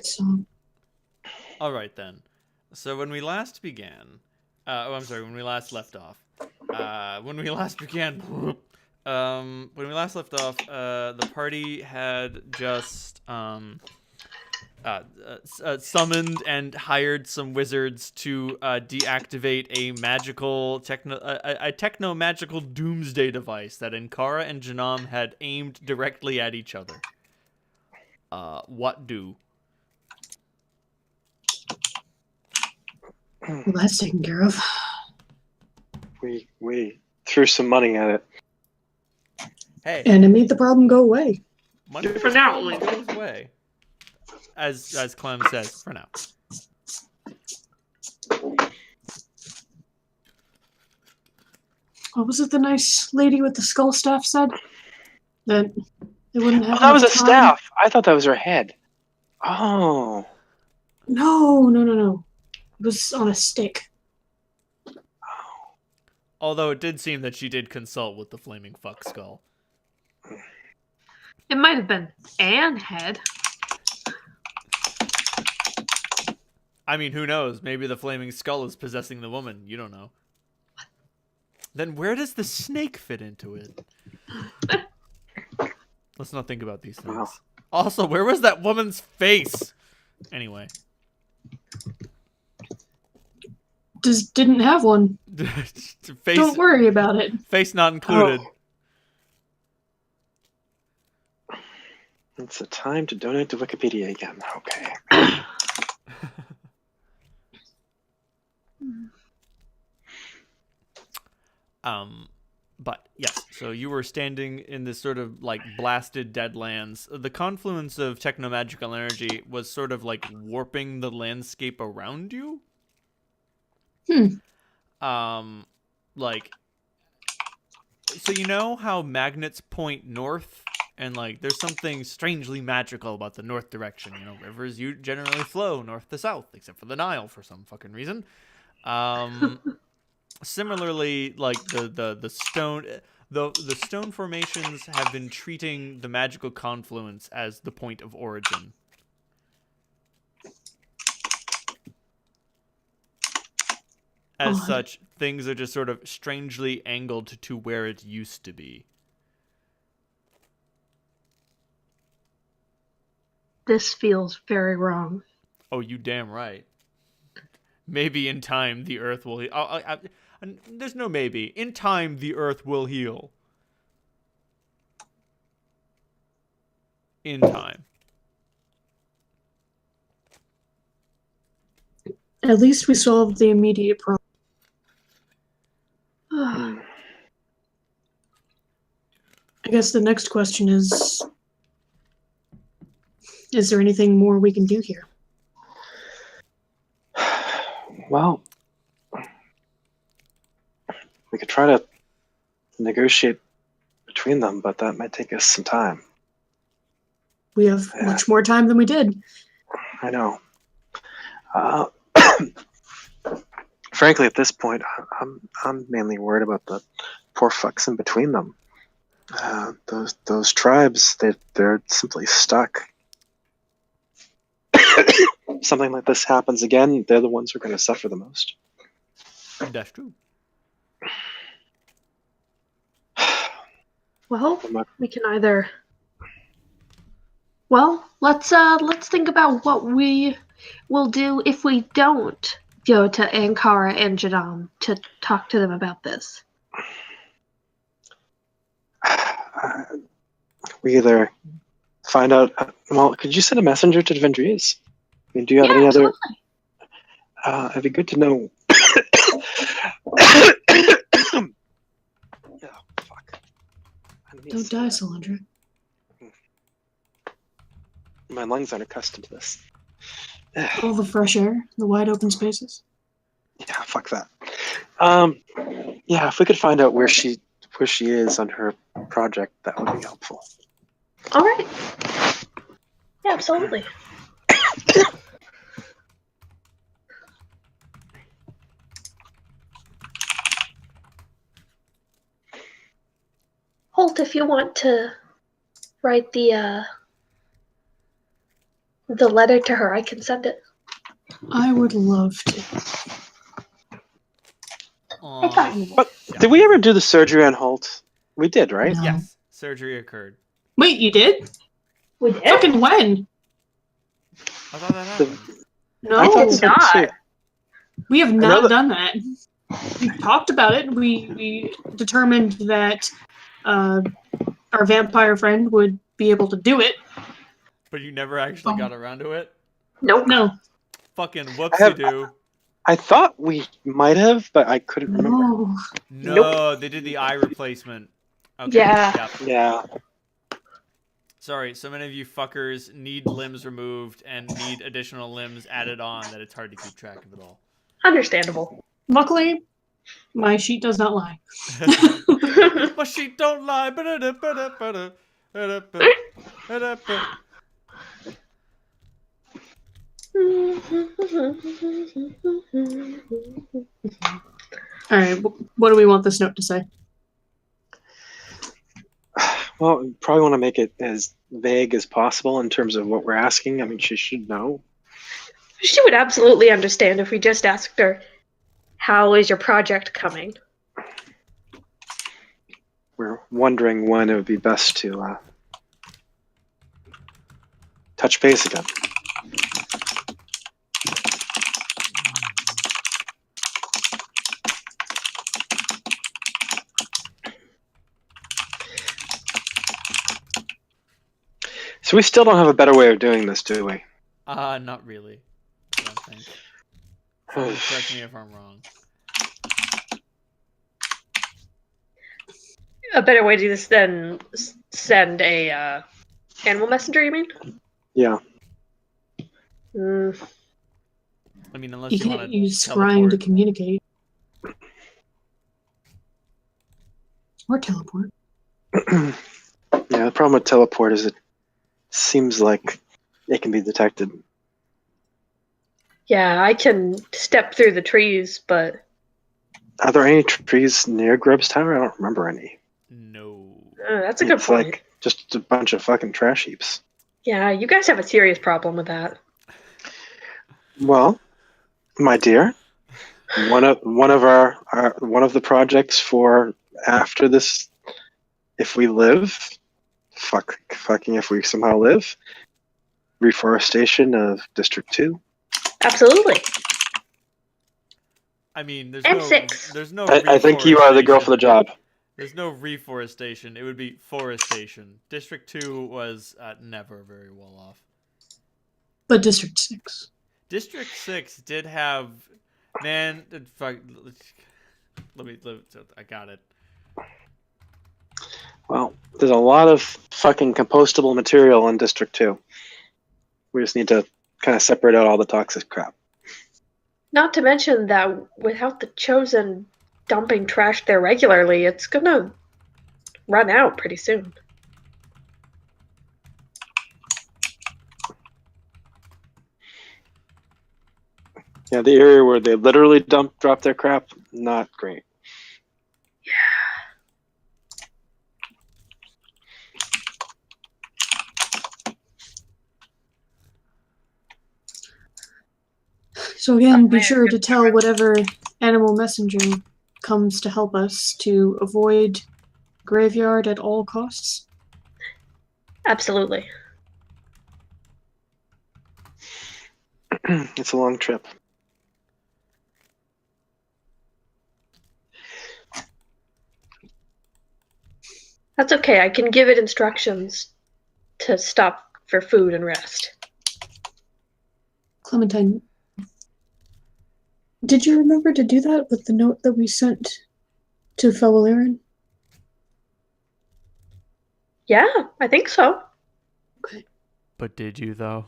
so... All right, then. So when we last began... when we last left off. When we last began... when we last left off, the party had just... summoned and hired some wizards to deactivate a magical techno-magical doomsday device that Ankara and Janam had aimed directly at each other. What do? Well, that's taken care of. We threw some money at it. Hey, and it made the problem go away. Money for now. goes away. As Clem says, for now. What was it the nice lady with the skull staff said? That they wouldn't have. Oh, that was a time? staff. I thought that was her head. Oh. No. It was on a stick. Although it did seem that she did consult with the flaming fuck skull. It might have been Anne head. I mean, who knows? Maybe the flaming skull is possessing the woman. You don't know. Then where does the snake fit into it? Let's not think about these things. Wow. Also, where was that woman's face? Anyway. Just didn't have one. Face, Don't worry about it. face not included. It's the time to donate to Wikipedia again. Okay. But yes, so you were standing in this sort of like blasted deadlands. The confluence of techno-magical energy was sort of like warping the landscape around you. Like, so you know how magnets point north, and like there's something strangely magical about the north direction. You know, rivers you generally flow north to south, except for the Nile for some fucking reason. Similarly, like the stone formations have been treating the magical confluence as the point of origin. As such, things are just sort of strangely angled to where it used to be. This feels very wrong. Oh, you damn right. Maybe in time the Earth will heal. There's no maybe. In time the Earth will heal. In time. At least we solved the immediate problem. I guess the next question is there anything more we can do here? Well, we could try to negotiate between them, but that might take us some time. We have much more time than we did. I know. Frankly, at this point, I'm mainly worried about the poor fucks in between them. Those tribes, they're simply stuck. Something like this happens again, they're the ones who are going to suffer the most. That's true. Well, we can either. Well, let's think about what we will do if we don't go to Ankara and Jadam to talk to them about this. We either find out. Well, could you send a messenger to Vendrias? I mean, do you have any absolutely. other? It'd be good to know. Oh, fuck. Don't die, Solandra. My lungs aren't accustomed to this. All the fresh air, the wide open spaces. Yeah, fuck that. Yeah, if we could find out where she is on her project, that would be helpful. All right. Yeah, absolutely. Holt, if you want to write the The letter to her, I can send it. I would love to. Aw, But shit. did we ever do the surgery on Holt? We did, right? No. Yes, surgery occurred. Wait, you did? We did? Fucking when? I thought that happened. No, I thought so not. too. we have know not that- done that. We talked about it. We determined that our vampire friend would be able to do it. But you never actually got around to it? Nope. No, Fucking have- whoopsie-doo. I thought we might have, but I couldn't remember. no. No, they did the eye replacement. Okay. Yeah. Yep. Yeah. Sorry, so many of you fuckers need limbs removed and need additional limbs added on that it's hard to keep track of it all. Understandable. Luckily, my sheet does not lie. My sheet don't lie. Ba-da-da-ba-da-ba-da. Ba-da-ba. All right, what do we want this note to say? Well, we probably want to make it as vague as possible in terms of what we're asking. I mean, she should know. She would absolutely understand if we just asked her, how is your project coming? We're wondering when it would be best to touch base again. So we still don't have a better way of doing this, do we? Not really. I don't think. Someone correct me if I'm wrong. A better way to do this than send a animal messenger, you mean? Yeah. Mm, I mean, unless You you want can't to use scrying to teleport. communicate. Or teleport. Yeah, the problem with teleport is it seems like it can be detected. yeah, I can step through the trees, but Are there any trees near Grubbs Tower? I don't remember any. No. that's a good It's point. like just a bunch of fucking trash heaps. Yeah, you guys have a serious problem with that. Well, my dear, one of the projects for after this, if we live, fucking if we somehow live, reforestation of District 2. Absolutely. I mean, there's And no. 6. There's no. I think you are the girl for the job. There's no reforestation. It would be forestation. District 2 was never very well off. But District 6. District 6 did have, man, fuck, I got it. Well, there's a lot of fucking compostable material in District 2. We just need to kind of separate out all the toxic crap. Not to mention that without the Chosen dumping trash there regularly, it's gonna run out pretty soon. Yeah, the area where they literally drop their crap, not great. So again, be sure to tell whatever animal messenger comes to help us to avoid graveyard at all costs. Absolutely. It's a long trip. That's okay. I can give it instructions to stop for food and rest. Clementine, did you remember to do that with the note that we sent to fellow Aaron? Yeah, I think so. But did you, though?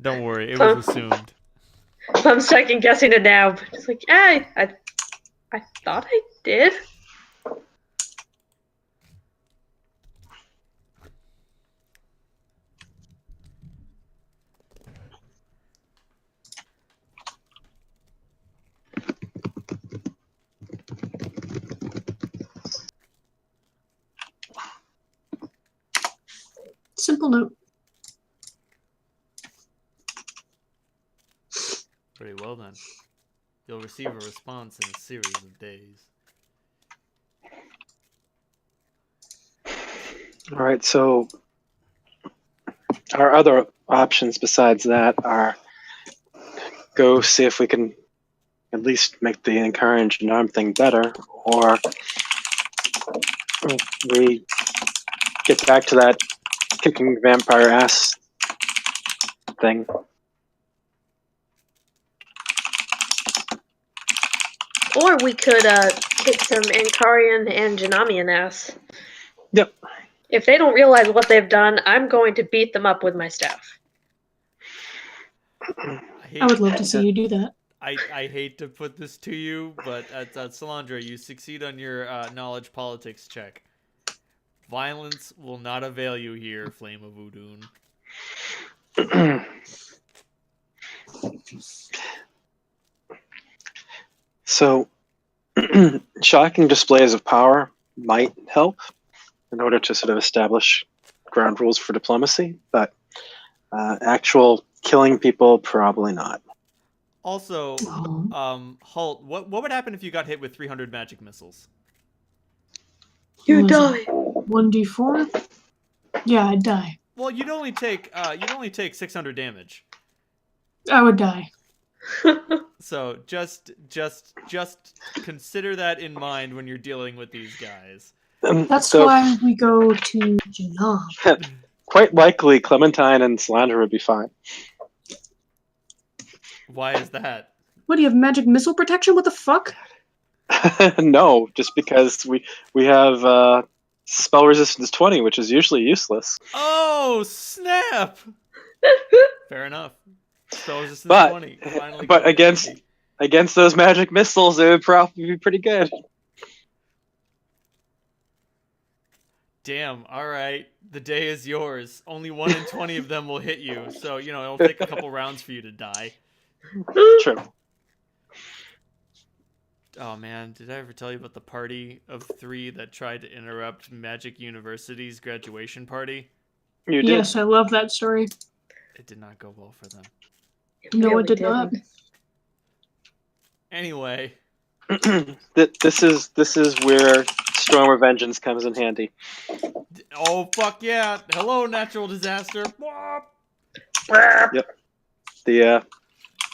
Don't worry, it was assumed. I'm second guessing it now. But it's like, I thought I did. simple note. Very well then. You'll receive a response in a series of days. All right, so our other options besides that are go see if we can at least make the encourage and arm thing better, or we get back to that kicking vampire ass thing. Or we could kick some Ankarian and Janamian ass. Yep. If they don't realize what they've done, I'm going to beat them up with my staff. I would love to see you do that. I hate to put this to you, but at Salandra, you succeed on your knowledge politics check. Violence will not avail you here, Flame of Udun. So, shocking displays of power might help in order to sort of establish ground rules for diplomacy, but actual killing people, probably not. Also, Oh. Halt, what would happen if you got hit with 300 magic missiles? You Was it die. 1d4? Yeah, I'd die. Well, you'd only take 600 damage. I would die. So just consider that in mind when you're dealing with these guys. That's So, why we go to Janam. quite likely, Clementine and Solandra would be fine. Why is that? What, do you have magic missile protection? What the fuck? No, just because we have spell resistance 20, which is usually useless. Oh, snap! Fair enough. Spell resistance But 20. Finally but coming in against handy. against those magic missiles, it would probably be pretty good. Damn, alright. The day is yours. Only 1 in 20 of them will hit you, so, it'll take a couple rounds for you to die. True. Oh man, did I ever tell you about the party of 3 that tried to interrupt Magic University's graduation party? You did. Yes, I love that story. It did not go well for them. No, really it did not. didn't. Anyway, This is where Storm of Vengeance comes in handy. oh fuck yeah! Hello, natural disaster. Yep. The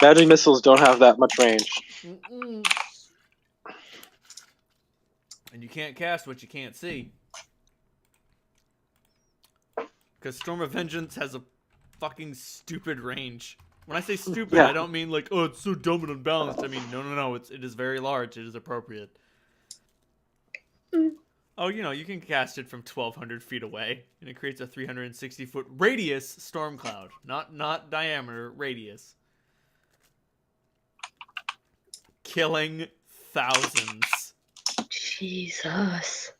magic missiles don't have that much range. Mm-mm. And you can't cast what you can't see. Because Storm of Vengeance has a fucking stupid range. When I say stupid, Yeah. I don't mean like, oh, it's so dumb and unbalanced. I mean, no, it is very large. It is appropriate. Oh, you can cast it from 1,200 feet away, and it creates a 360-foot radius storm cloud. Not diameter, radius. Killing thousands. Jesus.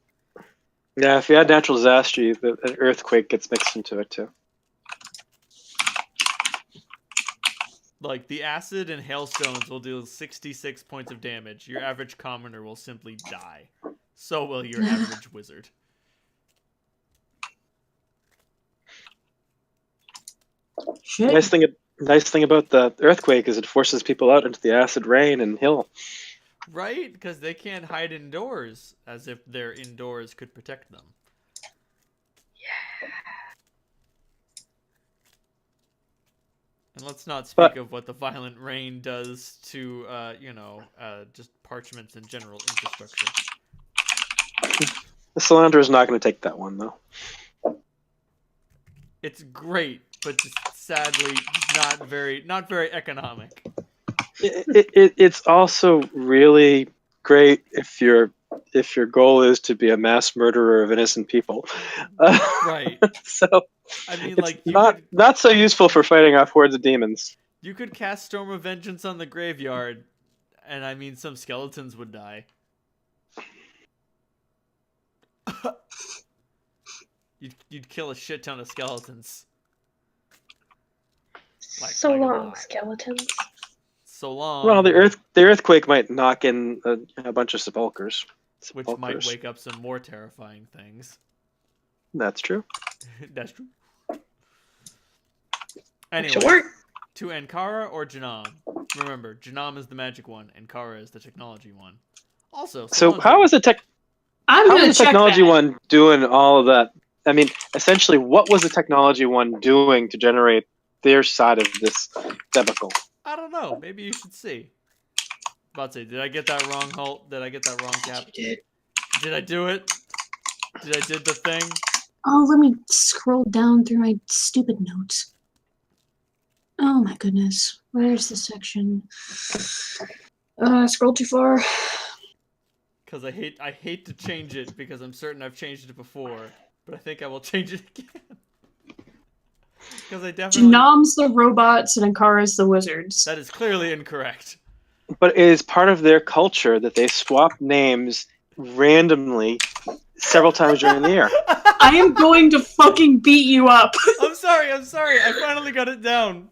Yeah, if you add natural disaster, an earthquake gets mixed into it too. Like, the acid and hailstones will deal 66 points of damage. Your average commoner will simply die. So will your average wizard. Shit. Nice thing about the earthquake is it forces people out into the acid rain and hill. Right? Because they can't hide indoors, as if their indoors could protect them. And let's not speak of what the violent rain does to, just parchments and general infrastructure. The Solandra is not going to take that one though. It's great, but just sadly not very economic. It's also really great if your goal is to be a mass murderer of innocent people. Right. So I mean, it's like, not so useful for fighting off hordes of demons. you could cast Storm of Vengeance on the graveyard, and I mean, some skeletons would die. You'd kill a shit ton of skeletons. So like a long, lot. skeletons. So long. Well, the earthquake might knock in a bunch of sepulchers. Which might wake up some more terrifying things. That's true. That's true. Anyway, Sure. to Ankara or Janam? Remember, Janam is the magic one, Ankara is the technology one. Also, So Solange, how is the I'm how gonna is the check technology that. one doing all of that? I mean, essentially, what was the technology one doing to generate their side of this debacle? I don't know. Maybe you should see. About to say, did I get that wrong, Holt? Did I get that wrong, Cap? You did. Did I do it? Did I did the thing? Oh, let me scroll down through my stupid notes. Oh my goodness. Where's the section? Scroll too far. Because I hate to change it because I'm certain I've changed it before, but I think I will change it again. Because I definitely Janam's the robots and Ankara's the wizards. that is clearly incorrect. But it is part of their culture that they swap names randomly several times during the year. I am going to fucking beat you up. I'm sorry. I finally got it down.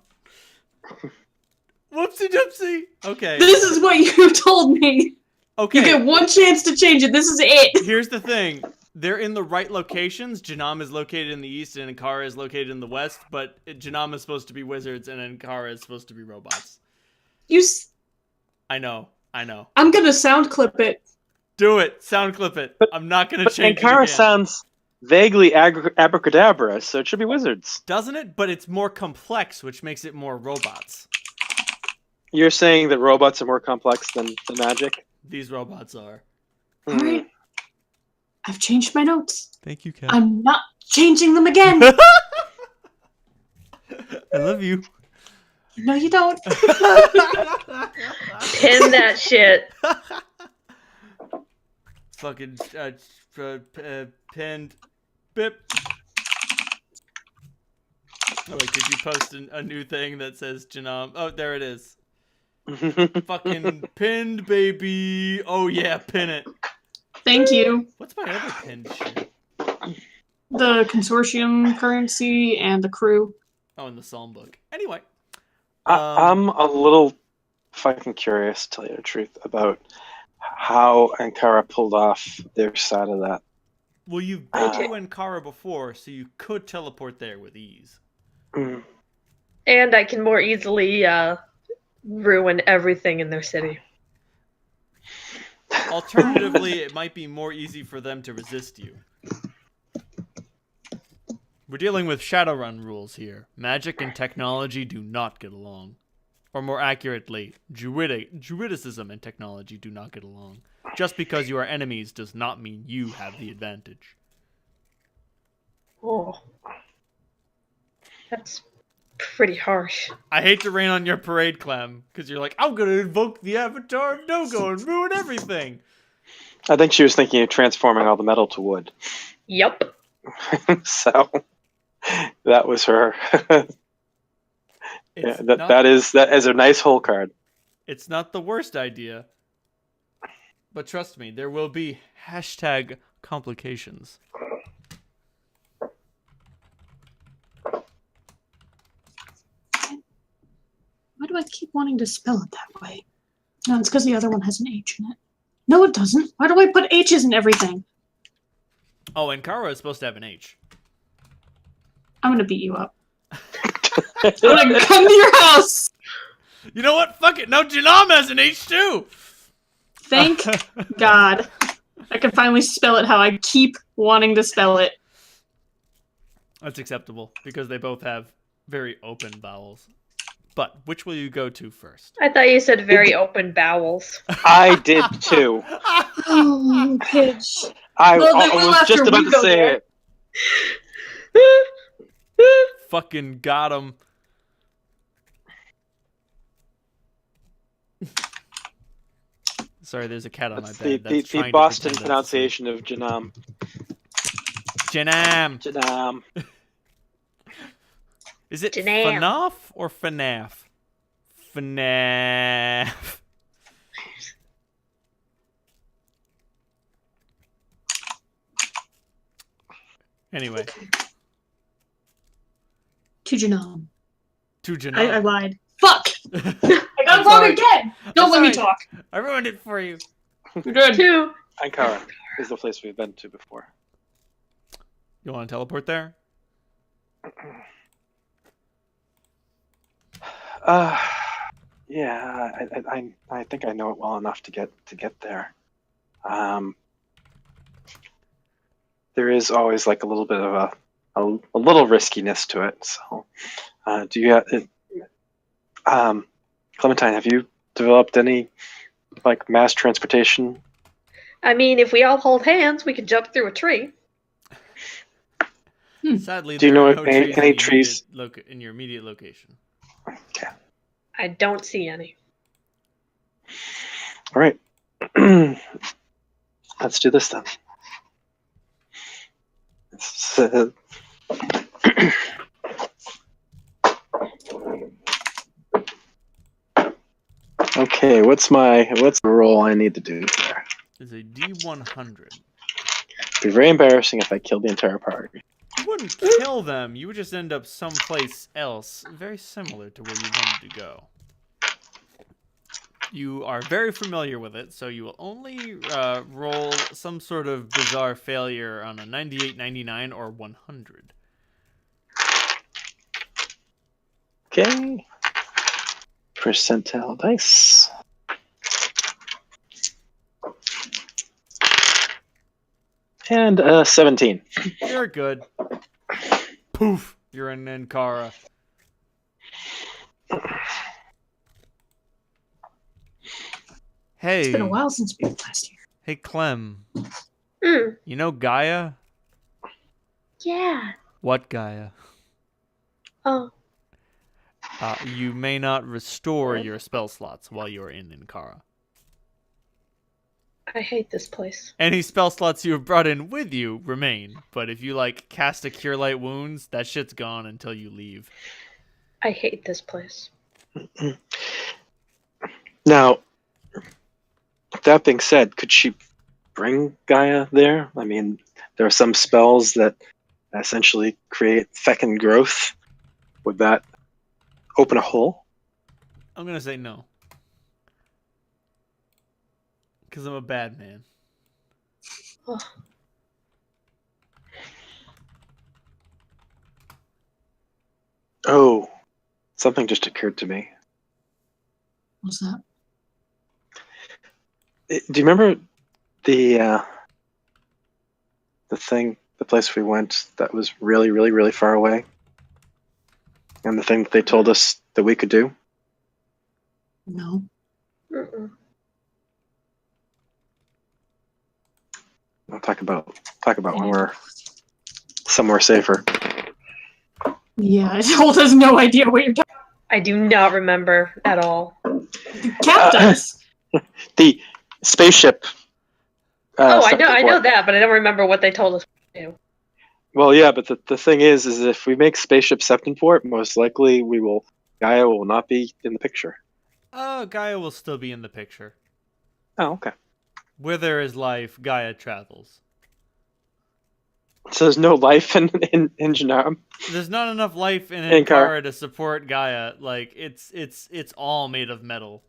Whoopsie doopsie. Okay. This is what you told me. Okay. You get one chance to change it. This is it. Here's the thing. They're in the right locations. Janam is located in the east and Ankara is located in the west, but Janam is supposed to be wizards and Ankara is supposed to be robots. I know. I'm gonna sound clip it. Do it. Sound clip it. I'm not going to But change it Ankara again. sounds vaguely abracadabra, so it should be wizards. Doesn't it? But it's more complex, which makes it more robots. You're saying that robots are more complex than the magic? These robots are. All right. I've changed my notes. Thank you, Kat. I'm not changing them again. I love you. No, you don't. Pin that shit. Fucking pinned. Bip. Oh, wait, did you post a new thing that says Janam? Oh, there it is. Fucking pinned, baby. Oh, yeah, pin it. Thank you. What's my other pinned shit? The consortium currency and the crew. Oh, in the Psalm book. Anyway. I'm a little fucking curious, to tell you the truth, about how Ankara pulled off their side of that. Well, you've been to Ankara before, so you could teleport there with ease. Mm. And I can more easily ruin everything in their city. Alternatively, it might be more easy for them to resist you. We're dealing with Shadowrun rules here. Magic and technology do not get along. Or more accurately, Druidicism and technology do not get along. Just because you are enemies does not mean you have the advantage. Oh. That's pretty harsh. I hate to rain on your parade, Clem, because you're like, I'm going to invoke the Avatar of No-Go and ruin everything. I think she was thinking of transforming all the metal to wood. Yep. So that was her. Yeah, It's that is a nice hole card. It's not the worst idea. But trust me, there will be #complications. Why do I keep wanting to spell it that way? No, it's because the other one has an H in it. No, it doesn't. Why do I put H's in everything? Oh, and Kara is supposed to have an H. I'm gonna beat you up. I'm gonna come to your house! You know what? Fuck it. Now Janam has an H too. Thank God. I can finally spell it how I keep wanting to spell it. That's acceptable because they both have very open vowels. But which will you go to first? I thought you said very open bowels. I did too. Oh, pitch. I Well, then we'll was have just to about to re-go say there. it. Fucking got him. Sorry, there's a cat on my That's bed. the That's trying to Boston pretend pronunciation of Janam. that's Janam. Janam. Is it Janam. FNAF or FNAF? FNAF. Anyway, To Janam. to Janam. I lied. Fuck! I got I'm it wrong sorry. again! Don't let me sorry. talk. I ruined it for you. You're good. 2. Ankara is the place we've been to before. You want to teleport there? Yeah, I think I know it well enough to get there. There is always like a little bit of a little riskiness to it. So, do you Clementine, have you developed any like mass transportation? I mean, if we all hold hands, we can jump through a tree. Sadly, Do you there know are no any trees trees? in your immediate location. Okay. I don't see any. All right. Let's do this then. So, okay, what's the roll I need to do there? It's a D100. It'd be very embarrassing if I killed the entire party. You wouldn't kill them. You would just end up someplace else, very similar to where you wanted to go. You are very familiar with it, so you will only roll some sort of bizarre failure on a 98, 99, or 100. Okay. Percentile dice. And 17. You're good. Poof! You're in Ankara. Hey. It's been a while since we were last here. Hey, Clem. Mm, You know Gaia? yeah. What Gaia? Oh. You may not restore your spell slots while you're in Ankara. I hate this place. Any spell slots you have brought in with you remain, but if you like cast a Cure Light Wounds, that shit's gone until you leave. I hate this place. Now, that being said, could she bring Gaia there? I mean, there are some spells that essentially create fecund growth. Would that open a hole? I'm gonna say no. Because I'm a bad man. Ugh. Oh, something just occurred to me. What's that? Do you remember the place we went that was really, really, really far away? And the thing that they told us that we could do? No. Mm-mm. I'll talk about when we're somewhere safer. Yeah, Joel has no idea what you're talking I do not remember at all. about. The cat does. The spaceship. Oh, I know Septemport. that, but I don't remember what they told us to do. Well, yeah, but the thing is if we make spaceship Septemport, most likely Gaia will not be in the picture. Gaia will still be in the picture. Oh, okay. Where there is life, Gaia travels. So there's no life in Janam. There's not enough life in Ankara Ankara to support Gaia. Like it's all made of metal.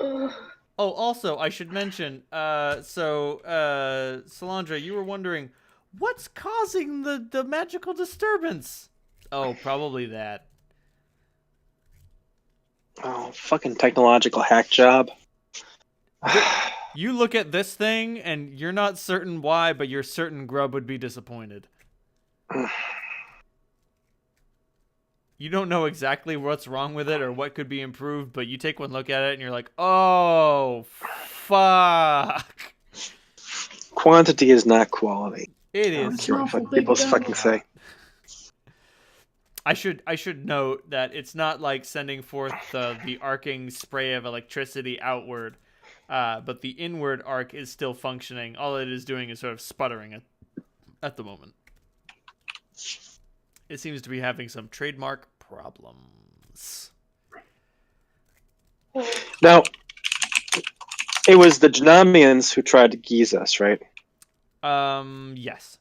Ugh. Oh, also, I should mention, Solandra, you were wondering, what's causing the magical disturbance? Oh, probably that. Oh, fucking technological hack job. You look at this thing, and you're not certain why, but you're certain Grub would be disappointed. You don't know exactly what's wrong with it or what could be improved, but you take one look at it, and you're like, oh, fuck. Quantity is not quality. It I don't is. care what people fucking say. I should note that it's not like sending forth the arcing spray of electricity outward, but the inward arc is still functioning. All it is doing is sort of sputtering at the moment. It seems to be having some trademark problems. Now, it was the Janamians who tried to geese us, right? Yes.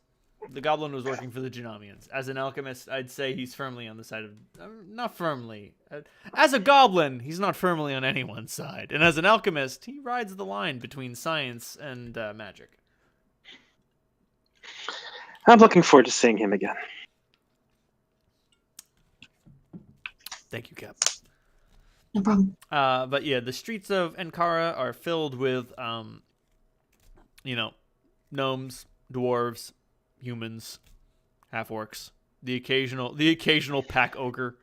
The goblin was working for the Janamians. As an alchemist, I'd say he's firmly on the side of... not firmly. As a goblin, he's not firmly on anyone's side. And as an alchemist, he rides the line between science and magic. I'm looking forward to seeing him again. Thank you, Cap. No problem. But yeah, the streets of Ankara are filled with, gnomes, dwarves, humans, half orcs, the occasional pack ogre,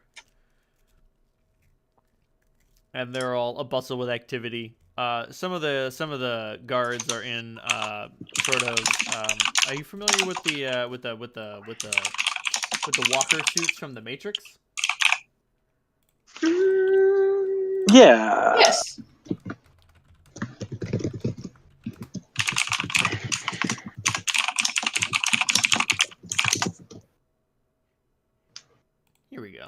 and they're all abustle with activity. Some of the guards are in sort of. Are you familiar with the walker suits from the Matrix? Yeah. Yes. Here we go.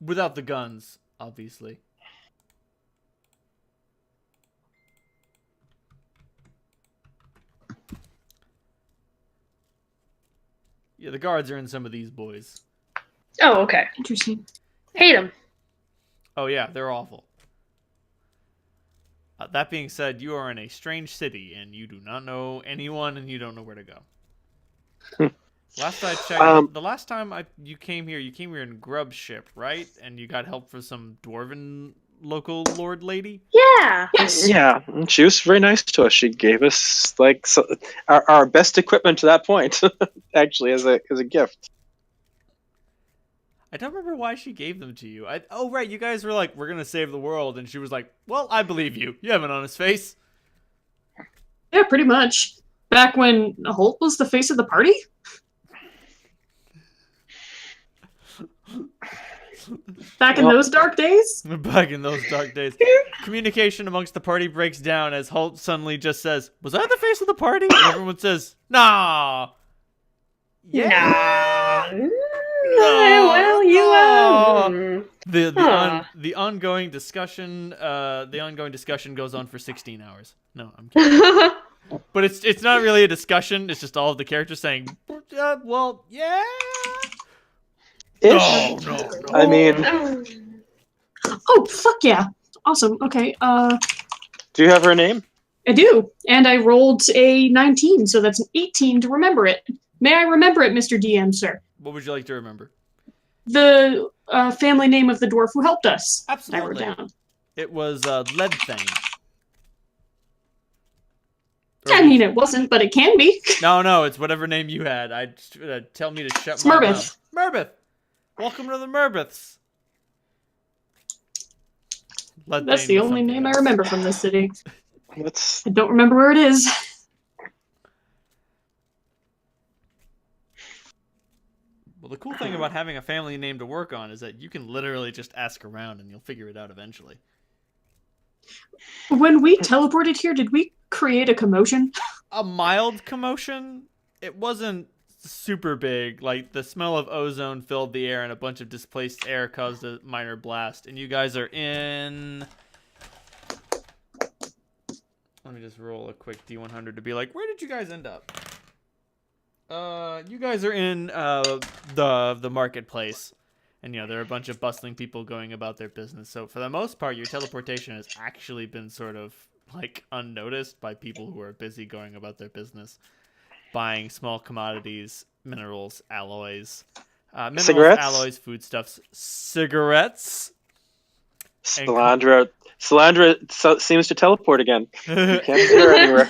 Without the guns, obviously. Yeah, the guards are in some of these boys. Oh, okay. Interesting. Hate them. Oh yeah, they're awful. That being said, you are in a strange city, and you do not know anyone, and you don't know where to go. Last I checked, the last time you came here in grub ship, right? And you got help from some dwarven local lord lady? Yeah. Yes. Yeah, she was very nice to us. She gave us our best equipment to that point, actually, as a gift. I don't remember why she gave them to you. Oh, right, you guys were like, we're going to save the world. And she was like, well, I believe you. You have an honest face. Yeah, pretty much. Back when Holt was the face of the party? Back in those dark days? Back in those dark days. Communication amongst the party breaks down as Holt suddenly just says, was I the face of the party? And everyone says, nah. Yeah. No. Well, you The ongoing discussion goes on for 16 hours. No, I'm kidding. But it's not really a discussion. It's just all of the characters saying, well, yeah. No. I mean, Oh, fuck yeah. Awesome. Okay, do you have her name? I do. And I rolled a 19, so that's an 18 to remember it. May I remember it, Mr. DM, sir? What would you like to remember? The family name of the dwarf who helped us. Absolutely. I wrote down. It was Leadthane. I mean, it wasn't, but it can be. No, it's whatever name you had. Tell me to shut my mouth. Merbeth. Welcome to the Merbeths. That's the only name I remember from this city. Let's. I don't remember where it is. Well, the cool thing about having a family name to work on is that you can literally just ask around and you'll figure it out eventually. When we teleported here, did we create a commotion? A mild commotion? It wasn't super big. Like, the smell of ozone filled the air and a bunch of displaced air caused a minor blast. And you guys are in... Let me just roll a quick D100 to be like, where did you guys end up? You guys are in the marketplace, and there are a bunch of bustling people going about their business. So for the most part, your teleportation has actually been sort of like unnoticed by people who are busy going about their business, buying small commodities, minerals, alloys, Cigarettes? alloys, foodstuffs, cigarettes. Salandra seems to teleport again. You can't see her anywhere.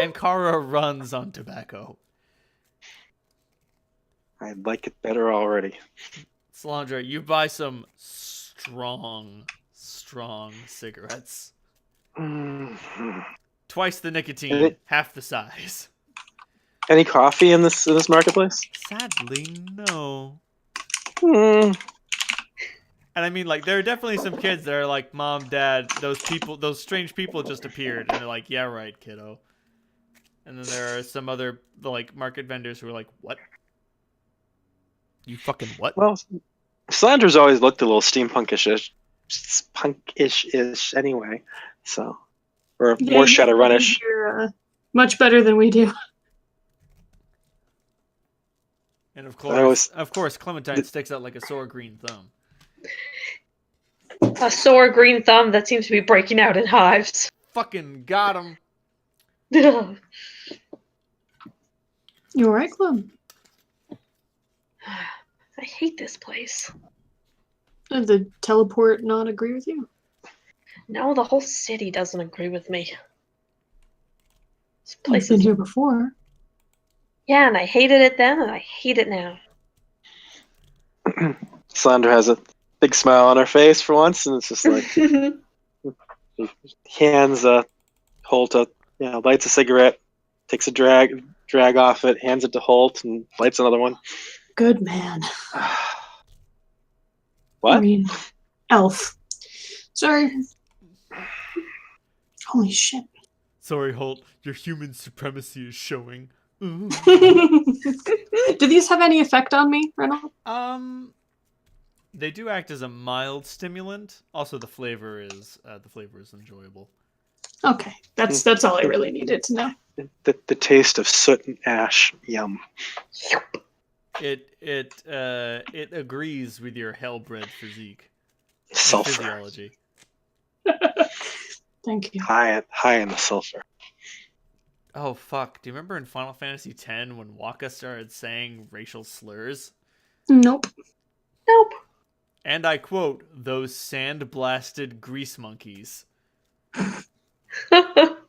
And Kara runs on tobacco. I like it better already. Salandra, you buy some strong cigarettes. Twice the nicotine, half the size. Any coffee in this marketplace? Sadly, no. Mm. And I mean, like, there are definitely some kids that are like, Mom, Dad, those strange people just appeared. And they're like, yeah, right, kiddo. And then there are some other, like, market vendors who are like, what? You fucking what? Well, Salandra's always looked a little steampunkish anyway. So, or Yeah, more you Shadowrun-ish. hear, much better than we do. And of course, Clementine sticks out like a sore green thumb. A sore green thumb that seems to be breaking out in hives. Fucking got him. You alright, Clem? I hate this place. Did the teleport not agree with you? No, the whole city doesn't agree with me. This You've place been is... here before. Yeah, and I hated it then, and I hate it now. Sandra has a big smile on her face for once, and it's just like hands Holt lights a cigarette, takes a drag off it, hands it to Holt, and lights another one. Good man. What? I mean, elf. Sorry. Holy shit. Sorry, Holt. Your human supremacy is showing. Ooh. Do these have any effect on me, Reynolds? They do act as a mild stimulant. Also, the flavor is enjoyable. Okay, that's all I really needed to know. The taste of soot and ash. Yum. It agrees with your hellbred physique. And Sulfur. physiology. Thank you. High in the sulfur. Oh fuck! Do you remember in Final Fantasy X when Wakka started saying racial slurs? Nope. Nope. And I quote, "Those sand-blasted grease monkeys."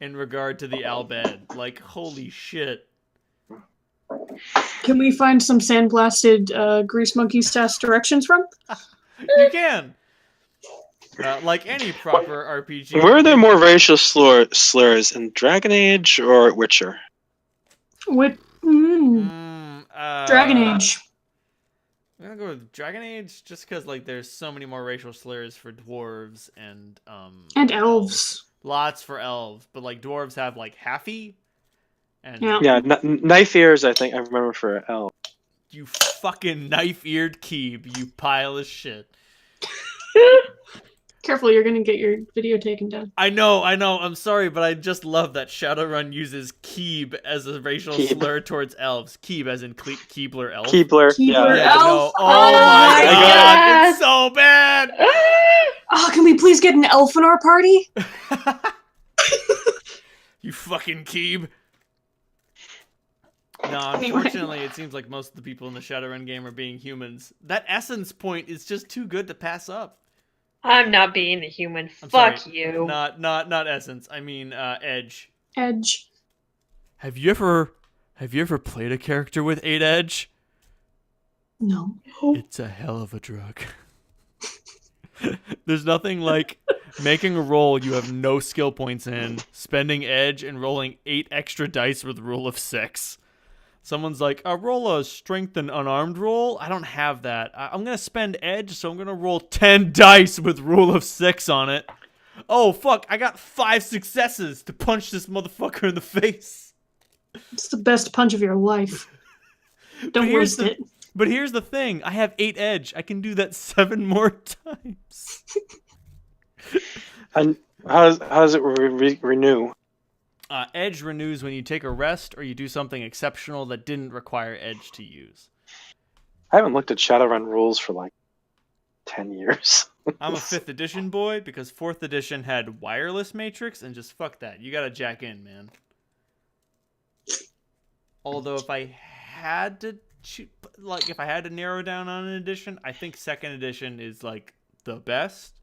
In regard to the Albed, like holy shit. Can we find some sandblasted grease monkey stash directions from? You can. Like any proper RPG. Where are there more racial slurs in Dragon Age or Witcher? What? Dragon Age. I'm gonna go with Dragon Age just because like there's so many more racial slurs for dwarves and elves. Lots for elves, but like dwarves have like halfy. And Yeah, knife ears. I think I remember for elf. You fucking knife-eared Keeb, you pile of shit. Careful, you're gonna get your video taken down. I know. I'm sorry, but I just love that Shadowrun uses Keeb as a racial slur towards elves. Keeb as in Keebler elf. Keebler, yeah. elf. No. Oh my god, it's so bad. Oh, can we please get an elf in our party? You fucking Keeb. No, Anyway. unfortunately, it seems like most of the people in the Shadowrun game are being humans. That essence point is just too good to pass up. I'm not being a human. I'm Fuck sorry, you. Not essence. I mean, Edge. Edge. Have you ever played a character with 8 Edge? No. It's a hell of a drug. There's nothing like making a roll you have no skill points in, spending Edge, and rolling 8 extra dice with rule of 6. Someone's like, I roll a strength and unarmed roll. I don't have that. I'm going to spend Edge, so I'm going to roll 10 dice with rule of 6 on it. Oh, fuck. I got 5 successes to punch this motherfucker in the face. It's the best punch of your life. Don't waste it. But here's the thing. I have 8 Edge. I can do that 7 more times. And how does it renew? Edge renews when you take a rest or you do something exceptional that didn't require Edge to use. I haven't looked at Shadowrun rules for like 10 years. I'm a 5th edition boy because 4th edition had wireless matrix and just fuck that. You gotta jack in, man. Although if I had to narrow down on an edition, I think 2nd edition is like the best.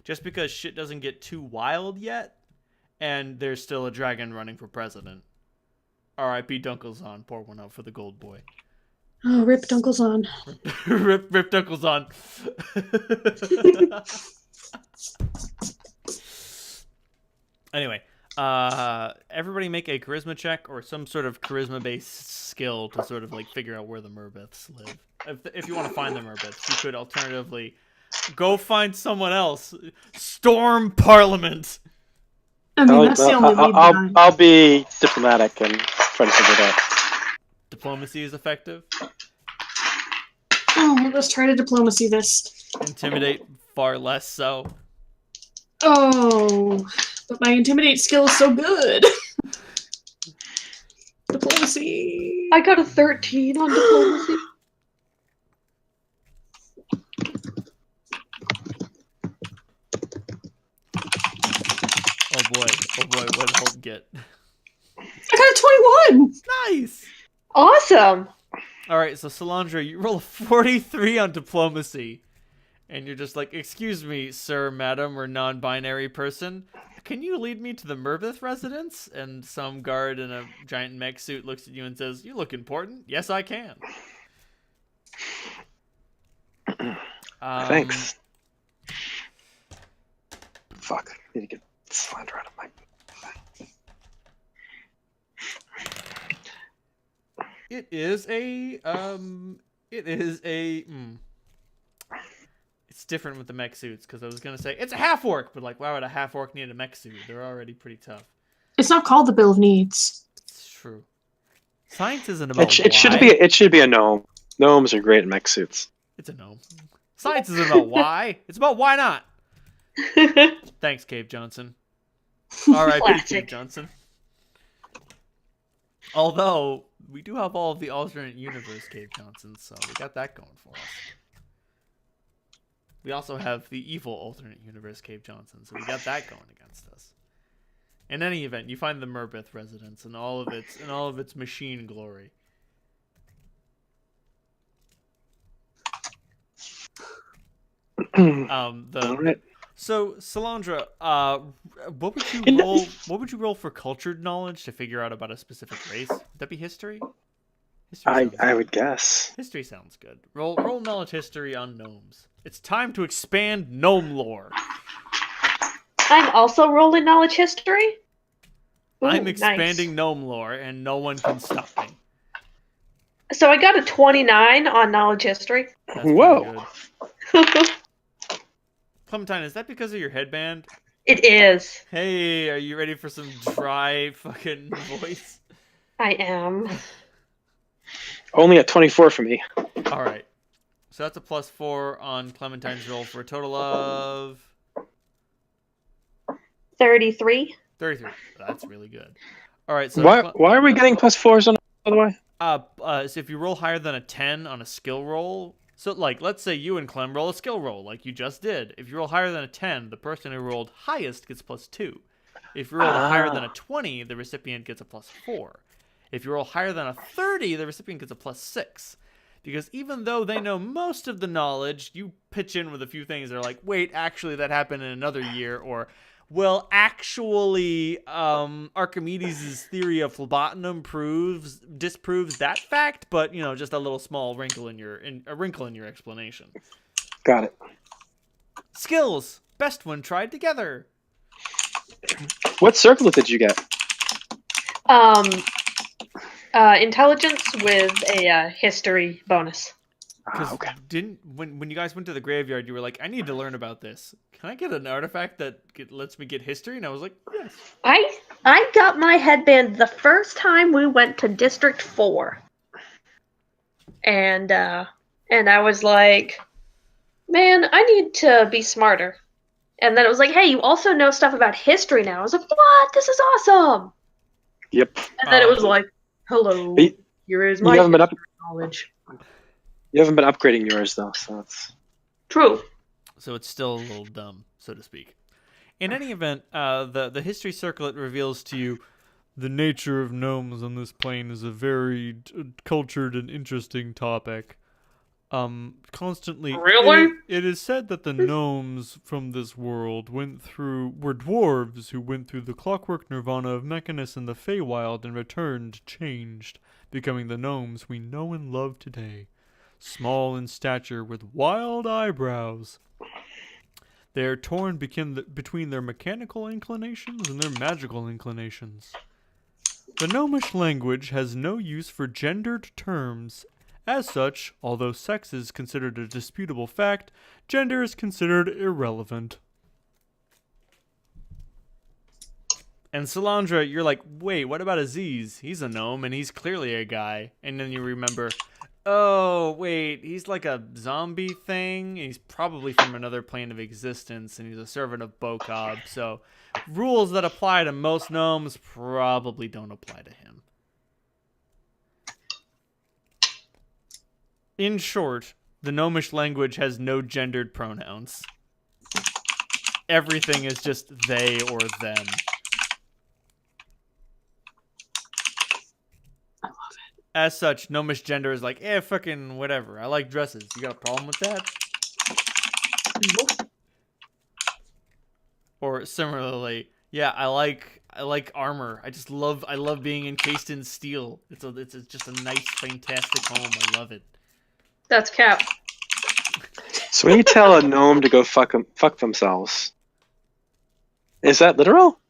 Just because shit doesn't get too wild yet. And there's still a dragon running for president. R.I.P. Dunkelzahn. Pour one out for the gold boy. Oh, rip Dunkelzahn. rip Dunkelzahn. Anyway, everybody make a charisma check or some sort of charisma-based skill to sort of like figure out where the Murbiths live. If you want to find the Murbiths, you could alternatively go find someone else. Storm Parliament. I mean, that's the only lead behind. I'll be diplomatic and try to figure it out. Diplomacy is effective. Oh, let's try to diplomacy this. Intimidate, far less so. Oh, but my intimidate skill is so good. Diplomacy. I got a 13 on diplomacy. Oh boy, what did Holt get? I got a 21! Nice! Awesome! Alright, so Solandra, you roll a 43 on diplomacy. And you're just like, excuse me, sir, madam, or non-binary person. Can you lead me to the Merbeth residence? And some guard in a giant mech suit looks at you and says, you look important. Yes, I can. Thanks. Fuck. Need to get slander out of my... It is a, It's different with the mech suits, because I was going to say, it's a half-orc, but like, why would a half-orc need a mech suit? They're already pretty tough. It's not called the Bill of Needs. It's true. Science isn't about It should be a gnome. Gnomes are great in mech suits. It's a gnome. Science isn't about why. It's about why not. Thanks, Cave Johnson. R.I.P. Cave Classic. Johnson. Although, we do have all of the alternate universe Cave Johnsons, so we got that going for us. We also have the evil alternate universe Cave Johnson, so we got that going against us. In any event, you find the Merbeth residence and all of its machine glory. Alright. So Salandra, what would you roll for cultured knowledge to figure out about a specific race? Would that be history? I would guess. History sounds good. Roll knowledge history on gnomes. It's time to expand gnome lore. I'm also rolling knowledge history. Ooh, I'm nice. expanding gnome lore, and no one can stop me. So I got a 29 on knowledge history. That's pretty Whoa. good. Clementine, is that because of your headband? It is. Hey, are you ready for some dry fucking voice? I am. Only at 24 for me. All right. So that's a +4 on Clementine's roll for a total of 33. 33. That's really good. All right. So Why are we getting +4s on, by the way? So if you roll higher than a 10 on a skill roll, so like let's say you and Clem roll a skill roll like you just did. If you roll higher than a 10, the person who rolled highest gets +2. If you roll higher than a 20, the recipient gets a +4. If you roll higher than a 30, the recipient gets a +6. Because even though they know most of the knowledge, you pitch in with a few things that are like, wait, actually that happened in another year, or, well, actually, Archimedes' theory of phlebotinum disproves that fact, but, you know, just a little small wrinkle in your explanation. Got it. Skills. Best when tried together. What circlet did you get? Intelligence with a history bonus. Because Okay. when you guys went to the graveyard, you were like, I need to learn about this. Can I get an artifact that lets me get history? And I was like, yes. I got my headband the first time we went to District 4. And I was like, man, I need to be smarter. And then it was like, hey, you also know stuff about history now. I was like, what? This is awesome. Yep. And then it was like, hello, You- here is You my haven't been knowledge. You haven't been upgrading yours though, so it's True. So it's still a little dumb, so to speak. In any event, the history circlet reveals to you the nature of gnomes on this plane is a very cultured and interesting topic. Constantly, Really? it is said that the gnomes from this world were dwarves who went through the clockwork nirvana of Mechanus and the Feywild and returned changed, becoming the gnomes we know and love today. Small in stature with wild eyebrows. They are torn between their mechanical inclinations and their magical inclinations. The gnomish language has no use for gendered terms. As such, although sex is considered a disputable fact, gender is considered irrelevant. And Salandra, you're like, wait, what about Aziz? He's a gnome, and he's clearly a guy. And then you remember, oh, wait, he's like a zombie thing, and he's probably from another plane of existence, and he's a servant of Bokob, so rules that apply to most gnomes probably don't apply to him. In short, the gnomish language has no gendered pronouns. Everything is just they or them. I love it. As such, gnomish gender is like, fucking whatever. I like dresses. You got a problem with that? Or similarly, yeah, I like armor. I love being encased in steel. It's just a nice, fantastic home. I love it. That's cap. So when you tell a gnome to go fuck themselves, is that literal?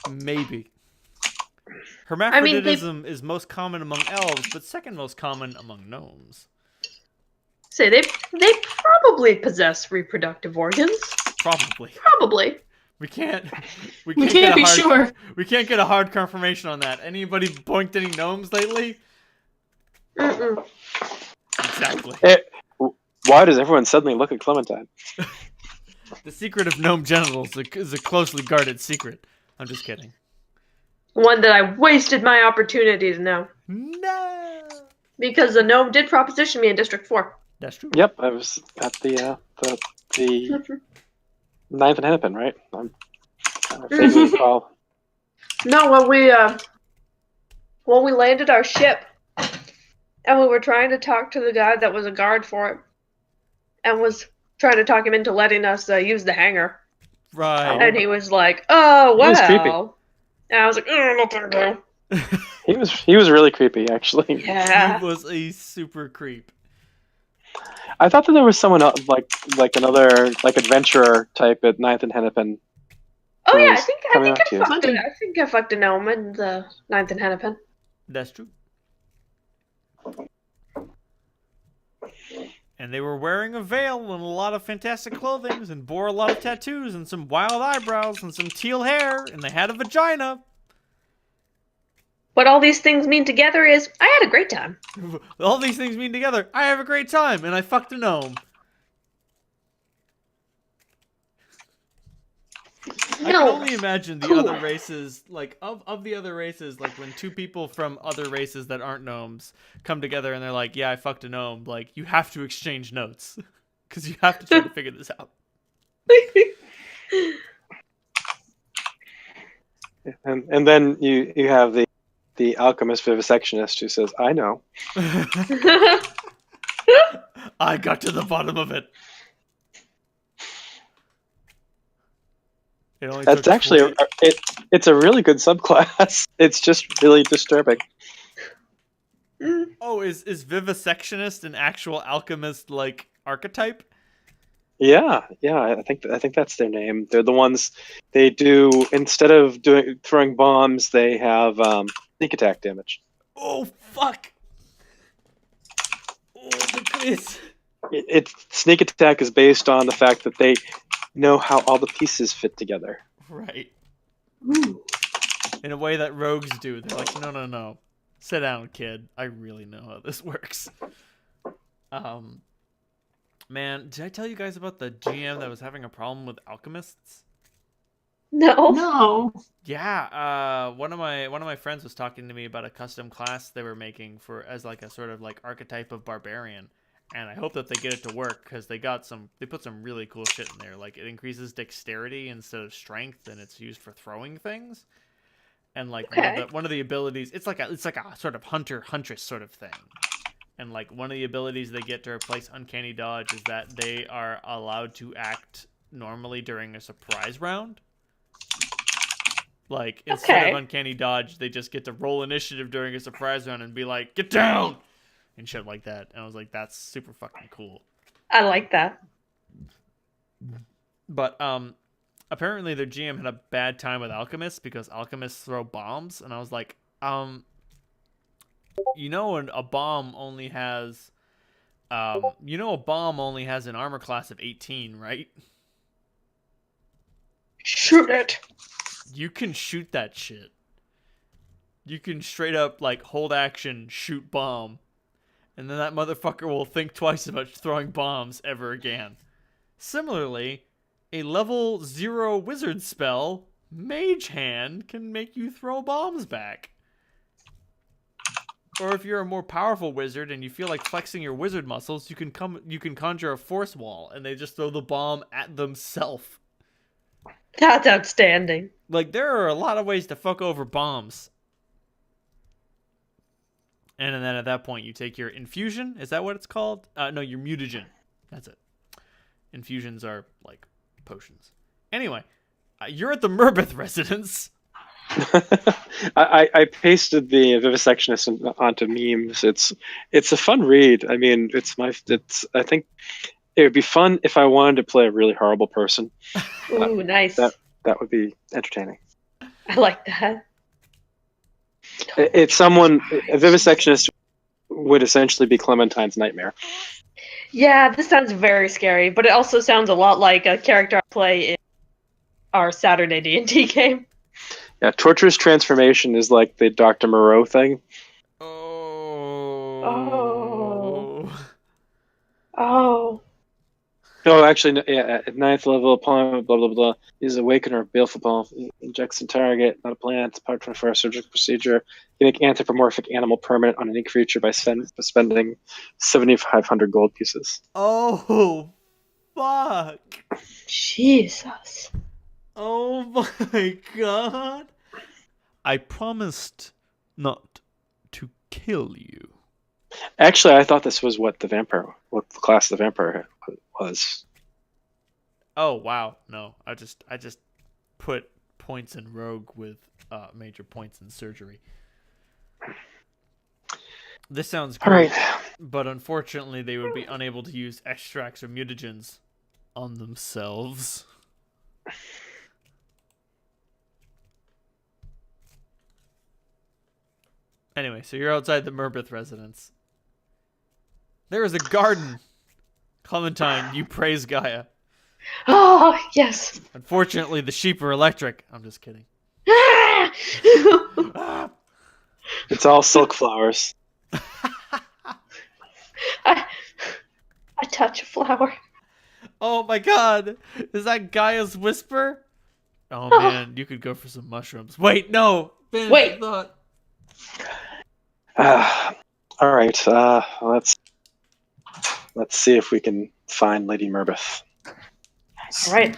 Maybe. they- Hermaphroditism is most common among elves, but second most common among gnomes. Say they probably possess reproductive organs. Probably. Probably. We can't We get can't a be hard, sure. We can't get a hard confirmation on that. Anybody boinked any gnomes lately? Mm-mm. Exactly. Why does everyone suddenly look at Clementine? The secret of gnome genitals is a closely guarded secret. I'm just kidding. One that I wasted my opportunity to know. No. Because the gnome did proposition me in District 4. That's true. Yep, I was at the ninth and Hennepin, right? I'm kind of vaguely recall. No, when we landed our ship, and we were trying to talk to the guy that was a guard for it, and was trying to talk him into letting us use the hangar, Right. and he was like, "Oh He was creepy. well," and I was like, "No, thank you." He was really creepy, actually. Yeah. He was a super creep. I thought that there was someone else, like another adventurer type at ninth and Hennepin. Oh who yeah, I was think coming up to you. I think I fucked a gnome in the 9th and Hennepin. That's true. And they were wearing a veil and a lot of fantastic clothing and bore a lot of tattoos and some wild eyebrows and some teal hair and they had a vagina. What all these things mean together is I had a great time. All these things mean together. I have a great time and I fucked a gnome. I can only imagine the other races, like, of the other races, like, when two people from other races that aren't gnomes come together and they're like, yeah, I fucked a gnome, like, you have to exchange notes. Because you have to try to figure this out. And then you have the alchemist vivisectionist who says, "I know." I got to the bottom of it. That's actually it's a really good subclass. It's just really disturbing. Oh, is vivisectionist an actual alchemist like archetype? Yeah, I think that's their name. They're the ones they do instead of throwing bombs, they have sneak attack damage. Oh fuck! Oh, the quiz. Sneak attack is based on the fact that they know how all the pieces fit together. Right. Ooh. In a way that rogues do. They're like, no. Sit down, kid. I really know how this works. Man, did I tell you guys about the GM that was having a problem with alchemists? No. No. Yeah, one of my friends was talking to me about a custom class they were making as like a sort of like archetype of barbarian, and I hope that they get it to work because they put some really cool shit in there. Like it increases dexterity instead of strength, and it's used for throwing things. And like one of the abilities, it's like a sort of huntress sort of thing. And like one of the abilities they get to replace uncanny dodge is that they are allowed to act normally during a surprise round. Like instead of uncanny dodge, they just get to roll initiative during a surprise round and be like, "Get down!" and shit like that. And I was like, "That's super fucking cool." I like that. But apparently their GM had a bad time with alchemists because alchemists throw bombs, and I was like, a bomb only has an armor class of 18, right? Shoot it. You can shoot that shit. You can straight up like hold action, shoot bomb, and then that motherfucker will think twice about throwing bombs ever again. Similarly, a level 0 wizard spell, Mage Hand, can make you throw bombs back. Or if you're a more powerful wizard and you feel like flexing your wizard muscles, you can conjure a force wall and they just throw the bomb at themselves. That's outstanding. Like there are a lot of ways to fuck over bombs. And then at that point you take your infusion, is that what it's called? No, your mutagen. That's it. Infusions are like potions. Anyway, you're at the Merbeth residence. I pasted the Vivisectionist onto memes. It's a fun read. I mean, I think it would be fun if I wanted to play a really horrible person. Ooh, nice. That would be entertaining. I like that. It's someone a Vivisectionist would essentially be Clementine's nightmare. Yeah, this sounds very scary, but it also sounds a lot like a character I play in our Saturday D&D game. Yeah, Torturous Transformation is like the Dr. Moreau thing. Oh. Oh. No, actually, yeah, at 9th level, upon blah, blah, blah, is awakener of baleful balm. Injects a target, not a plant, apart from a surgical procedure. You make anthropomorphic animal permanent on any creature by spending 7,500 gold pieces. Oh, fuck. Jesus. Oh my god. I promised not to kill you. Actually, I thought this was what the class of the vampire was. Oh wow, no. I just put points in rogue with major points in surgery. This sounds great, All right. but unfortunately they would be unable to use extracts or mutagens on themselves. Anyway, so you're outside the Merbeth residence. There is a garden. Clementine, you praise Gaia. Oh, yes. Unfortunately, the sheep are electric. I'm just kidding. Ah! Ah! It's all silk flowers. I touch a flower. Oh my god! Is that Gaia's whisper? Oh man, you could go for some mushrooms. Wait, no! Finish Wait. your thought. All right. Let's see if we can find Lady Merbeth. All right.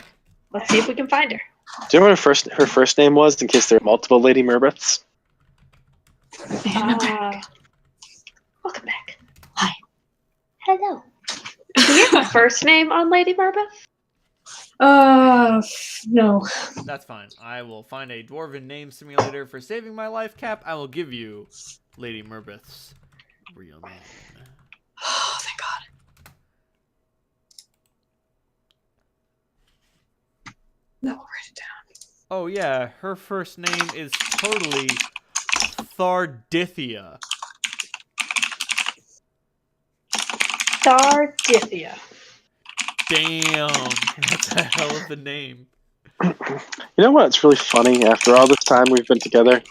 Let's see if we can find her. Do you know what her first name was, in case there are multiple Lady Merbeths? Welcome back. Hi. Hello. Do we have a first name on Lady Merbeth? No. That's fine. I will find a dwarven name simulator for saving my life, Cap. I will give you Lady Merbeth's real name. Oh, thank God. No, I'll write it down. Oh yeah, her first name is totally Thardithia. Thardithia. Damn, that's a hell of a name. You know what's really funny? After all this time we've been together,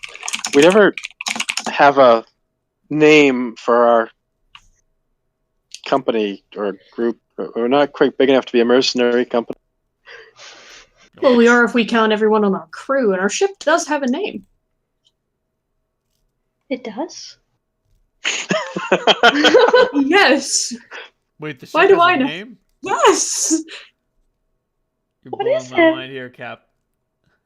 we never have a name for our company or group. We're not quite big enough to be a mercenary company. Well, we are if we count everyone on our crew, and our ship does have a name. It does? Yes. Wait, the ship Why do has I a know? name? Yes. You're What blowing is my it? mind here, Cap.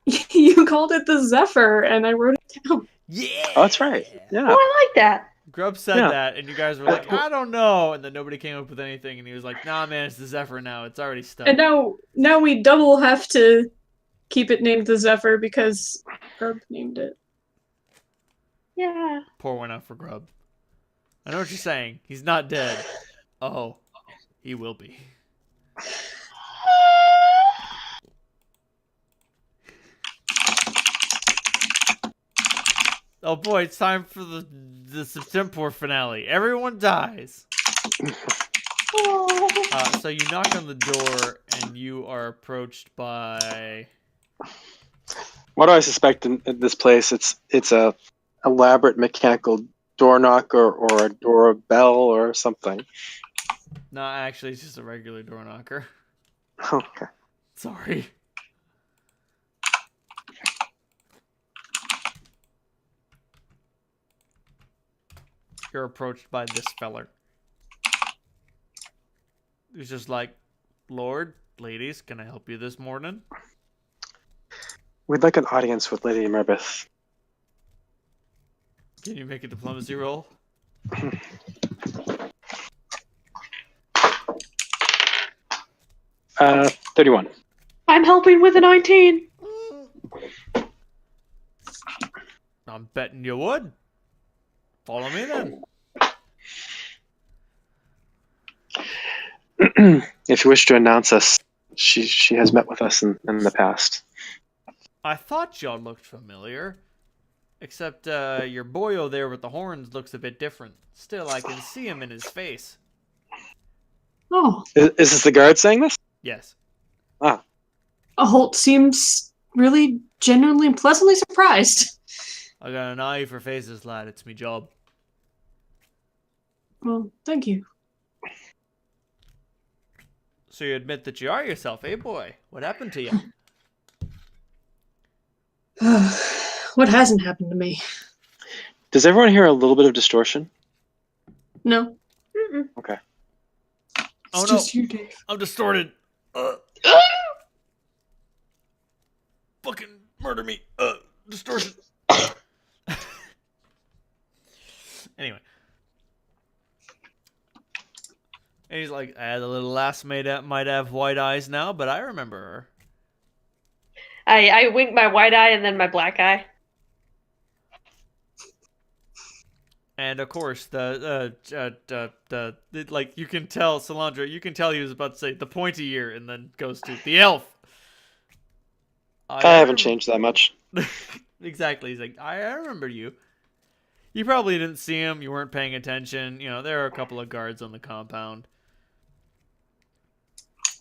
You called it the Zephyr, and I wrote it down. Yeah. Oh, that's right. Yeah. Oh, I like that. Grubb said Yeah. that, and you guys were like, I don't know, and then nobody came up with anything, and he was like, nah, man, it's the Zephyr now. It's already stuck. And now we double have to keep it named the Zephyr because Grub named it. Yeah. Pour one out for Grubb. I know what you're saying. He's not dead. Oh, he will be. Oh boy, it's time for the Septemport finale. Everyone dies. So you knock on the door, and you are approached by... What do I suspect in this place? It's a elaborate mechanical door knocker or a doorbell or something. No, actually, it's just a regular door knocker. Okay. Sorry. You're approached by this feller. He's just like, Lord, ladies, can I help you this morning? We'd like an audience with Lady Merbeth. Can you make a diplomacy roll? 31. I'm helping with a 19. I'm betting you would. Follow me then. If you wish to announce us, she has met with us in the past. I thought y'all looked familiar. Except your boyo there with the horns looks a bit different. Still, I can see him in his face. Oh, Is this the guard saying this? Yes. Ah, Holt seems really genuinely and pleasantly surprised. I got an eye for faces, lad. It's me job. Well, thank you. So you admit that you are yourself, eh, boy? What happened to you? What hasn't happened to me? does everyone hear a little bit of distortion? No. Mm-mm. Okay. It's Oh, no. just you, Dave. I'm distorted. Fucking murder me. Distortion. Anyway. And he's like, the little lass might have white eyes now, but I remember her. I wink my white eye and then my black eye. And of course, like you can tell, Salandra, you can tell he was about to say the pointy ear, and then goes to the elf. I haven't changed that much. Exactly. He's like, I remember you. You probably didn't see him. You weren't paying attention. You know, there are a couple of guards on the compound.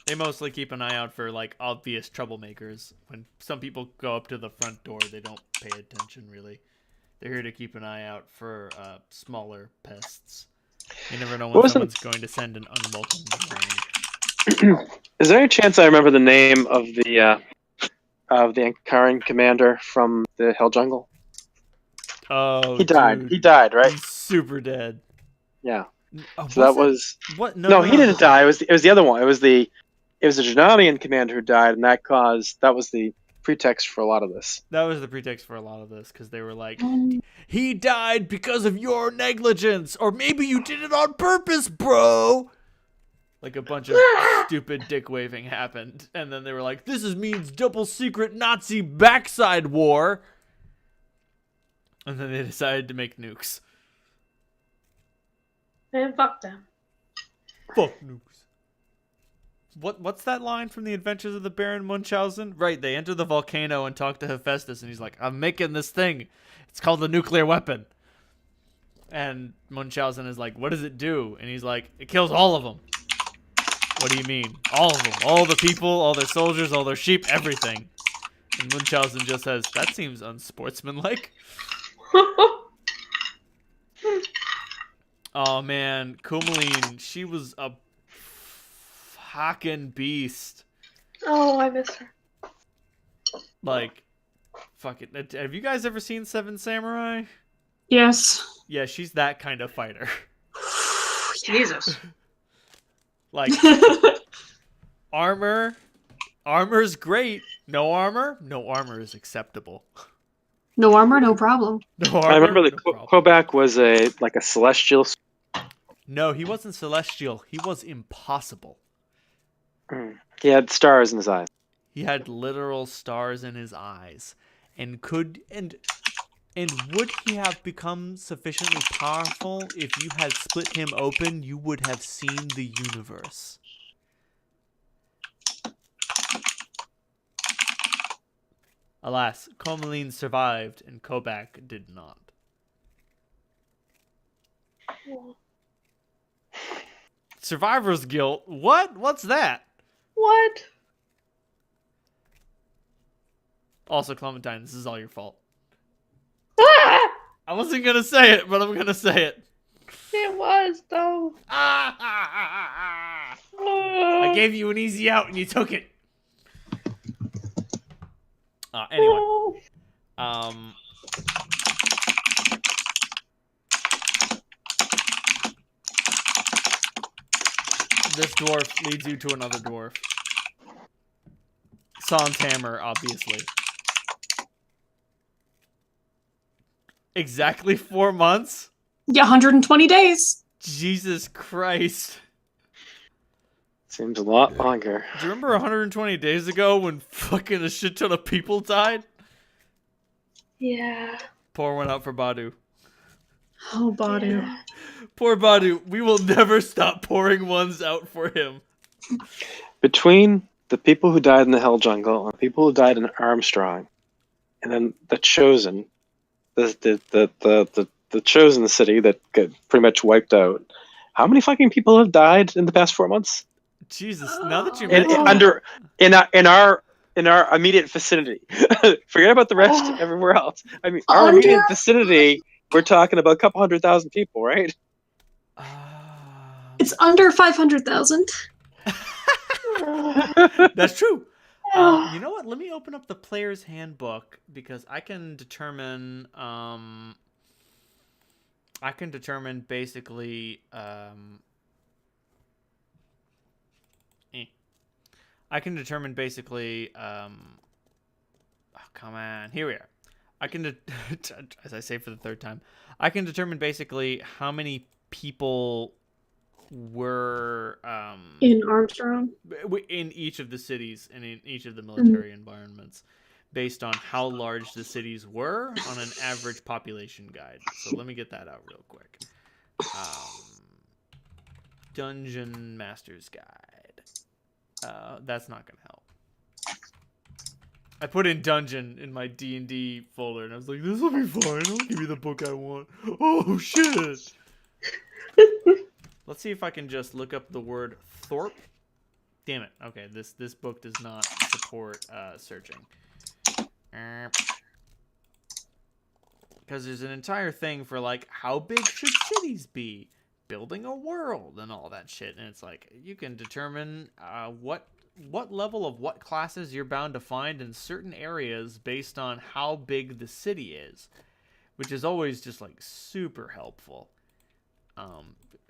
They mostly keep an eye out for, like, obvious troublemakers. When some people go up to the front door, they don't pay attention, really. They're here to keep an eye out for smaller pests. You never know when someone's going to send an unwelcome rain. Is there any chance I remember the name of the Ankarian commander from the Hell Jungle? Oh, He died. dude. He died, right? He's super dead. Yeah. Oh, So that was what? no, he didn't die. It was the other one. It was the Jananian commander who died, and that was the pretext for a lot of this. That was the pretext for a lot of this, because they were like, he died because of your negligence, or maybe you did it on purpose, bro. Like a bunch of stupid dick waving happened, and then they were like, this means double secret Nazi backside war. And then they decided to make nukes. Man, fuck them. Fuck nukes. What's that line from the Adventures of the Baron Munchausen? Right, they enter the volcano and talk to Hephaestus, and he's like, I'm making this thing. It's called a nuclear weapon. And Munchausen is like, what does it do? And he's like, it kills all of them. What do you mean? All of them. All the people, all their soldiers, all their sheep, everything. And Munchausen just says, that seems unsportsmanlike. Oh, man. Kumaline, she was a fucking beast. Oh, I miss her. Like, fuck it. Have you guys ever seen Seven Samurai? Yes. Yeah, she's that kind of fighter. Jesus. Like, armor's great. No armor is acceptable. No armor, no problem. No armor, I remember the no problem. Kobak was a celestial. No, he wasn't celestial. He was impossible. He had stars in his eyes. He had literal stars in his eyes, and would he have become sufficiently powerful if you had split him open? You would have seen the universe. Alas, Komaline survived, and Kobak did not. Survivor's guilt? What? What's that? What? Also, Clementine, this is all your fault. Ah! I wasn't gonna say it, but I'm gonna say it. It was, though. I gave you an easy out, and you took it. Anyway. This dwarf leads you to another dwarf. Sans hammer, obviously. Exactly 4 months? Yeah, 120 days. Jesus Christ. Seems a lot longer. Do you remember 120 days ago when fucking a shit ton of people died? Yeah. Pour one out for Badu. Oh, Badu. Yeah. Poor Badu. We will never stop pouring ones out for him. Between the people who died in the Hell Jungle and the people who died in Armstrong, and then the Chosen, the Chosen city that got pretty much wiped out. How many fucking people have died in the past 4 months? Jesus, now that you In, mention it, in our immediate vicinity. Forget about the rest everywhere else. I mean, our Under- immediate vicinity, we're talking about a couple 100,000 people, right? It's under 500,000. That's true. You know what? Let me open up the player's handbook because I can determine. I can determine basically. I can determine basically. Oh, come on, here we are. I can, as I say for the third time, I can determine basically how many people were In Armstrong? in each of the cities and in each of the military environments based on how large the cities were on an average population guide. So let me get that out real quick. Dungeon Master's Guide. That's not going to help. I put in dungeon in my D&D folder and I was like, this will be fine. I'll give you the book I want. Oh, shit. Let's see if I can just look up the word Thorpe. Damn it. Okay, this book does not support searching. Because there's an entire thing for, like, how big should cities be? Building a world and all that shit. And it's like, you can determine what level of what classes you're bound to find in certain areas based on how big the city is. Which is always just, like, super helpful.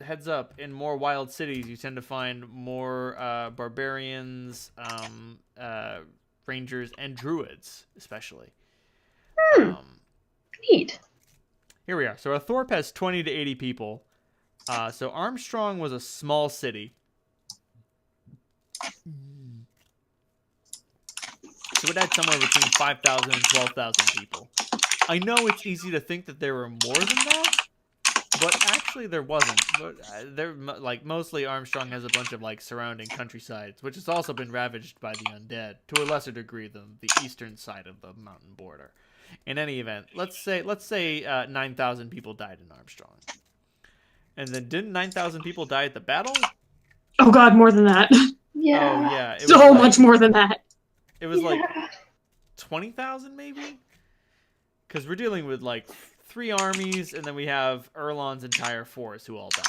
Heads up, in more wild cities, you tend to find more barbarians, rangers, and druids, especially. Neat. Here we are. So a Thorpe has 20 to 80 people. So Armstrong was a small city. So it had somewhere between 5,000 and 12,000 people. I know it's easy to think that there were more than that. But actually, there wasn't. But like mostly Armstrong has a bunch of like surrounding countrysides, which has also been ravaged by the undead to a lesser degree than the eastern side of the mountain border. In any event, let's say 9,000 people died in Armstrong, and then didn't 9,000 people die at the battle? Oh god, more than that. Yeah. Oh yeah, it was So like, much more than that. It was like 20,000 maybe, because we're dealing with like 3 armies, and then we have Erlon's entire force who all died.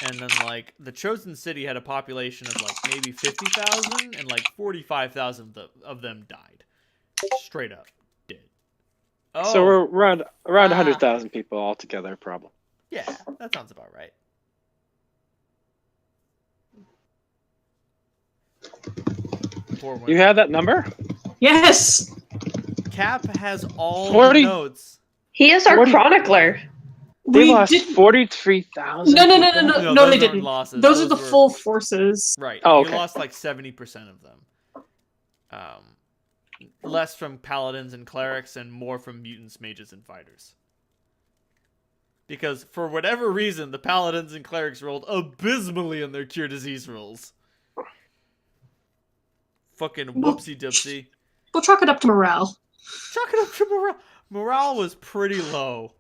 And then, like, the Chosen City had a population of, like, maybe 50,000, and, like, 45,000 of them died. Straight up dead. Oh, So we're around 100,000 people altogether, probably. yeah, that sounds about right. Poor You have that number? Yes! Cap has all 40. the notes. He is our 40. chronicler. They We lost didn't. 43,000. No, No, they those didn't. aren't losses. Those are Those the were- full forces. Right. Oh, You okay. lost like 70% of them. Less from paladins and clerics and more from mutants, mages, and fighters. Because for whatever reason, the paladins and clerics rolled abysmally in their cure disease rolls. Fucking whoopsie dipsy. We'll chalk it up to morale. Chalk it up to morale. Morale was pretty low.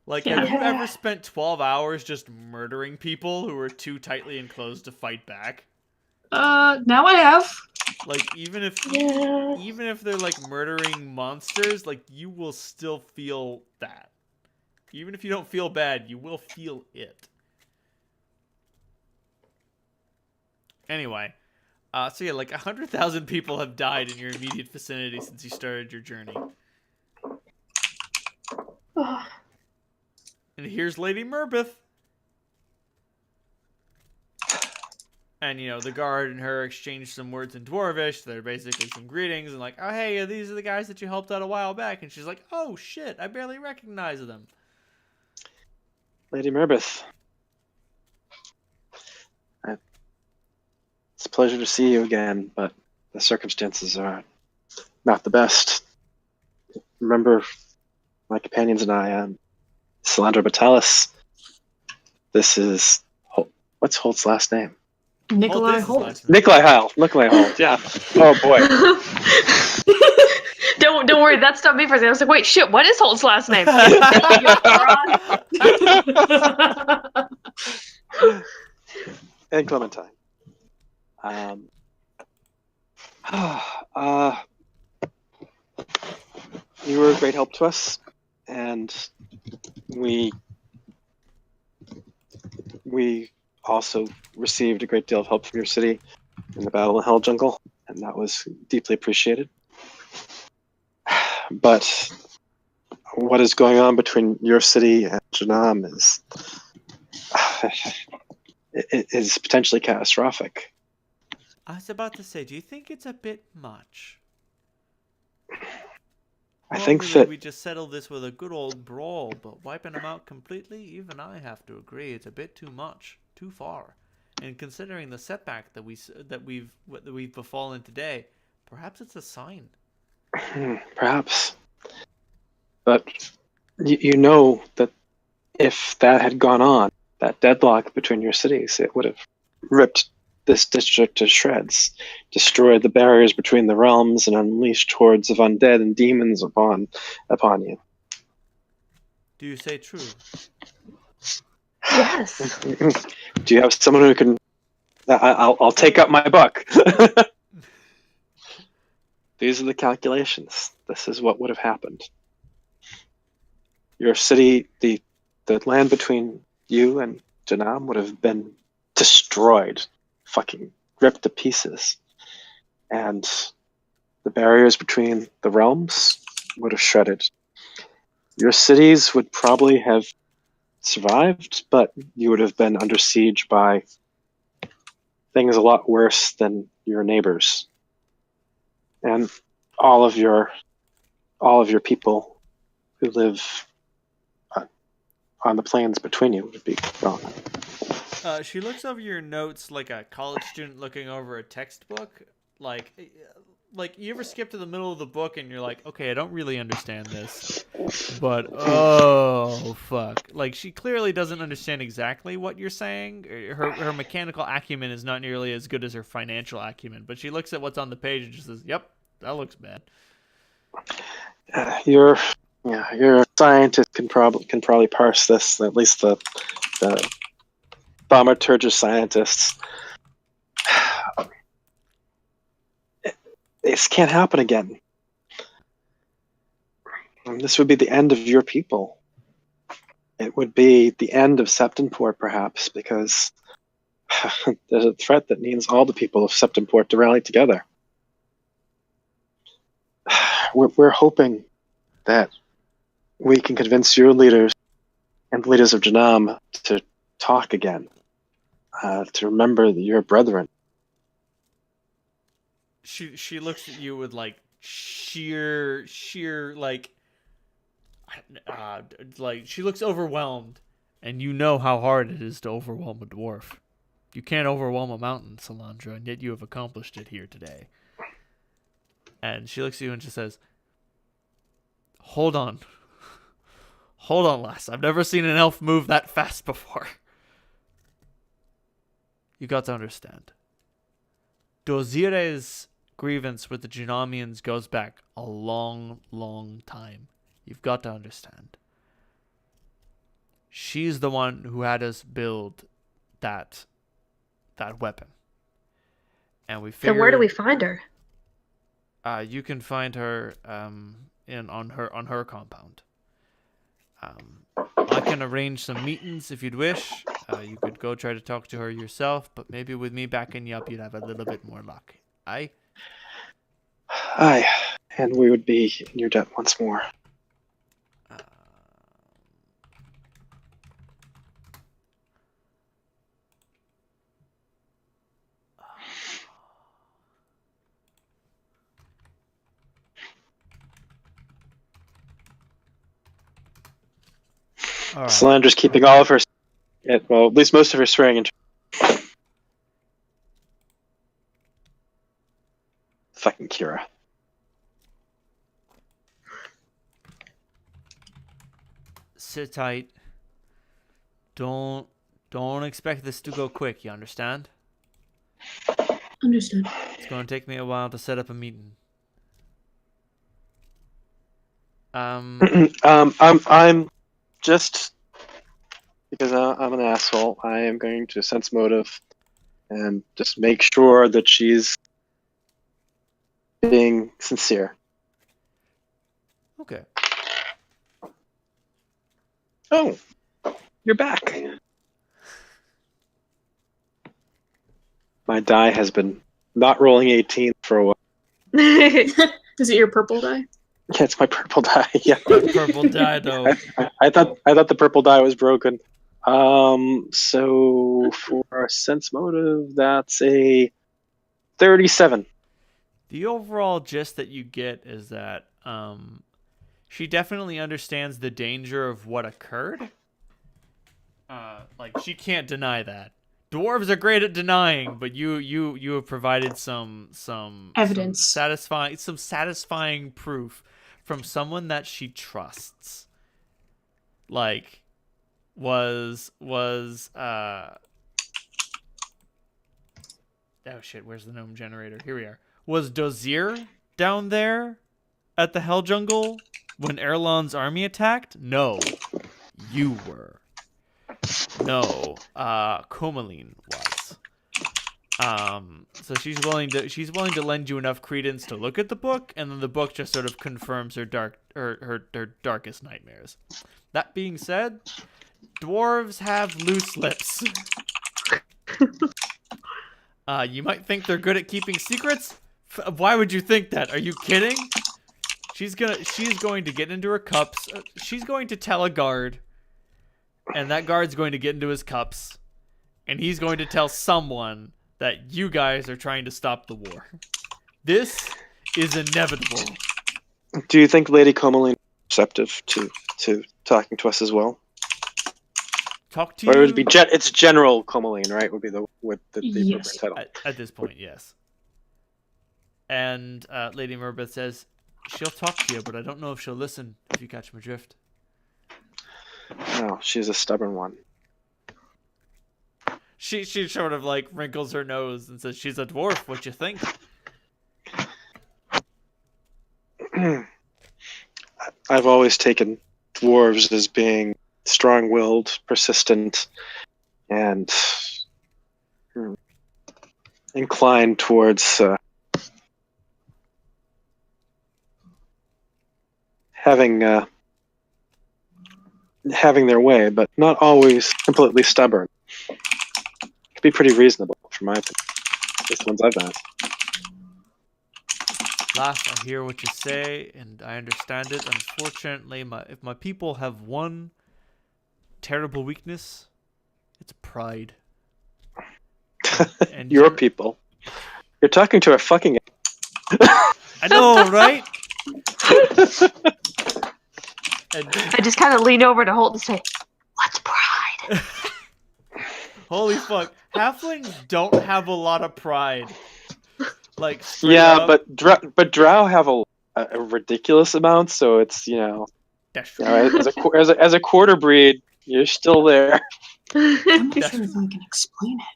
Like, Yeah. have you ever spent 12 hours just murdering people who were too tightly enclosed to fight back? Now I have. Like, even if they're like murdering monsters, like, you will still feel that. Even if you don't feel bad, you will feel it. Anyway, so yeah, like 100,000 people have died in your immediate vicinity since you started your journey. And here's Lady Merbeth. And, you know, the guard and her exchange some words in Dwarvish. They're basically some greetings and like, oh, hey, these are the guys that you helped out a while back. And she's like, oh, shit, I barely recognize them. Lady Merbeth. pleasure to see you again, but the circumstances are not the best. Remember, my companions and I, Salandra Batalis. This is what's Holt's last name? Nikolai is his Holt. last name. Nikolai Holt. Yeah. Oh boy. Don't worry, that stopped me for a second. I was like, wait, shit, what is Holt's last name? And Clementine. You were a great help to us, and we also received a great deal of help from your city in the Battle in Hell Jungle, and that was deeply appreciated. But what is going on between your city and Janam is potentially catastrophic. I was about to say, do you think it's a bit much? I think Normally that we just settle this with a good old brawl, but wiping them out completely, even I have to agree, it's a bit too much, too far. And considering the setback that we've befallen today, perhaps it's a sign. perhaps. But you know that if that had gone on, that deadlock between your cities, it would have ripped this district to shreds, destroyed the barriers between the realms, and unleashed hordes of undead and demons upon you. Do you say true? Yes. Do you have someone who can? I'll take up my buck. These are the calculations. This is what would have happened. Your city, the land between you and Janam would have been destroyed, fucking ripped to pieces. And the barriers between the realms would have shredded. Your cities would probably have survived, but you would have been under siege by things a lot worse than your neighbors. And all of your people who live on the plains between you would be gone. She looks over your notes like a college student looking over a textbook. Like you ever skip to the middle of the book and you're like, okay, I don't really understand this, but oh fuck! Like she clearly doesn't understand exactly what you're saying. Her mechanical acumen is not nearly as good as her financial acumen, but she looks at what's on the page and just says, "Yep, that looks bad." Your scientist can probably parse this. At least the thaumaturgist scientists. This can't happen again. And this would be the end of your people. It would be the end of Septemport, perhaps, because there's a threat that needs all the people of Septemport to rally together. We're hoping that we can convince your leaders and the leaders of Janam to talk again, to remember your brethren. She looks at you with like sheer like she looks overwhelmed, and you know how hard it is to overwhelm a dwarf. You can't overwhelm a mountain, Salandra, and yet you have accomplished it here today. And she looks at you and she says, Hold on, lass. I've never seen an elf move that fast before. You got to understand. Dozire's grievance with the Janamians goes back a long, long time. You've got to understand. She's the one who had us build that weapon. And we figured... Then where do we find her? You can find her on her compound. I can arrange some meetings if you'd wish. You could go try to talk to her yourself, but maybe with me backing you up, you'd have a little bit more luck. Aye? Aye, and we would be in your debt once more. All right. Salandra's keeping all of her, well, at least most of her swearing. fucking Kira. Sit tight. Don't expect this to go quick, you understand? Understood. It's going to take me a while to set up a meeting. I'm just because I'm an asshole. I am going to sense motive and just make sure that she's being sincere. Okay. Oh, you're back. My die has been not rolling 18 for a while. Is it your purple die? Yeah, it's my purple die. Yeah, That purple die, though. I thought the purple die was broken. So for sense motive, that's a 37. The overall gist that you get is that she definitely understands the danger of what occurred. Like, she can't deny that. Dwarves are great at denying, but you have provided some Evidence. some satisfying proof from someone that she trusts. Like, was oh shit, where's the gnome generator? Here we are. Was Dozier down there at the Hell Jungle when Erlon's army attacked? No. You were. No. Comaline was. So she's willing to lend you enough credence to look at the book, and then the book just sort of confirms her darkest nightmares. That being said, dwarves have loose lips. You might think they're good at keeping secrets. Why would you think that? Are you kidding? She's going to get into her cups. She's going to tell a guard, and that guard's going to get into his cups, and he's going to tell someone that you guys are trying to stop the war. This is inevitable. Do you think Lady Comaline is receptive to talking to us as well? Talk to Or you. it would be it's General Comaline, right? Would be the Yes. title. At this point, yes. And Lady Merbeth says she'll talk to you, but I don't know if she'll listen. If you catch my drift. No, she's a stubborn one. She sort of like wrinkles her nose and says, "She's a dwarf. What you think?" I've always taken dwarves as being strong-willed, persistent, and inclined towards having their way, but not always completely stubborn. Could be pretty reasonable, from my opinion. At least the ones I've met. Laugh, I hear what you say, and I understand it. Unfortunately, if my people have one terrible weakness, it's pride. And Your people. You're talking to a fucking... I know, right? And I just kind of lean over to Holt and say, "What's pride?" holy fuck, halflings don't have a lot of pride. Like, straight Yeah, up. but drow have a ridiculous amount, so it's That's you true. know, as a quarter breed, you're still there. I'm not sure if I can explain it.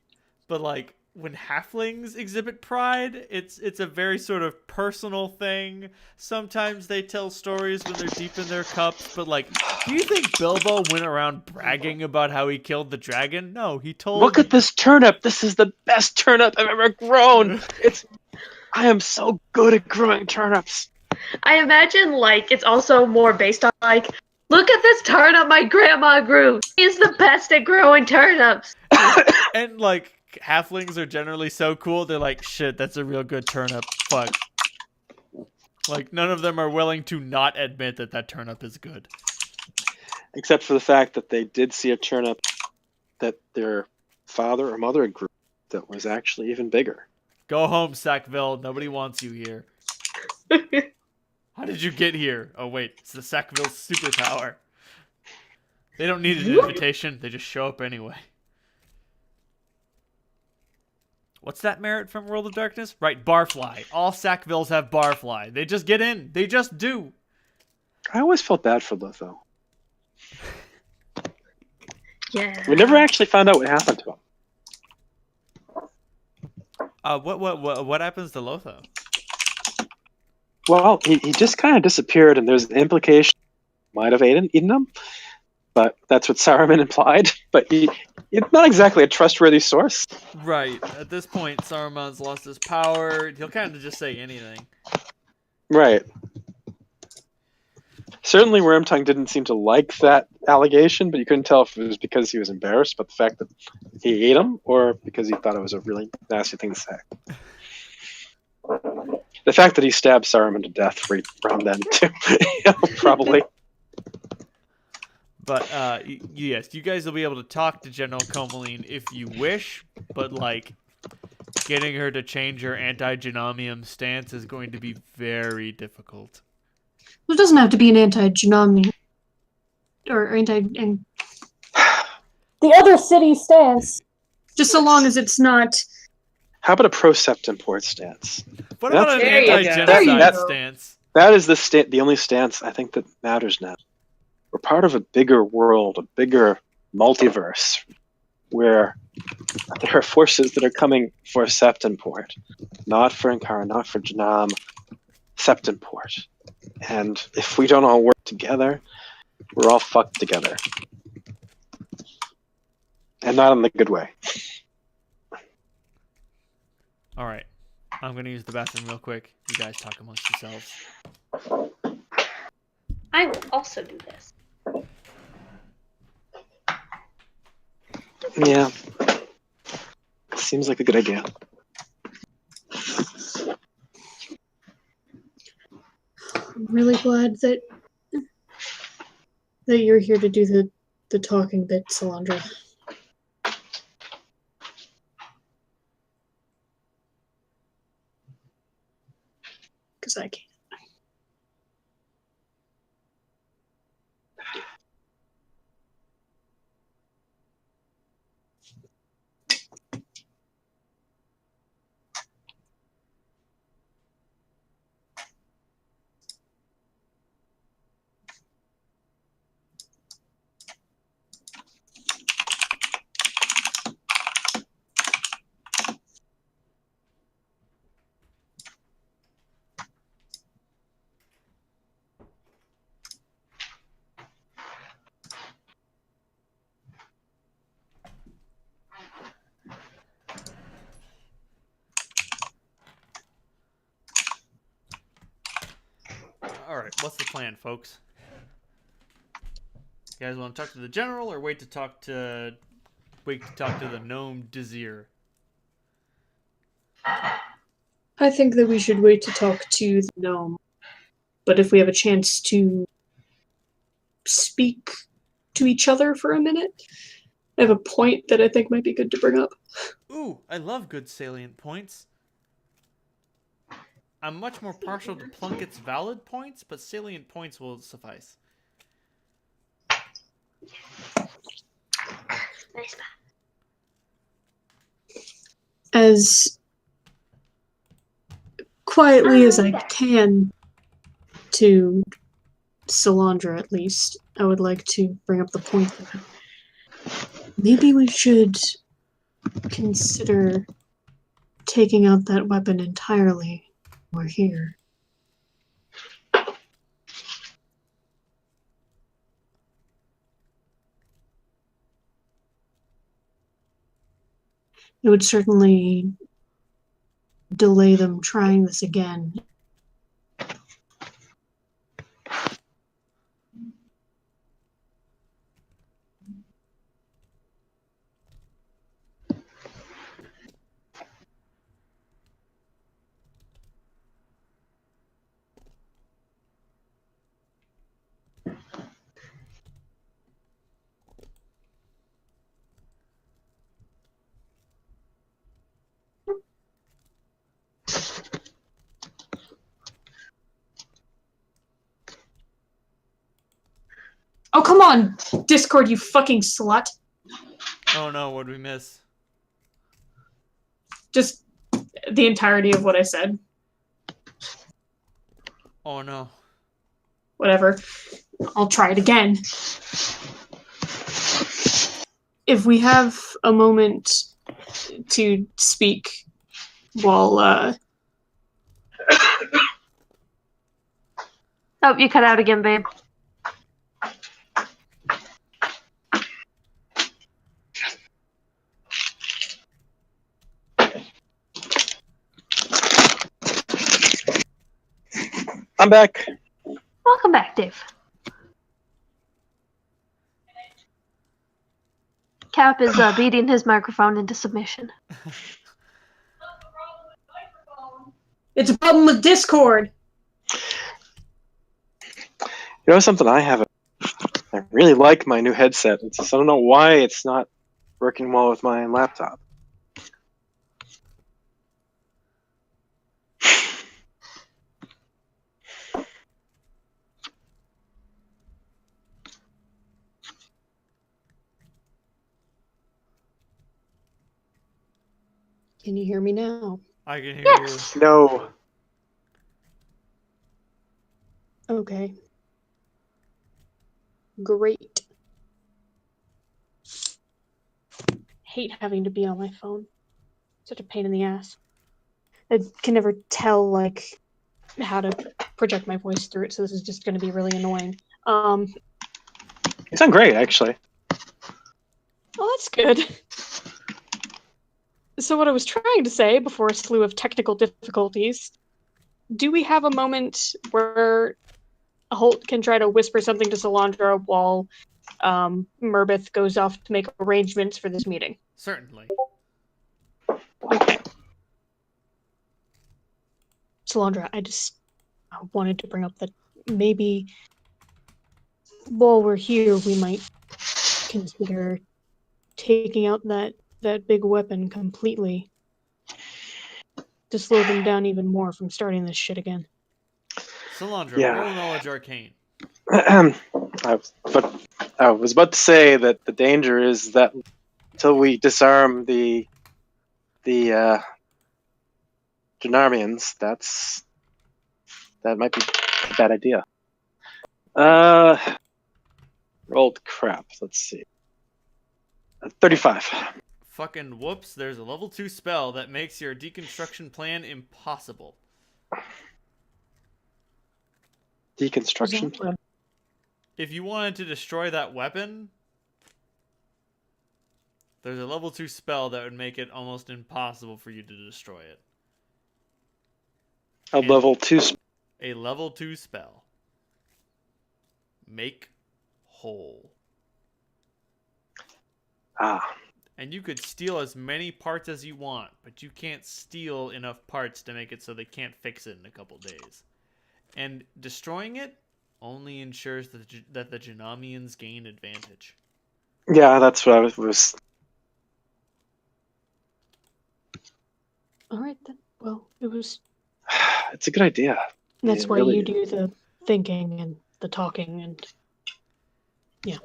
But like, when halflings exhibit pride, it's a very sort of personal thing. Sometimes they tell stories when they're deep in their cups, but like, do you think Bilbo went around bragging about how he killed the dragon? No, he told... Look at this turnip. This is the best turnip I've ever grown. I am so good at growing turnips. I imagine like it's also more based on like, look at this turnip my grandma grew. She's the best at growing turnips. And like, halflings are generally so cool, they're like, shit, that's a real good turnip. Fuck. Like, none of them are willing to not admit that that turnip is good. Except for the fact that they did see a turnip that their father or mother grew that was actually even bigger. Go home, Sackville. Nobody wants you here. How did you get here? Oh, wait. It's the Sackville superpower. They don't need an invitation. They just show up anyway. What's that merit from World of Darkness? Right, barfly. All Sackvilles have barfly. They just get in. They just do. I always felt bad for Lotho. Yeah. We never actually found out what happened to him. What happens to Lotho? Well, he just kind of disappeared, and there's an implication he might have eaten him, but that's what Saruman implied. But it's not exactly a trustworthy source. Right. At this point, Saruman's lost his power. He'll kind of just say anything. Right. Certainly, Wormtongue didn't seem to like that allegation, but you couldn't tell if it was because he was embarrassed about the fact that he ate him, or because he thought it was a really nasty thing to say. The fact that he stabbed Saruman to death right around then, too, probably. But yes, you guys will be able to talk to General Comaline if you wish, but like getting her to change her anti-genomium stance is going to be very difficult. It doesn't have to be an anti-genomium or anti. And The other city stance. just so long as it's not. How about a pro-Septemport stance? What about an There you go. anti-genocide That's- stance? That is the only stance I think that matters now. We're part of a bigger world, a bigger multiverse, where there are forces that are coming for Septemport, not for Ankara, not for Janam, Septemport. And if we don't all work together, we're all fucked together. And not in the good way. All right. I'm going to use the bathroom real quick. You guys talk amongst yourselves. I will also do this. Yeah. Seems like a good idea. I'm really glad that you're here to do the talking bit, Salandra. Because I can't. All right. What's the plan, folks? You guys want to talk to the general or wait to talk to the gnome Desir? I think that we should wait to talk to the gnome. But if we have a chance to speak to each other for a minute, I have a point that I think might be good to bring up. Ooh, I love good salient points. I'm much more partial to Plunkett's valid points, but salient points will suffice. Nice. As quietly as I can to Salandra, at least, I would like to bring up the point that maybe we should consider taking out that weapon entirely while we're here. It would certainly delay them trying this again. Oh, come on, Discord, you fucking slut. Oh no, what did we miss? Just the entirety of what I said. Oh no. Whatever. I'll try it again. If we have a moment to speak while, Oh, you cut out again, babe. I'm back. Welcome back, Dave. Cap is beating his microphone into submission. it's a problem with Discord. You know something I haven't. I really like my new headset. It's just, I don't know why it's not working well with my laptop. Can you hear me now? I can hear Yes. No. Okay. Great. Hate having to be on my phone. Such a pain in the ass. I can never tell, like, how to project my voice through it, so this is just going to be really annoying. You sound great, actually. Oh, that's good. So what I was trying to say before a slew of technical difficulties, do we have a moment where Holt can try to whisper something to Solandra while Merbeth goes off to make arrangements for this meeting? Certainly. Okay. Solandra, I just wanted to bring up that maybe while we're here, we might consider taking out that big weapon completely to slow them down even more from starting this shit again. Solandra, Yeah. roll knowledge arcane. But I was about to say that the danger is that until we disarm the Janarmians, that might be a bad idea. Rolled crap. Let's see. 35. Fucking whoops, there's a level 2 spell that makes your deconstruction plan impossible. Deconstruction. If you wanted to destroy that weapon, there's a level 2 spell that would make it almost impossible for you to destroy it. A level 2. A level 2 spell. Make whole. Ah. And you could steal as many parts as you want, but you can't steal enough parts to make it so they can't fix it in a couple days. And destroying it only ensures that the Janamians gain advantage. Yeah, that's what I was. All right, then. Well, it was. It's a good idea. That's It why really you is. do the thinking and the talking and. Yeah.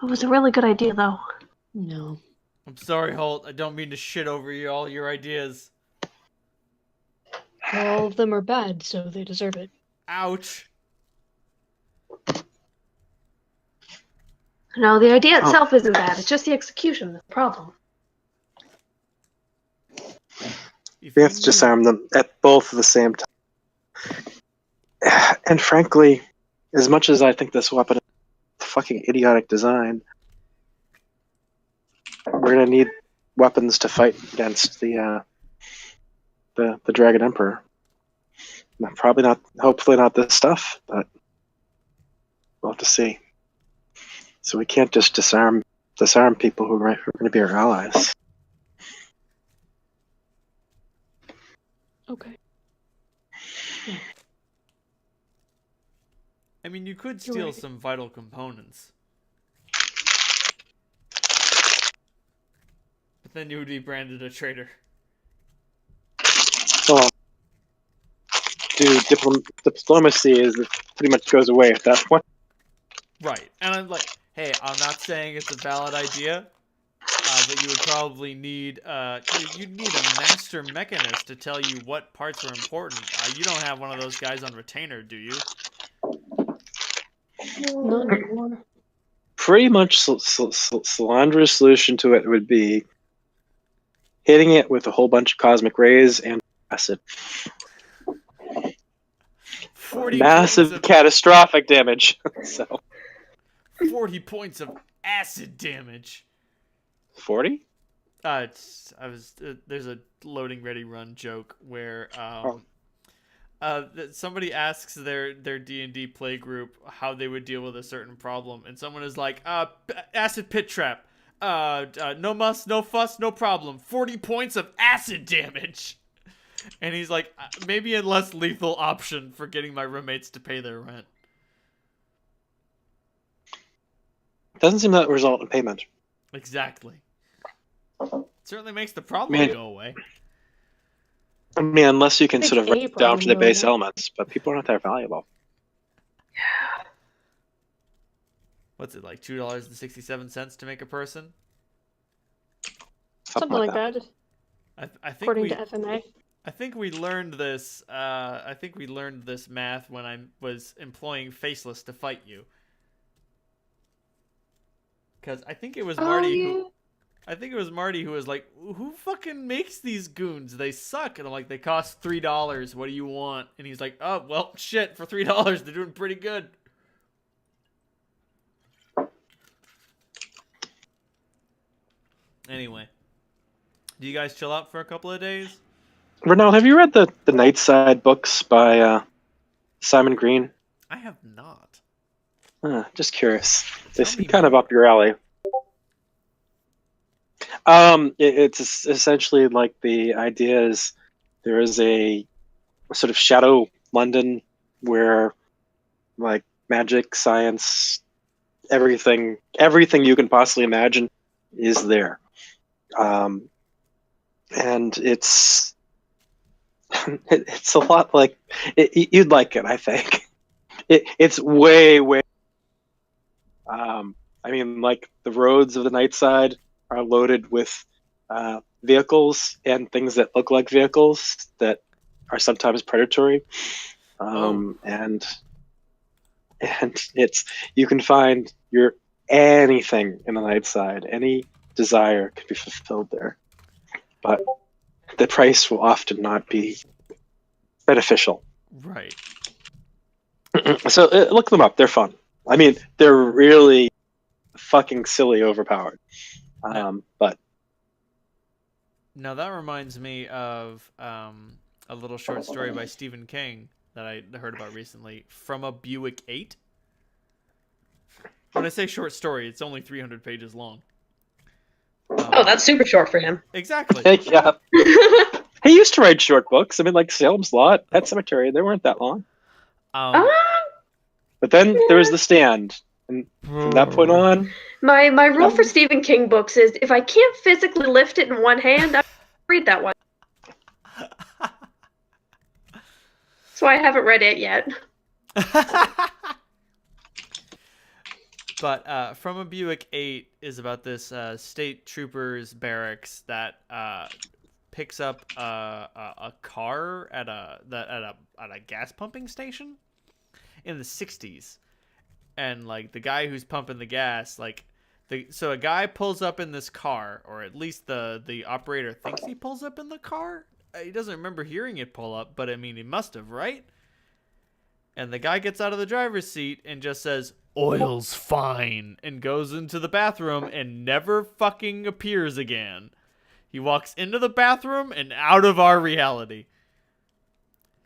It was a really good idea, though. No. I'm sorry, Holt. I don't mean to shit over all your ideas. All of them are bad, so they deserve it. Ouch. No, the idea itself isn't bad. It's just the execution that's the problem. If We you have to disarm them at both at the same time. And frankly, as much as I think this weapon is a fucking idiotic design, we're gonna need weapons to fight against the Dragon Emperor. Probably not. Hopefully not this stuff, but we'll have to see. So we can't just disarm people who are going to be our allies. Okay. I mean, you could You're steal right. some vital components. But then you would be branded a traitor. Well, dude, diplomacy pretty much goes away at that point. Right. And I'm like, Hey, I'm not saying it's a valid idea, but you would probably need you'd need a master mechanist to tell you what parts are important. You don't have one of those guys on retainer, do you? Not anymore. Pretty much, Solandra's solution to it would be hitting it with a whole bunch of cosmic rays and acid. 40 Massive, points of catastrophic damage. So 40 points of acid damage. 40? There's a loading ready run joke where Oh. somebody asks their D&D play group how they would deal with a certain problem, and someone is like, acid pit trap. No muss, no fuss, no problem. 40 points of acid damage. And he's like, maybe a less lethal option for getting my roommates to pay their rent. Doesn't seem that result in payment. Exactly. Certainly makes the problem Man. go away. I mean, unless you can Makes sort of a write it down to the problem base go away. elements, but people are not that valuable. What's it, like $2.67 to make a person? Something like that, I think according we to FMA. I think we learned this. I think we learned this math when I was employing Faceless to fight you. Because I think it was Marty who. I think it was Marty who was like, "Who fucking makes these goons? They suck." And I'm like, "They cost $3. What do you want?" And he's like, "Oh well, shit. For $3, they're doing pretty good." Anyway, do you guys chill out for a couple of days? Renal, have you read the Nightside books by Simon Green? I have not. Just curious. They Tell seem me kind of more. up your alley. It's essentially like the idea is there is a sort of shadow London where like magic, science, everything you can possibly imagine is there. And it's it's a lot like you'd like it, I think. It's way. I mean, like the roads of the night side are loaded with vehicles and things that look like vehicles that are sometimes predatory. And it's you can find your anything in the night side, any desire can be fulfilled there, but the price will often not be beneficial. Right. So look them up; they're fun. I mean, they're really fucking silly, overpowered. But Now that reminds me of a little short story by Stephen King that I heard about recently, From a Buick 8. When I say short story, it's only 300 pages long. Oh, that's super short for him. Exactly. yeah, he used to write short books. I mean, like Salem's Lot, Pet Cemetery. They weren't that long. Um, But then there was The Stand, and from that point on, My rule for Stephen King books is if I can't physically lift it in one hand, I read that one. That's why I haven't read it yet. But From a Buick 8 is about this state trooper's barracks that picks up a car at a gas pumping station in the 60s. And like the guy who's pumping the gas, so a guy pulls up in this car, or at least the operator thinks he pulls up in the car. He doesn't remember hearing it pull up, but I mean, he must have, right? And the guy gets out of the driver's seat and just says, "Oil's fine," and goes into the bathroom and never fucking appears again. He walks into the bathroom and out of our reality.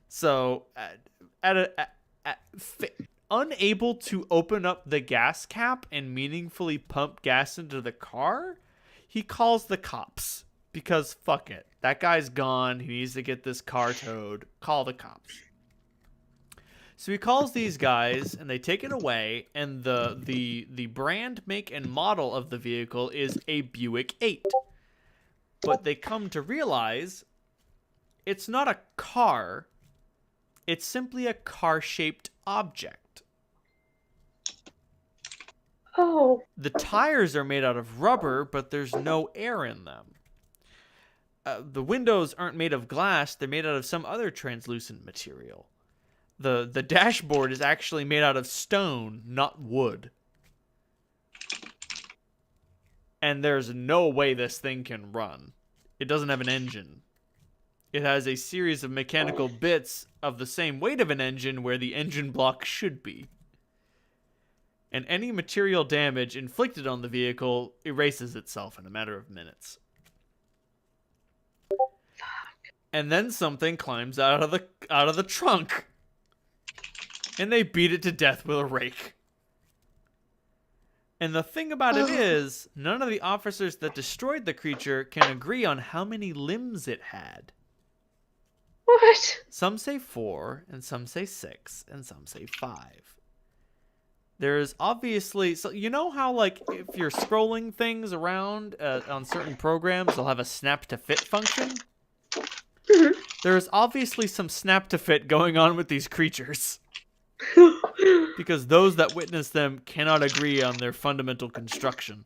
So, unable to open up the gas cap and meaningfully pump gas into the car, he calls the cops. Because fuck it. That guy's gone. He needs to get this car towed. Call the cops. So he calls these guys, and they take it away, and the brand, make, and model of the vehicle is a Buick 8. But they come to realize it's not a car. It's simply a car-shaped object. Oh. The tires are made out of rubber, but there's no air in them. The windows aren't made of glass, they're made out of some other translucent material. The dashboard is actually made out of stone, not wood. And there's no way this thing can run. It doesn't have an engine. It has a series of mechanical bits of the same weight of an engine where the engine block should be. And any material damage inflicted on the vehicle erases itself in a matter of minutes. And then something climbs out of the trunk. And they beat it to death with a rake. And the thing about it is, none of the officers that destroyed the creature can agree on how many limbs it had. What? Some say 4, and some say 6, and some say 5. There's obviously... So you know how, like, if you're scrolling things around on certain programs, they'll have a snap-to-fit function? Mhm. There's obviously some snap-to-fit going on with these creatures. Because those that witness them cannot agree on their fundamental construction.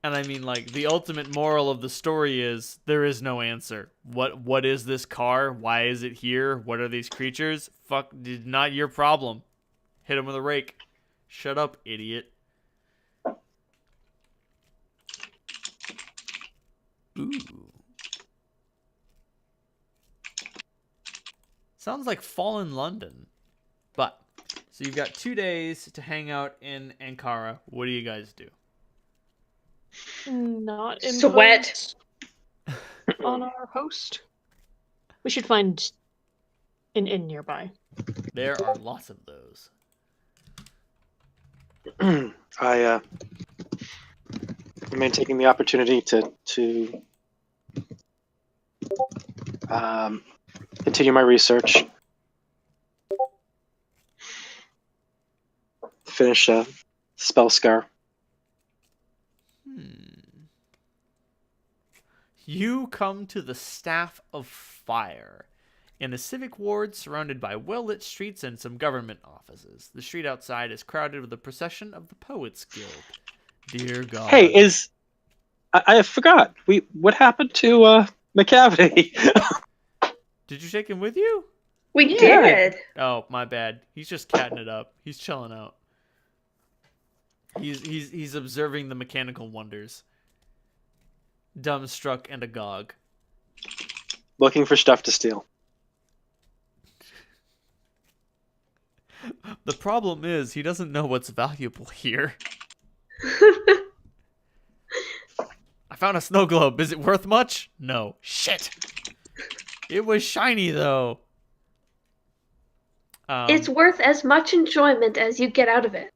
And I mean, like, the ultimate moral of the story is there is no answer. What is this car? Why is it here? What are these creatures? Fuck, not your problem. Hit him with a rake. Shut up, idiot. Ooh. Sounds like Fallen London. But, so you've got 2 days to hang out in Ankara. What do you guys do? Not Sweat. impose on our host. We should find an inn nearby. There are lots of those. I am taking the opportunity to continue my research, finish spell scar. You come to the Staff of Fire, in a civic ward surrounded by well-lit streets and some government offices. The street outside is crowded with a procession of the Poets Guild. Dear God. Hey, I forgot. What happened to McCavity? Did you take him with you? We Yeah. did. Oh, my bad. He's just catting it up. He's chilling out. He's observing the mechanical wonders. Dumbstruck and agog. Looking for stuff to steal. The problem is he doesn't know what's valuable here. I found a snow globe. Is it worth much? No. Shit. It was shiny though. It's worth as much enjoyment as you get out of it.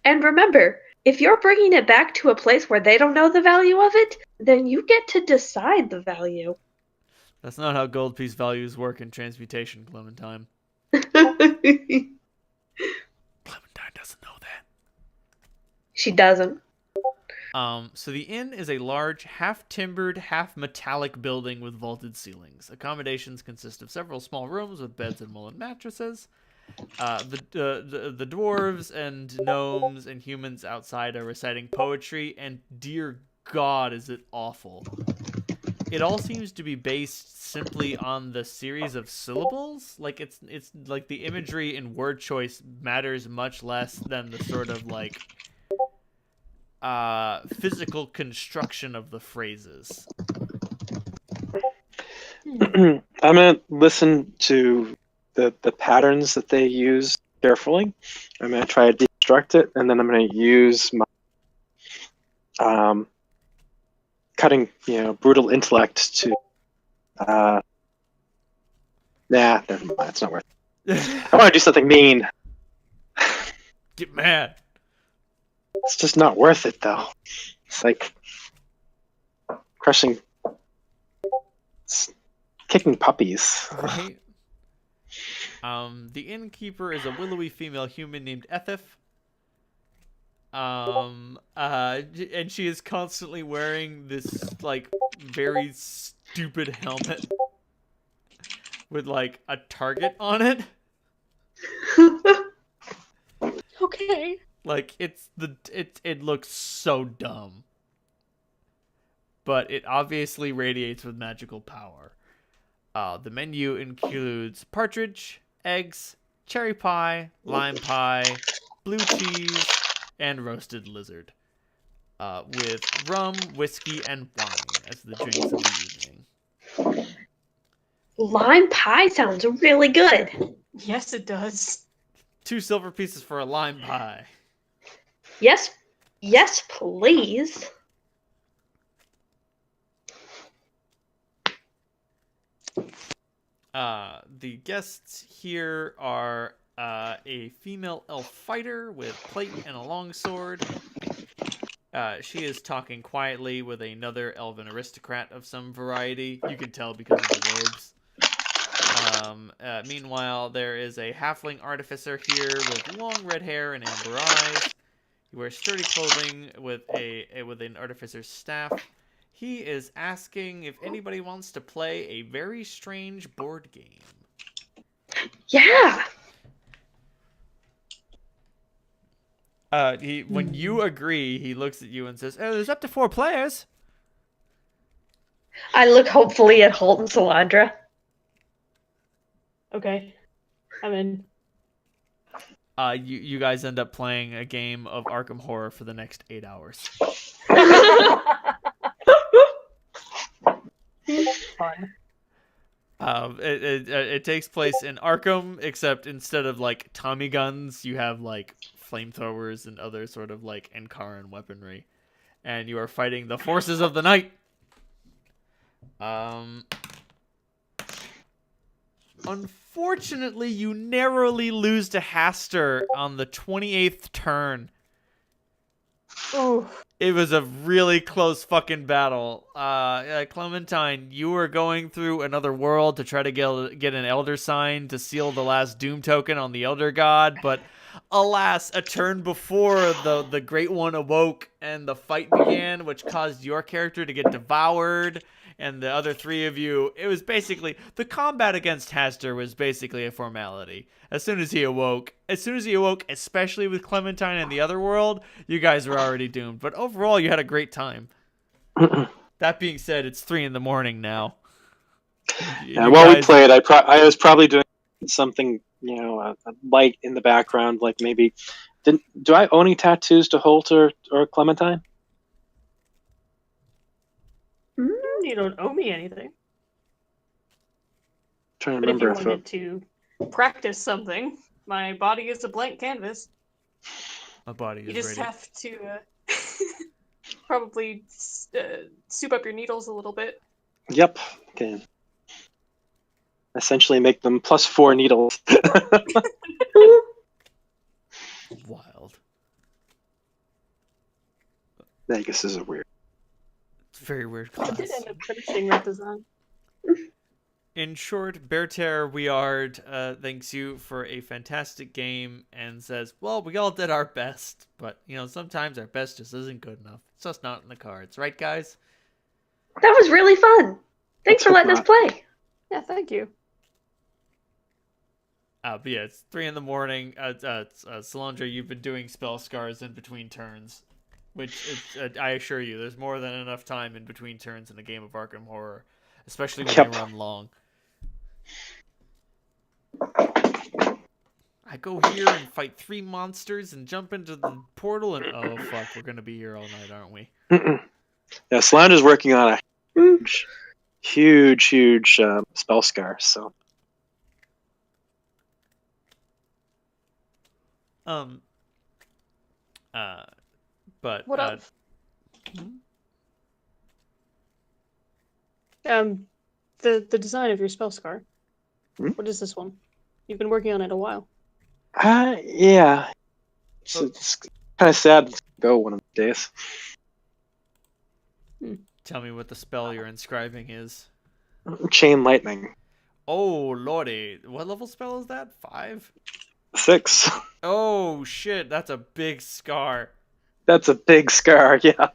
And remember, if you're bringing it back to a place where they don't know the value of it, then you get to decide the value. That's not how gold piece values work in transmutation, Clementine. Clementine doesn't know that. She doesn't. So the inn is a large, half-timbered, half-metallic building with vaulted ceilings. Accommodations consist of several small rooms with beds and woolen mattresses. The dwarves and gnomes and humans outside are reciting poetry, and dear God, is it awful. It all seems to be based simply on the series of syllables. Like it's like the imagery and word choice matters much less than the sort of like physical construction of the phrases. I'm gonna listen to the patterns that they use carefully. I'm gonna try to deconstruct it, and then I'm gonna use my cutting, brutal intellect to. Nah, never mind. It's not worth it. I want to do something mean. Get mad. It's just not worth it, though. It's like crushing, kicking puppies. Right? The innkeeper is a willowy female human named Ethif. And she is constantly wearing this, like, very stupid helmet with, like, a target on it. Okay. Like it looks so dumb. But it obviously radiates with magical power. The menu includes partridge, eggs, cherry pie, lime pie, blue cheese, and roasted lizard. With rum, whiskey, and wine as the drinks of the evening. Lime pie sounds really good. Yes, it does. 2 silver pieces for a lime pie. Yes, yes, please. The guests here are a female elf fighter with plate and a longsword. She is talking quietly with another elven aristocrat of some variety. You can tell because of the robes. Meanwhile, there is a halfling artificer here with long red hair and amber eyes. He wears sturdy clothing with an artificer's staff. He is asking if anybody wants to play a very strange board game. Yeah. When you agree, he looks at you and says, "Oh, there's up to 4 players." I look hopefully at Holt and Salandra. Okay. I'm in. You guys end up playing a game of Arkham Horror for the next 8 hours. Fun. It takes place in Arkham, except instead of like Tommy guns, you have like flamethrowers and other sort of like Enkaran weaponry, and you are fighting the forces of the night. Unfortunately, you narrowly lose to Haster on the 28th turn. Oh. It was a really close fucking battle. Clementine, you were going through another world to try to get an Elder Sign to seal the last Doom token on the Elder God, but alas, a turn before the Great One awoke and the fight began, which caused your character to get devoured, and the other 3 of you, it was basically, the combat against Haster was basically a formality. As soon as he awoke, especially with Clementine and the other world, you guys were already doomed. But overall, you had a great time. That being said, it's 3 a.m. now. Yeah, while we played, I was probably doing something, a light in the background, like maybe. Do I owe any tattoos to Holt or Clementine? You don't owe me anything. Trying to But if you remember wanted to practice something, my body is a blank canvas. My body is You just ready. have to probably soup up your needles a little bit. Yep. Okay. Essentially make them +4 needles. Wild. Vegas is a weird. It's a very weird I class. did end up finishing that design. In short, Beartear Weard thanks you for a fantastic game and says, well, we all did our best, but, sometimes our best just isn't good enough. It's just not in the cards. Right, guys? That was really fun. Thanks for letting us play. Yeah, thank you. But yeah, it's 3 a.m. Salandra, you've been doing spell scars in between turns, which I assure you, there's more than enough time in between turns in a game of Arkham Horror, especially when they run long. I go here and fight 3 monsters and jump into the portal and oh fuck, we're gonna be here all night, aren't we? Yeah, Salandra's working on a huge spell scar. So. But What up? The design of your spell scar. What is this one? You've been working on it a while. Yeah. It's kind of sad to go one of the days. Tell me what the spell you're inscribing is. Chain lightning. Oh lordy, what level spell is that? 5? 6. Oh shit, that's a big scar. That's a big scar, yeah.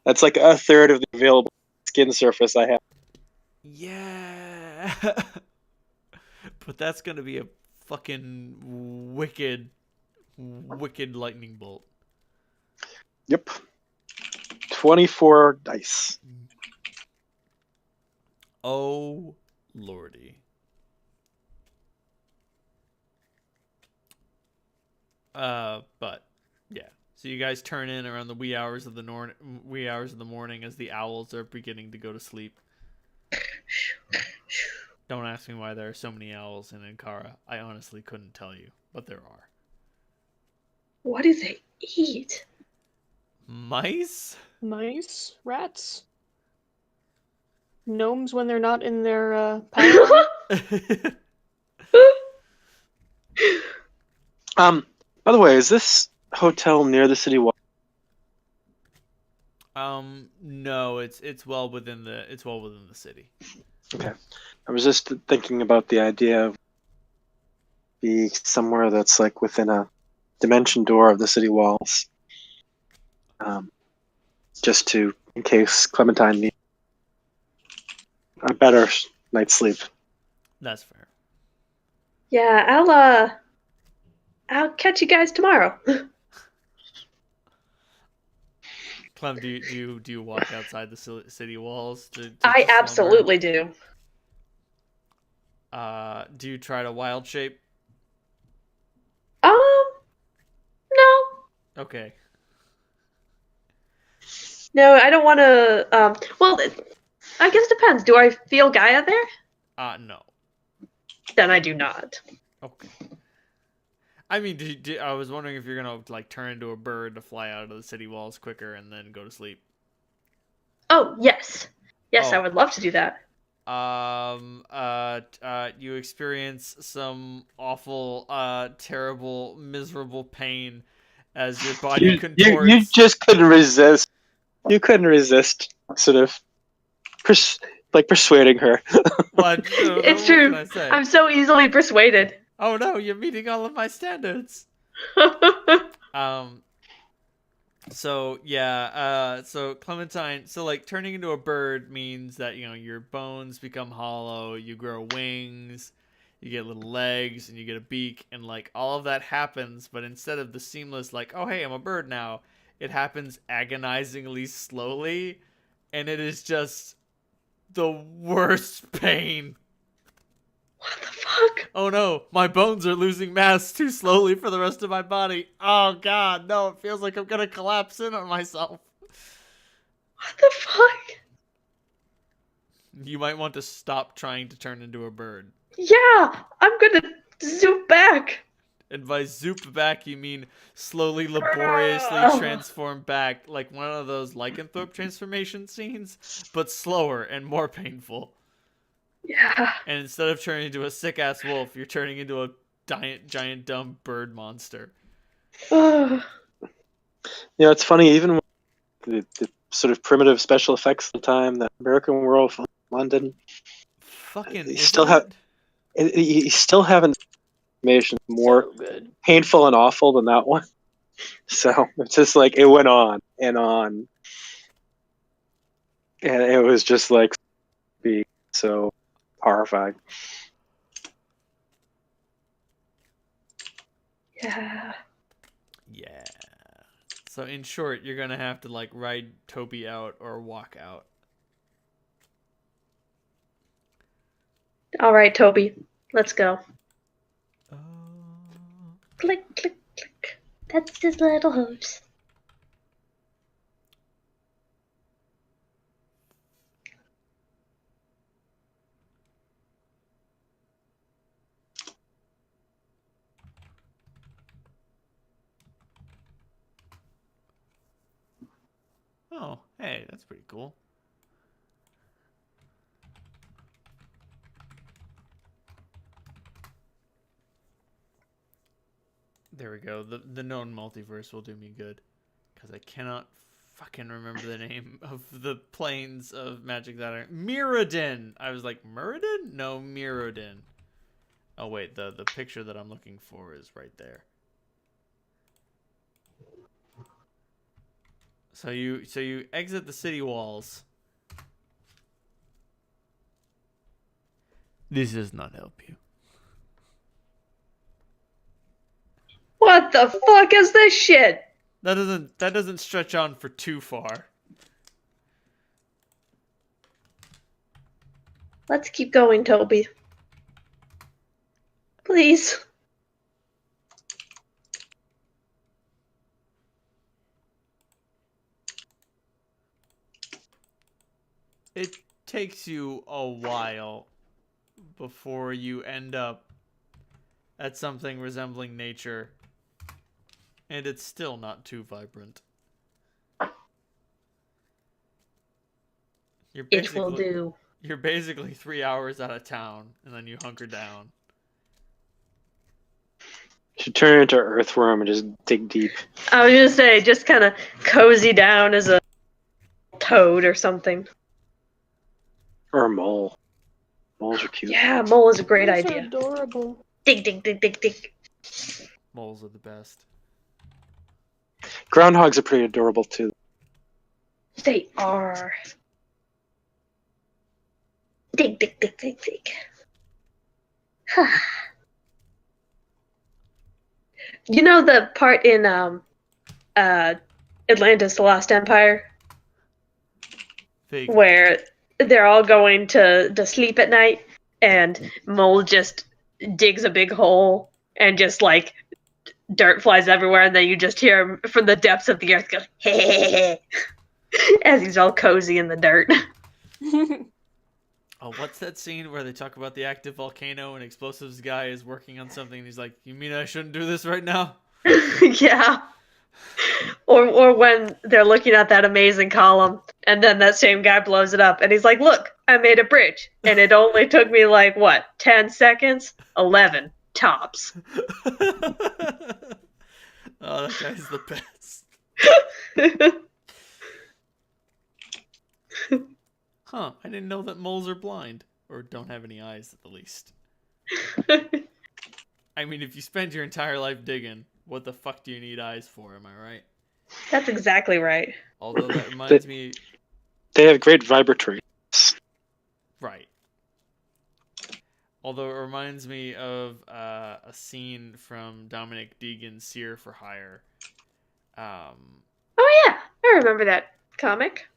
That's like 1/3 of the available skin surface I have. Yeah. But that's gonna be a fucking wicked wicked lightning bolt. Yep. 24 dice. Oh, lordy. But yeah. So you guys turn in around the wee hours of the morning as the owls are beginning to go to sleep. Don't ask me why there are so many owls in Ankara. I honestly couldn't tell you, but there are. What do they eat? Mice? Mice, rats, gnomes when they're not in their power. By the way, is this hotel near the city wall? No, it's well within the city. Okay. I was just thinking about the idea of be somewhere that's like within a dimension door of the city walls. Just to, in case Clementine needs a better night's sleep. That's fair. Yeah, I'll catch you guys tomorrow. Clem, do you walk outside the city walls to I slumber? absolutely do. Do you try to wild shape? No. Okay. No, I don't want to. Well, I guess it depends. Do I feel Gaia there? No. Then I do not. Okay. I mean, I was wondering if you're gonna like turn into a bird to fly out of the city walls quicker and then go to sleep. Oh, yes. Yes, I Oh. would love to do that. You experience some awful, terrible, miserable pain as your body contorts. You just couldn't resist. You couldn't resist sort of persuading her. What? It's What true. can I say? I'm so easily persuaded. Oh no, you're meeting all of my standards. So yeah, so Clementine, so like turning into a bird means that, you know, your bones become hollow, you grow wings, you get little legs, and you get a beak, and like all of that happens, but instead of the seamless like, oh hey, I'm a bird now, it happens agonizingly slowly, and it is just the worst pain. What the fuck? Oh no, my bones are losing mass too slowly for the rest of my body. Oh god, no, it feels like I'm gonna collapse in on myself. What the fuck? You might want to stop trying to turn into a bird. Yeah, I'm gonna zoom back. And by zoop back, you mean slowly, laboriously transform back, like one of those lycanthrope transformation scenes, but slower and more painful. Yeah. And instead of turning into a sick-ass wolf, you're turning into a giant dumb bird monster. You know, it's funny, even with the sort of primitive special effects of the time, the American World, London, Fucking you still haven't animation more So good. painful and awful than that one. So it's just like it went on and on, and it was just like be so horrifying. Yeah. Yeah. So in short, you're gonna have to like ride Toby out or walk out. All right, Toby. Let's go. Uh... Click, click, click. That's his little hooves. Oh, hey, that's pretty cool. There we go. The known multiverse will do me good, because I cannot fucking remember the name of the planes of magic that are Mirrodin. I was like, Mirrodin? No, Mirrodin. Oh wait, the picture that I'm looking for is right there. So you exit the city walls. This does not help you. What the fuck is this shit? That doesn't stretch on for too far. Let's keep going, Toby. Please. It takes you a while before you end up at something resembling nature, and it's still not too vibrant. It will do. You're basically 3 hours out of town, and then you hunker down. Should turn into an earthworm and just dig deep. I was gonna say, just kind of cozy down as a toad or something. Or a mole. Moles are cute. Yeah, mole is a great Those are idea. adorable. Dig, dig, dig, dig, dig. Moles are the best. Groundhogs are pretty adorable too. They are. Dig, dig, dig, dig, dig. You know the part in Atlantis: The Lost Empire Fake. where they're all going to sleep at night, and Mole just digs a big hole, and just like dirt flies everywhere, and then you just hear him from the depths of the earth go, hey, as he's all cozy in the dirt. Oh, what's that scene where they talk about the active volcano and explosives guy is working on something and he's like, "You mean I shouldn't do this right now?" Yeah. Or when they're looking at that amazing column, and then that same guy blows it up, and he's like, "Look, I made a bridge, and it only took me like what, 10 seconds? 11 tops." Oh, that guy's the best. Huh, I didn't know that moles are blind. Or don't have any eyes, at the least. I mean, if you spend your entire life digging, what the fuck do you need eyes for, am I right? That's exactly right. Although that reminds me... They have great vibratory. Right. Although it reminds me of a scene from Dominic Deegan's Seer for Hire. Oh yeah, I remember that comic.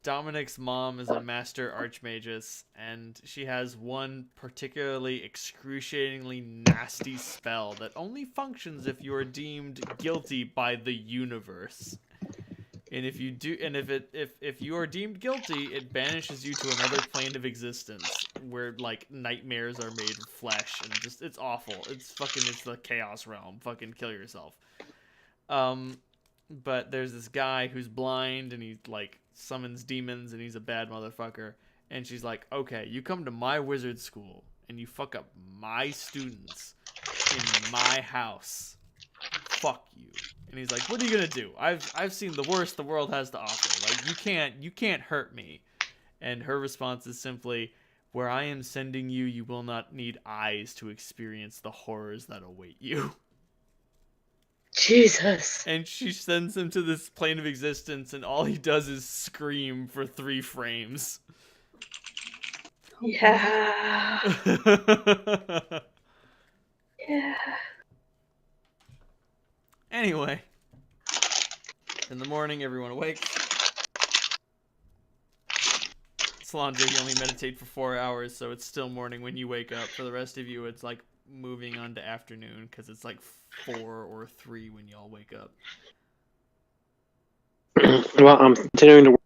Dominic's mom is a master archmagus, and she has one particularly excruciatingly nasty spell that only functions if you are deemed guilty by the universe. And if you are deemed guilty, it banishes you to another plane of existence where like nightmares are made of flesh, and just it's awful. It's the chaos realm. Fucking kill yourself. But there's this guy who's blind and he like summons demons and he's a bad motherfucker. And she's like, "Okay, you come to my wizard school and you fuck up my students in my house. Fuck you." And he's like, "What are you gonna do? I've seen the worst the world has to offer. Like you can't hurt me." And her response is simply, "Where I am sending you, you will not need eyes to experience the horrors that await you." Jesus. And she sends him to this plane of existence, and all he does is scream for 3 frames. Yeah. Yeah. Anyway, in the morning, everyone awakes. Solandra, you only meditate for 4 hours, so it's still morning when you wake up. For the rest of you, it's like moving on to afternoon, because it's like 4 or 3 when y'all wake up. Well, I'm continuing to work.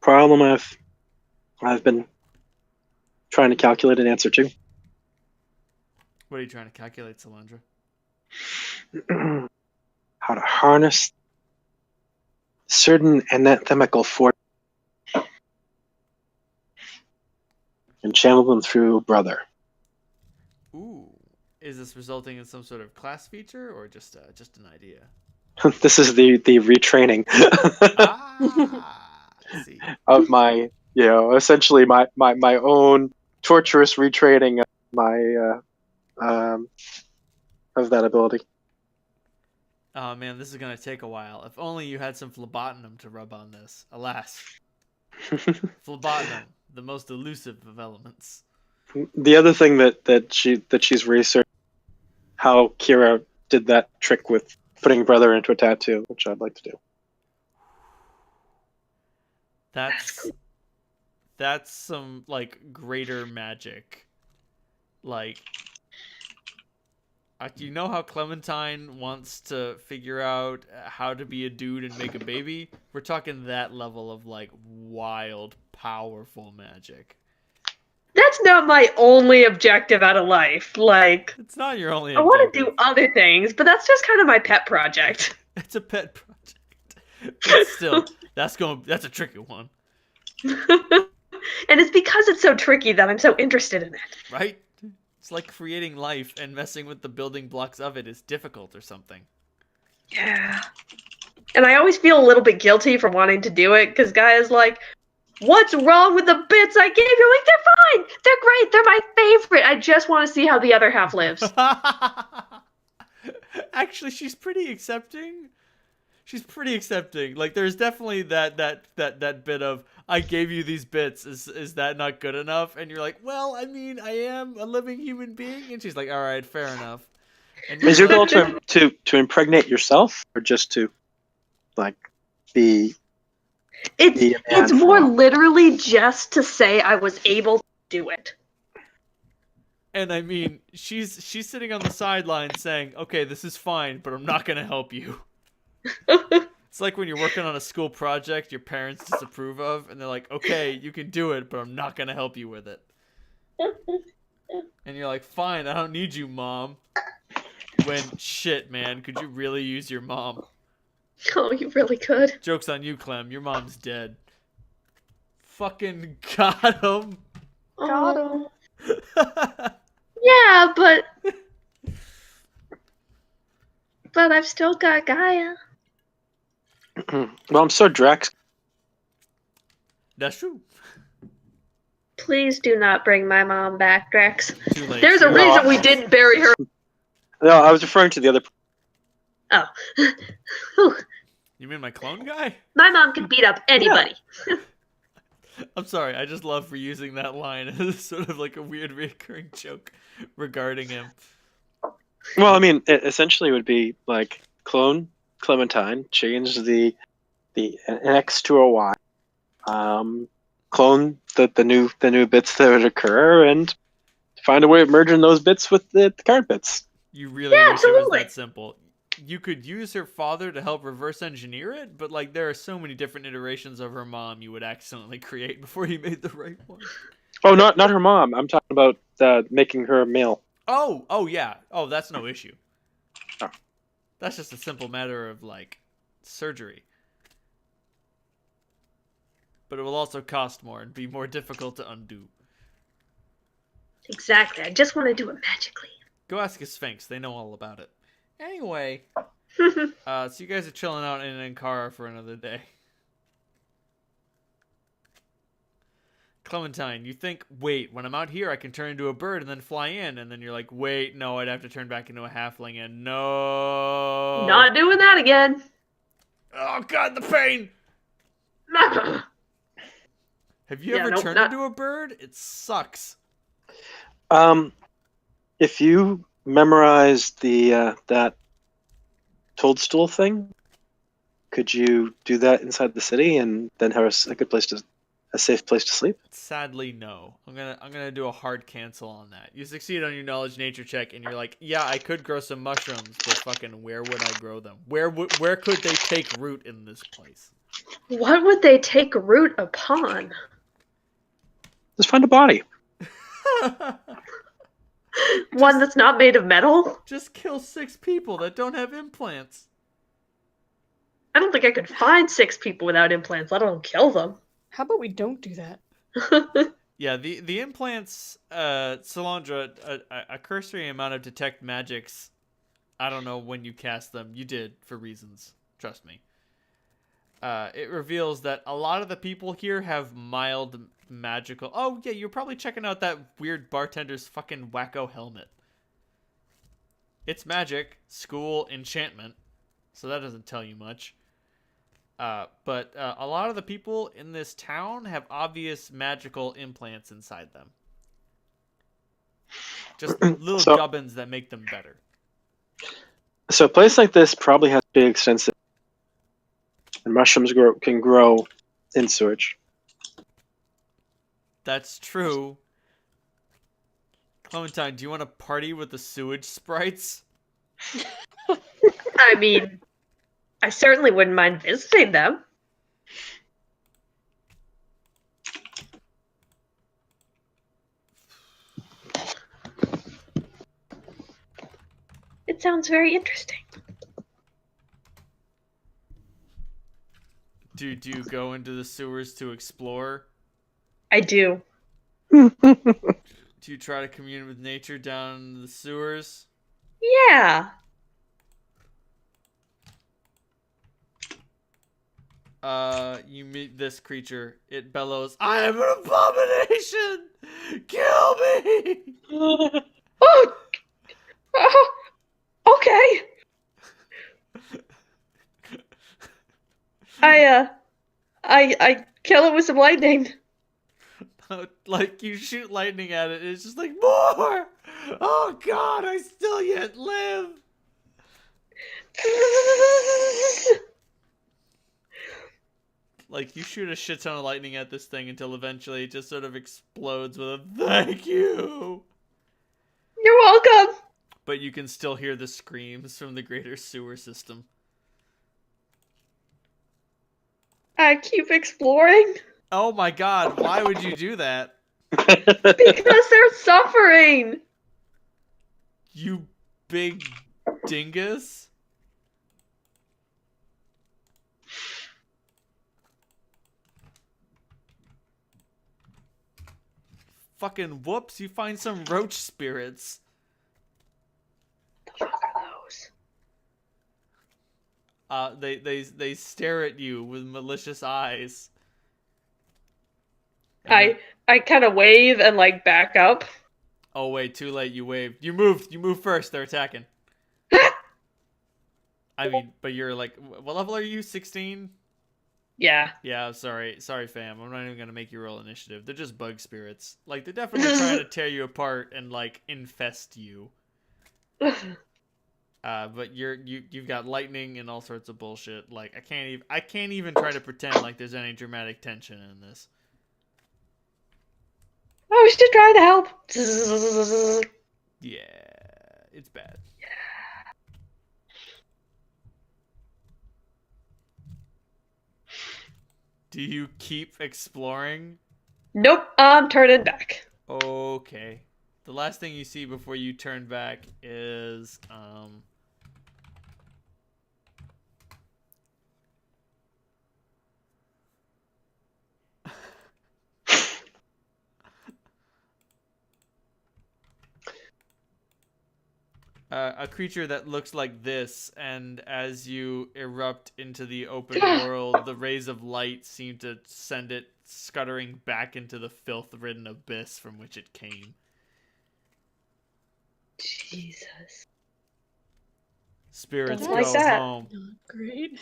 Problem I've been trying to calculate an answer to. What are you trying to calculate, Solandra? How to harness certain anathemical force and channel them through brother. Ooh. Is this resulting in some sort of class feature, or just an idea? This is the retraining I see. of my, essentially my own torturous retraining of my of that ability. Oh man, this is gonna take a while. If only you had some phlebotinum to rub on this. Alas. Phlebotinum, the most elusive of elements. The other thing that she's researched, how Kira did that trick with putting brother into a tattoo, which I'd like to do. That's some like greater magic. Like, you know how Clementine wants to figure out how to be a dude and make a baby? We're talking that level of like wild, powerful magic. That's not my only objective out of life. Like, It's not your only I want objective. to do other things, but that's just kind of my pet project. It's a pet project. But still, that's a tricky one. And it's because it's so tricky that I'm so interested in it. Right? It's like creating life and messing with the building blocks of it is difficult or something. Yeah. And I always feel a little bit guilty for wanting to do it, because Guy is like, what's wrong with the bits I gave you? Like, they're fine. They're great. They're my favorite. I just want to see how the other half lives. Actually, she's pretty accepting. Like, there's definitely that bit of, I gave you these bits. Is that not good enough? And you're like, well, I mean, I am a living human being. And she's like, all right, fair enough. And Is your like, goal to impregnate yourself, or just to like be? It's more literally just to say I was able to do it. And I mean, she's sitting on the sideline saying, okay, this is fine, but I'm not gonna help you. It's like when you're working on a school project your parents disapprove of, and they're like, okay, you can do it, but I'm not going to help you with it. And you're like, fine, I don't need you, Mom. When, shit, man, could you really use your mom? Oh, you really could. Joke's on you, Clem. Your mom's dead. Fucking got him. Got him. Yeah, but I've still got Gaia. Well, I'm so Drax. That's true. Please do not bring my mom back, Drax. Too late. There's a No. reason we didn't bury her. No, I was referring to the other. Oh. Whew. You mean my clone guy? My mom can beat up anybody. I'm sorry, I just love reusing that line as sort of like a weird recurring joke regarding him. Well, I mean, it essentially would be like clone Clementine, change the an X to a Y, clone the new bits that would occur, and find a way of merging those bits with the card bits. You really Yeah, wish it was absolutely. that simple. You could use her father to help reverse engineer it, but like there are so many different iterations of her mom you would accidentally create before you made the right one. Oh, not her mom. I'm talking about making her male. Oh yeah. Oh, that's no issue. Oh. That's just a simple matter of like surgery. But it will also cost more and be more difficult to undo. Exactly. I just want to do it magically. Go ask a Sphinx. They know all about it. Anyway, so you guys are chilling out in Ankara for another day. Clementine, you think, wait, when I'm out here I can turn into a bird and then fly in, and then you're like, wait, no, I'd have to turn back into a halfling, and no. Not doing that again. Oh god, the pain! Have you Yeah, ever nope, turned not- into a bird? It sucks. If you memorize the that toadstool thing, could you do that inside the city and then have a good place a safe place to sleep? Sadly, no. I'm gonna do a hard cancel on that. You succeed on your knowledge nature check, and you're like, yeah, I could grow some mushrooms, but fucking, where would I grow them? Where could they take root in this place? What would they take root upon? Just find a body. One that's not made of metal? Just kill 6 people that don't have implants. I don't think I could find 6 people without implants, let alone kill them. How about we don't do that? Yeah, the implants, Solandra, a cursory amount of detect magics. I don't know when you cast them. You did, for reasons. Trust me. It reveals that a lot of the people here have mild magical... Oh, yeah, you're probably checking out that weird bartender's fucking wacko helmet. It's magic, school, enchantment, so that doesn't tell you much. But a lot of the people in this town have obvious magical implants inside them. Just little So- gubbins that make them better. So a place like this probably has to be extensive, and mushrooms can grow in sewage. That's true. Clementine, do you want to party with the sewage sprites? I mean, I certainly wouldn't mind visiting them. It sounds very interesting. Do you go into the sewers to explore? I do. Do you try to commune with nature down in the sewers? Yeah. You meet this creature. It bellows, "I am an abomination! Kill me!" Oh, okay. I kill it with some lightning. Like, you shoot lightning at it, and it's just like, more! Oh god, I still yet live! Like, you shoot a shit ton of lightning at this thing until eventually it just sort of explodes with a "thank you!" You're welcome. But you can still hear the screams from the greater sewer system. I keep exploring Oh my god, why would you do that? because they're suffering. You big dingus? Fucking whoops, you find some roach spirits. The fuck are those? They stare at you with malicious eyes. I kind of wave and like back up. Oh wait, too late. You waved. You moved. You moved first. They're attacking. I mean, but you're like, what level are you? 16? Yeah. Yeah. Sorry, fam. I'm not even gonna make you roll initiative. They're just bug spirits. Like, they're definitely trying to tear you apart and like infest you. But you've got lightning and all sorts of bullshit. Like, I can't even try to pretend like there's any dramatic tension in this. I was just trying to help. Yeah, it's bad. Do you keep exploring? Nope, I'm turning back. Okay. The last thing you see before you turn back is a creature that looks like this, and as you erupt into the open world, the rays of light seem to send it scuttering back into the filth-ridden abyss from which it came. Jesus. Spirits Don't go like that. home. Not great.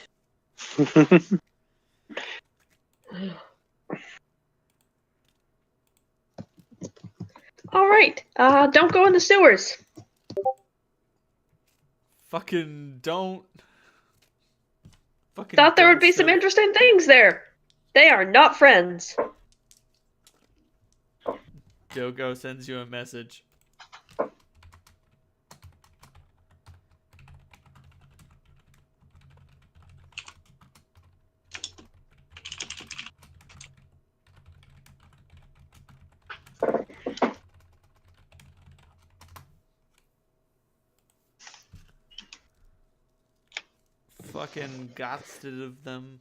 All right. Don't go in the sewers. Fucking don't. Fucking Thought there don't would be some say- interesting things there. They are not friends. Dogo sends you a message. Fucking gotsted of them.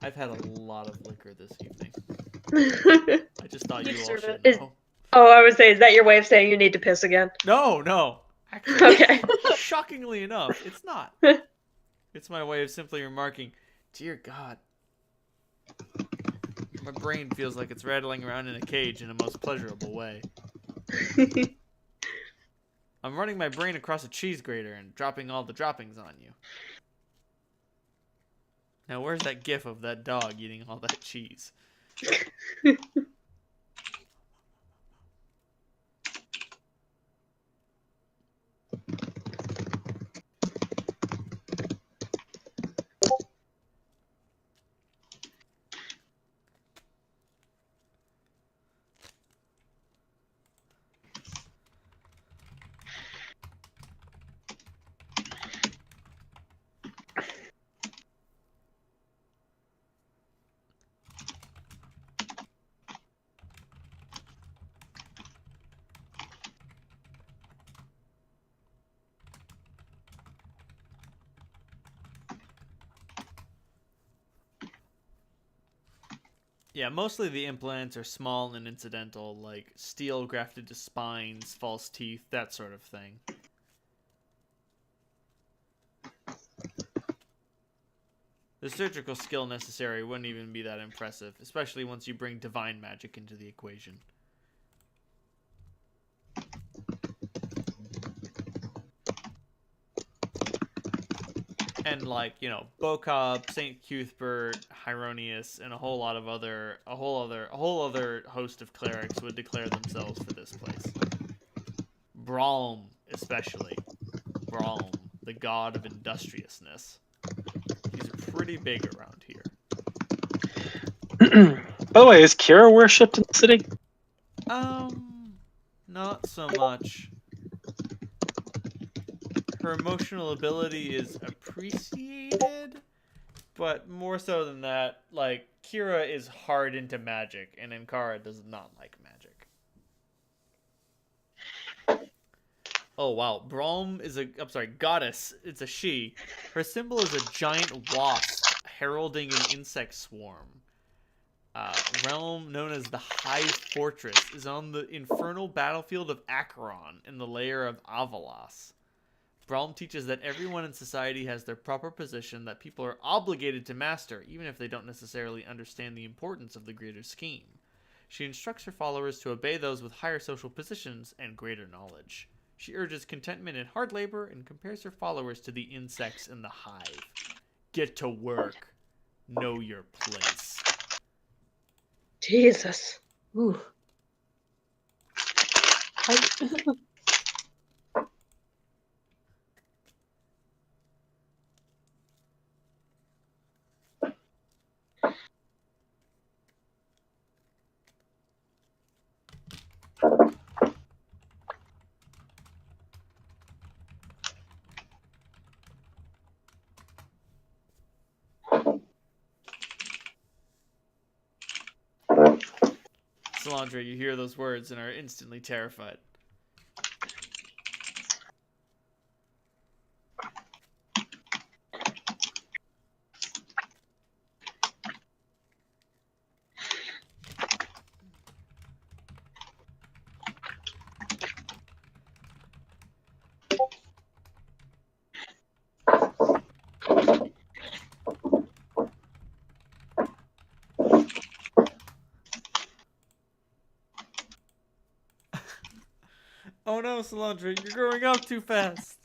I've had a lot of liquor this evening. I just thought you all Deserve should it. know. Oh, I would say, is that your way of saying you need to piss again? No. Actually, Okay. shockingly enough, it's not. It's my way of simply remarking, dear God. My brain feels like it's rattling around in a cage in a most pleasurable way. I'm running my brain across a cheese grater and dropping all the droppings on you. Now, where's that gif of that dog eating all that cheese? Yeah, mostly the implants are small and incidental, like steel grafted to spines, false teeth, that sort of thing. The surgical skill necessary wouldn't even be that impressive, especially once you bring divine magic into the equation. And like, you know, Bocob, Saint Cuthbert, Hieronius, and a whole other host of clerics would declare themselves for this place. Braum, especially. Braum, the god of industriousness. He's pretty big around here. By the way, is Kira worshipped in the city? Not so much. Her emotional ability is appreciated, but more so than that, like, Kira is hard into magic, and Ankara does not like magic. Oh, wow. Braum is goddess. It's a she. Her symbol is a giant wasp heralding an insect swarm. Realm known as the High Fortress is on the infernal battlefield of Acheron in the layer of Avalos. Braum teaches that everyone in society has their proper position that people are obligated to master, even if they don't necessarily understand the importance of the greater scheme. She instructs her followers to obey those with higher social positions and greater knowledge. She urges contentment in hard labor and compares her followers to the insects in the hive. Get to work. Know your place. Jesus. Ooh. Salandra, you hear those words and are instantly terrified. Oh no, Salandra, you're growing up too fast.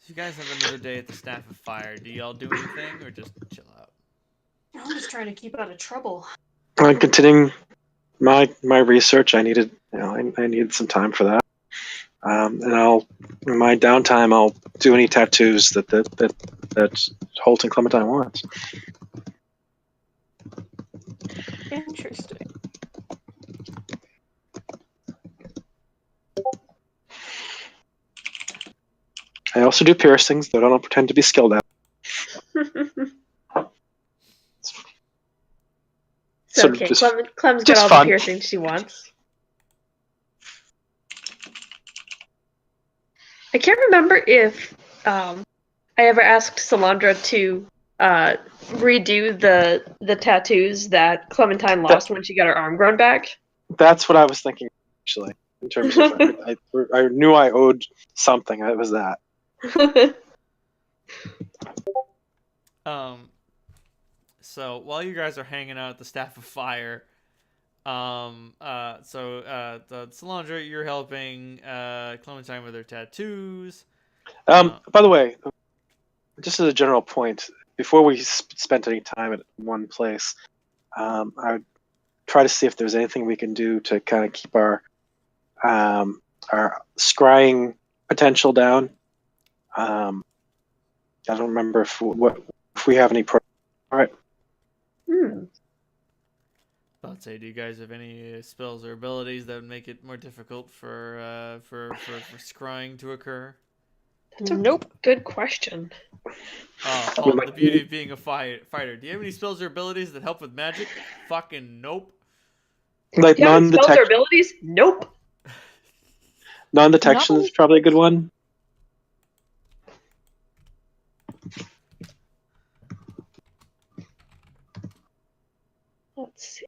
So you guys have another day at the Staff of Fire. Do y'all do anything or just chill out? I'm just trying to keep out of trouble. I'm continuing my research. I needed I needed some time for that. And I'll in my downtime I'll do any tattoos that Holt and Clementine wants. Interesting. I also do piercings, though I don't pretend to be skilled at. It's Sort of okay. just- Clem's got just all fun. the piercings she wants. I can't remember if I ever asked Salandra to redo the tattoos that Clementine lost when she got her arm grown back. That's what I was thinking, actually. In terms of, I knew I owed something. It was that. So while you guys are hanging out at the Staff of Fire, Salandra, you're helping Clementine with her tattoos. By the way, just as a general point, before we spent any time at one place, I would try to see if there's anything we can do to kind of keep our scrying potential down. I don't remember if we have any pro. All right. I'd say, do you guys have any spells or abilities that would make it more difficult for scrying to occur? That's a Nope. good question. Paul, the beauty of being a fighter. Do you have any spells or abilities that help with magic? Fucking nope. Like Do you have any spells or non-detection. abilities? Nope. Non-detection is probably a good one. Let's see.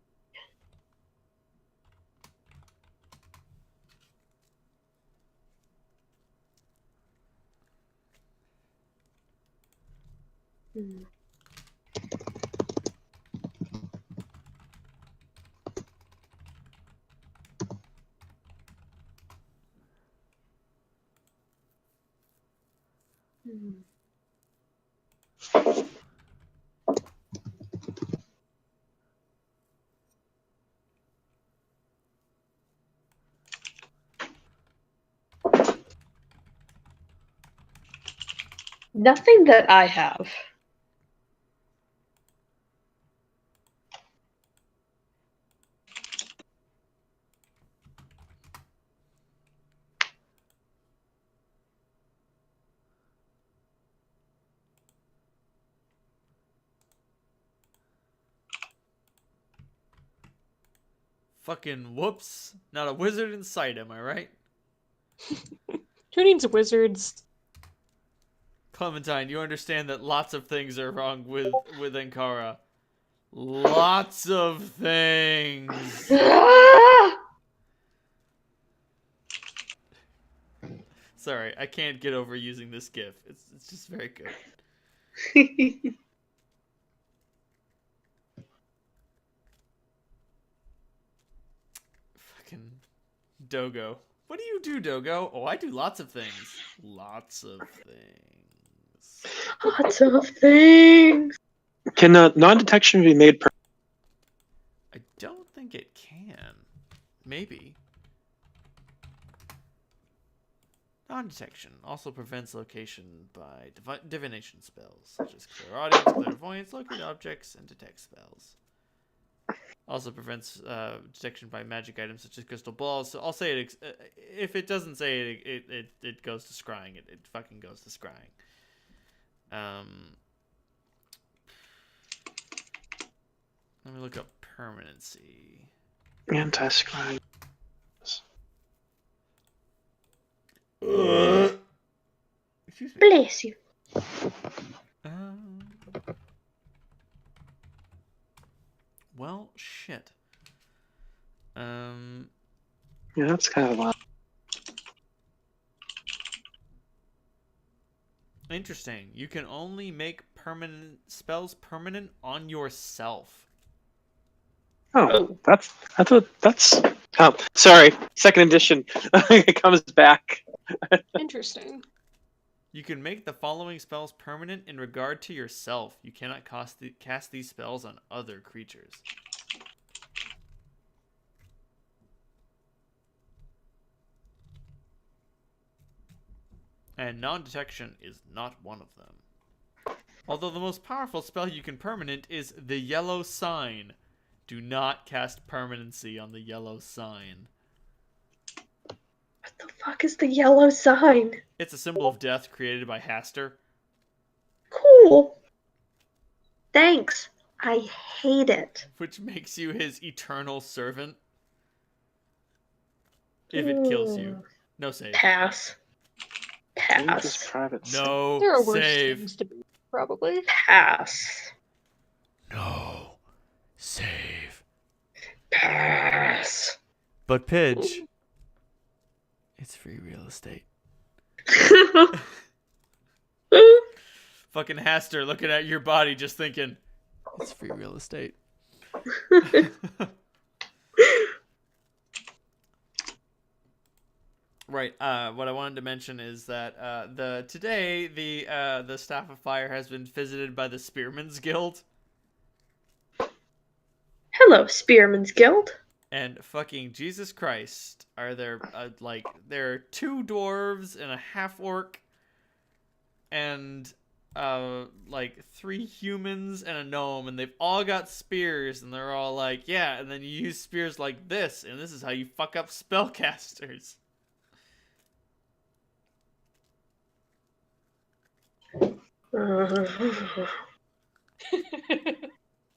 Nothing that I have. Fucking whoops. Not a wizard in sight, am I right? Who needs wizards? Clementine, you understand that lots of things are wrong with Ankara. Lots of things. Sorry, I can't get over using this gif. It's just very good. Fucking Dogo. What do you do, Dogo? Oh, I do lots of things. Lots of things. Lots of things. Can non-detection be made I don't think it can. Maybe. Non-detection also prevents location by divination spells, such as clairaudience, clairvoyance, locate objects, and detect spells. Also prevents detection by magic items such as crystal balls. So I'll say it. If it doesn't say it, it goes to scrying. It fucking goes to scrying. Let me look up permanency. anti-scrying? Excuse me. Bless you. Well, shit. Yeah, that's kind of a lot. Interesting. You can only make permanent spells permanent on yourself. Oh, that's. Oh, sorry. Second edition. It comes back. Interesting. You can make the following spells permanent in regard to yourself. You cannot cast these spells on other creatures. And non-detection is not one of them. Although the most powerful spell you can permanent is the yellow sign. Do not cast permanency on the yellow sign. What the fuck is the yellow sign? It's a symbol of death created by Haster. Cool. Thanks. I hate it. Which makes you his eternal servant. If it kills you. No save. Pass. Dangerous Pass. private. No There are worse save. things to be, probably. Pass. No save. Pass. But Pidge, it's free real estate. Fucking Haster looking at your body just thinking, it's free real estate. Right. What I wanted to mention is that today the Staff of Fire has been visited by the Spearman's Guild. Hello, Spearman's Guild. And fucking Jesus Christ, are there there are 2 dwarves and a half orc, and like 3 humans and a gnome, and they've all got spears, and they're all like, yeah, and then you use spears like this, and this is how you fuck up spellcasters.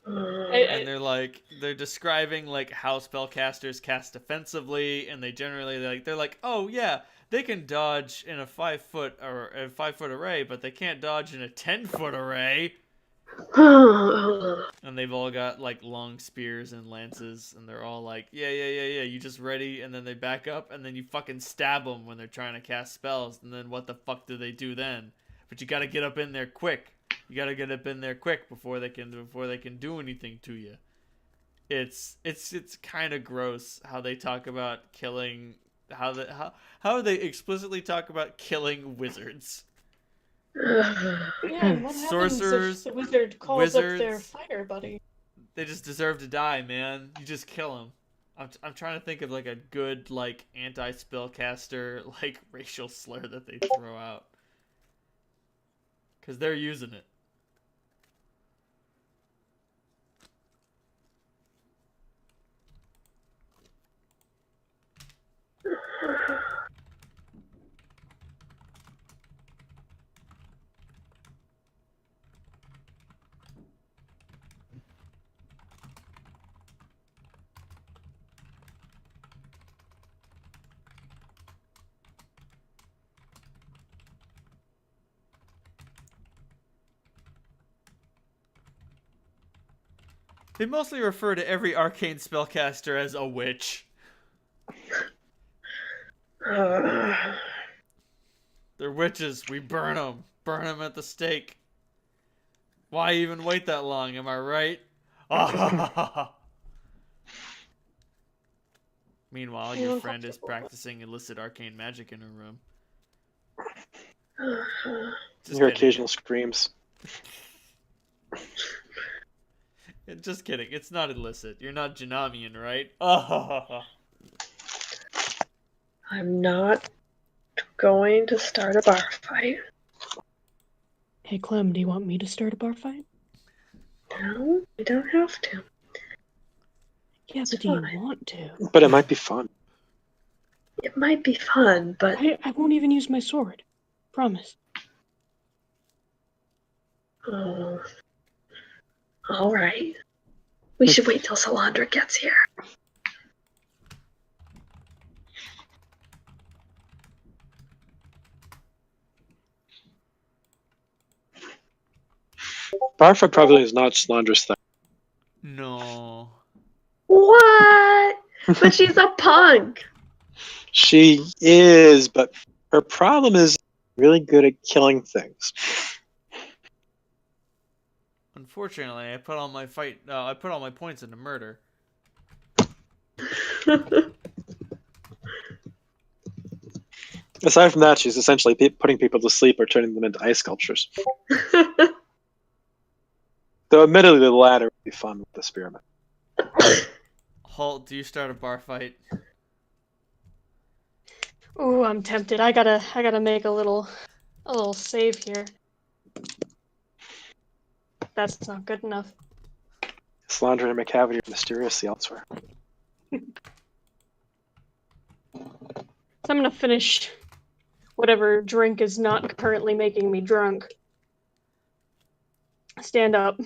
And they're describing like how spellcasters cast defensively, and they're like, oh yeah, they can dodge in a 5-foot or a 5-foot array, but they can't dodge in a 10-foot array. And they've all got like long spears and lances, and they're all like, yeah, you just ready, and then they back up, and then you fucking stab them when they're trying to cast spells, and then what the fuck do they do then? But you gotta get up in there quick. You gotta get up in there quick before they can do anything to you. It's kind of gross how they talk about killing, how they explicitly talk about killing wizards. Yeah, and what Sorcerers, happens if the wizard calls wizards, up their fire buddy? They just deserve to die, man. You just kill them. I'm trying to think of like a good like anti-spellcaster like racial slur that they throw out, because they're using it. They mostly refer to every arcane spellcaster as a witch. They're witches. We burn them. Burn them at the stake. Why even wait that long? Am I right? Meanwhile, your friend is practicing illicit arcane magic in her room. Just your occasional screams. Just kidding. It's not illicit. You're not Janamian, right? I'm not going to start a bar fight. Hey, Clem, do you want me to start a bar fight? No, you don't have to. Yeah, but do you want to? But it might be fun. It might be fun, but... I won't even use my sword. Promise. Oh. Alright. We should wait till Salandra gets here. Barfa probably is not Slandra's thing. No. What? But she's a punk! She is, but her problem is really good at killing things. Unfortunately, I put all my points into murder. Aside from that, she's essentially putting people to sleep or turning them into ice sculptures. Though admittedly, the latter would be fun with the spearman. Halt, do you start a bar fight? Ooh, I'm tempted. I gotta make a little save here. That's not good enough. Slandra and McCavity are mysteriously elsewhere. So I'm gonna finish whatever drink is not currently making me drunk. Stand up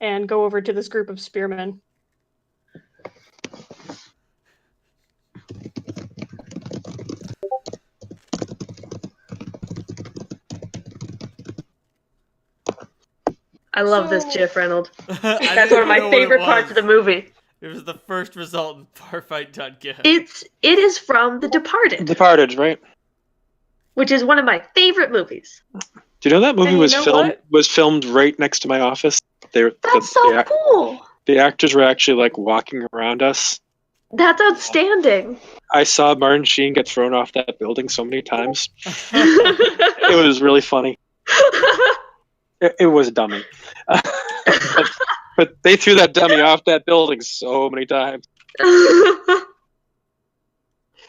and go over to this group of spearmen. I love this GIF, Reynolds. That's That's one of my favorite parts of the movie. It was the first result in barfight.gif. It is from The Departed, Departed, right? which is one of my favorite movies. Do you know that movie And you know what? was filmed right next to my office? That's so cool. The actors were actually like walking around us. That's outstanding. I saw Martin Sheen get thrown off that building so many times. It was really funny. It was a dummy. but they threw that dummy off that building so many times.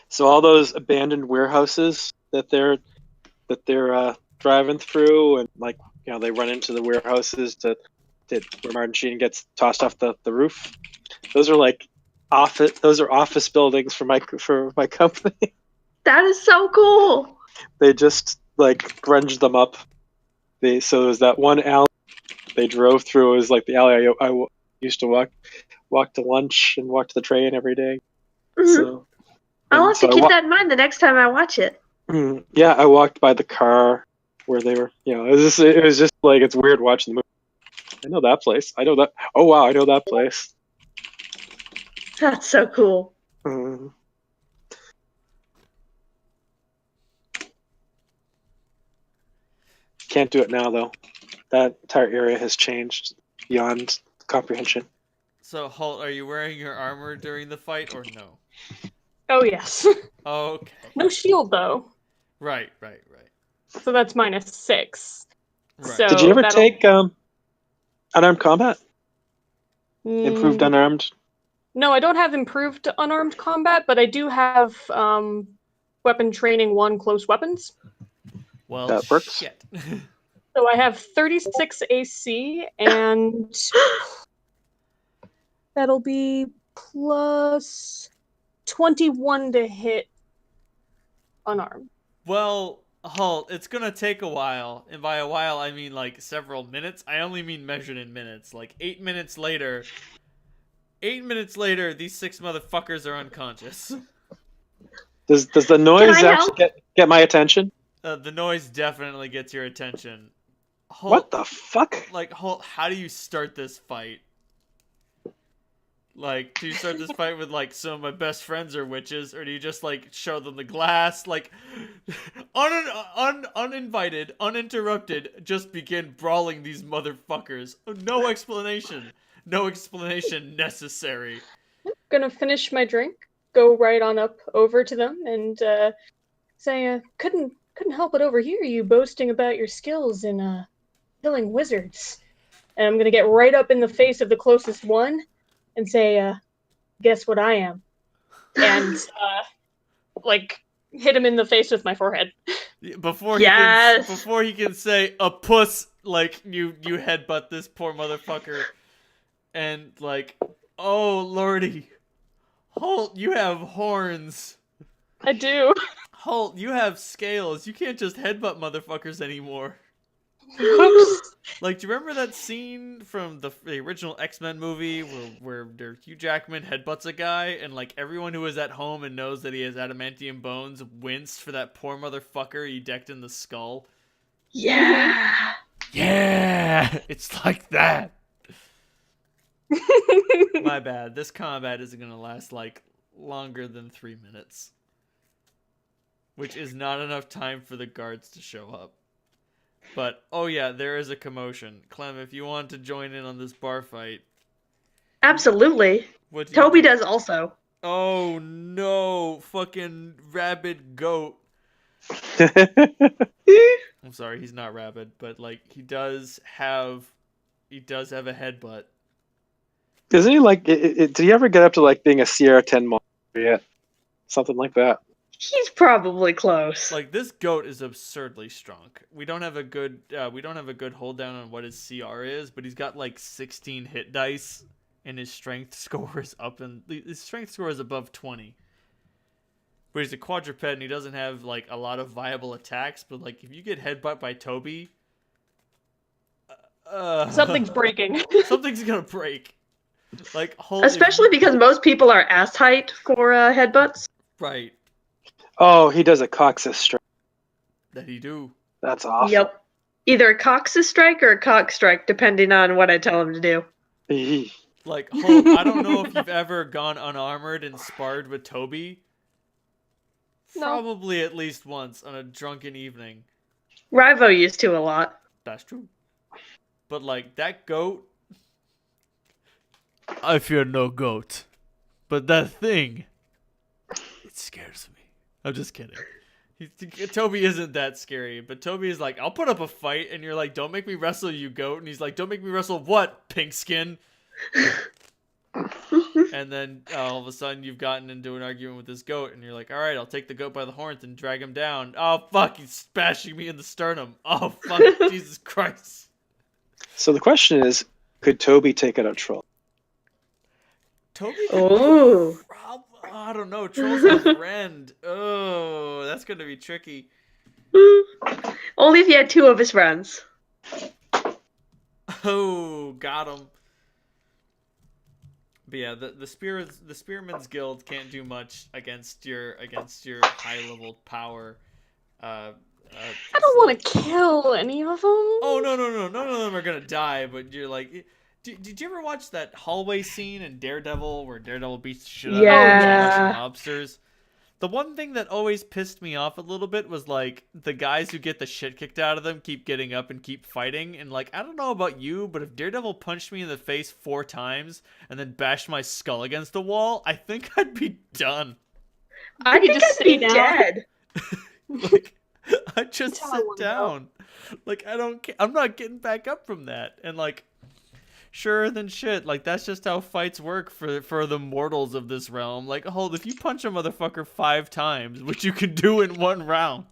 So all those abandoned warehouses that they're driving through, and like they run into the warehouses where Martin Sheen gets tossed off the roof. Those are like office buildings for my company. That is so cool. They just like grunged them up. So there's that one alley they drove through. It was like the alley I used to walk to lunch and walk to the train every day. Mhm. So I'll have to keep that in mind the next time I watch it. Yeah, I walked by the car where they were. It was just like, it's weird watching the movie. I know that place. I know that. Oh wow, I know that place. That's so cool. Mm. Can't do it now though. That entire area has changed beyond comprehension. So, Holt, are you wearing your armor during the fight or no? Oh, yes. Okay. No shield, though. Right. So that's -6. Right. So Did you ever that'll- take unarmed combat? Improved Mm, unarmed? No, I don't have improved unarmed combat, but I do have weapon training 1 close weapons. Well, That works. shit. So I have 36 AC, and that'll be plus 21 to hit unarmed. Well, Holt, it's gonna take a while, and by a while I mean like several minutes. I only mean measured in minutes. Like 8 minutes later. 8 minutes later, these 6 motherfuckers are unconscious. Does the noise Can I actually get my attention? The noise definitely gets your attention. Holt, What the fuck? Like, Holt, how do you start this fight? Like, do you start this fight with, like, some of my best friends are witches, or do you just, like, show them the glass? Like, uninvited, uninterrupted, just begin brawling these motherfuckers. No explanation. No explanation necessary. Gonna finish my drink, go right on up over to them, and say, couldn't help but overhear you boasting about your skills in killing wizards. And I'm gonna get right up in the face of the closest one and say, guess what I am? And like hit him in the face with my forehead. Before Yes. he can say a puss, like you headbutt this poor motherfucker, and like, oh lordy, Holt, you have horns. I do. Holt, you have scales. You can't just headbutt motherfuckers anymore. Oops. Like, do you remember that scene from the original X-Men movie where Hugh Jackman headbutts a guy, and like everyone who is at home and knows that he has adamantium bones winced for that poor motherfucker he decked in the skull? Yeah. Yeah, it's like that. My bad. This combat isn't gonna last like longer than 3 minutes, which is not enough time for the guards to show up. But, oh yeah, there is a commotion. Clem, if you want to join in on this bar fight. Absolutely. What do you Toby do? does also. Oh no, fucking rabid goat. I'm sorry, he's not rabid, but like he does have a headbutt. Isn't he like? Did he ever get up to like being a Sierra 10 monster yet? Something like that. He's probably close. Like, this goat is absurdly strong. We don't have a good hold down on what his CR is, but he's got like 16 hit dice, and his strength score is above 20. But he's a quadruped and he doesn't have like a lot of viable attacks. But like, if you get headbutt by Toby, Something's breaking. Something's gonna break. Like, Especially because most people are ass height for headbutts. Right. Oh, he does a Cox's strike. That he do. That's awesome. Yep. Either a Cox's strike or a cock strike, depending on what I tell him to do. Eeh. Like, Holt, I don't know if you've ever gone unarmored and sparred with Toby. No. Probably at least once on a drunken evening. Rivo used to a lot. That's true. But like, that goat, I fear no goat. But that thing, it scares me. I'm just kidding. Toby isn't that scary, but Toby is like, I'll put up a fight, and you're like, don't make me wrestle, you goat. And he's like, don't make me wrestle what, pink skin? And then all of a sudden you've gotten into an argument with this goat, and you're like, all right, I'll take the goat by the horns and drag him down. Oh, fuck, he's smashing me in the sternum. Oh, fuck, Jesus Christ. So the question is, could Toby take out a troll? Toby Oh. I don't know. Troll's a friend. Oh, that's going to be tricky. Only if he had 2 of his friends. Oh, got him. But yeah, the Spearman's Guild can't do much against your high level power. I don't want to kill any of them. Oh no, none of them are gonna die. But you're like, did you ever watch that hallway scene in Daredevil where Daredevil beats the shit out of Russian lobsters? The one thing that always pissed me off a little bit was like the guys who get the shit kicked out of them keep getting up and keep fighting. And like, I don't know about you, but if Daredevil punched me in the face 4 times and then bashed my skull against the wall, I think I'd be done. I think just I'd be stay down. dead. Like, I just That's how I sit wanna down. Like, I'm not getting back up from that. And like, sure then shit, like that's just how fights work for the mortals of this realm. Like, hold, if you punch a motherfucker 5 times, which you can do in 1 round.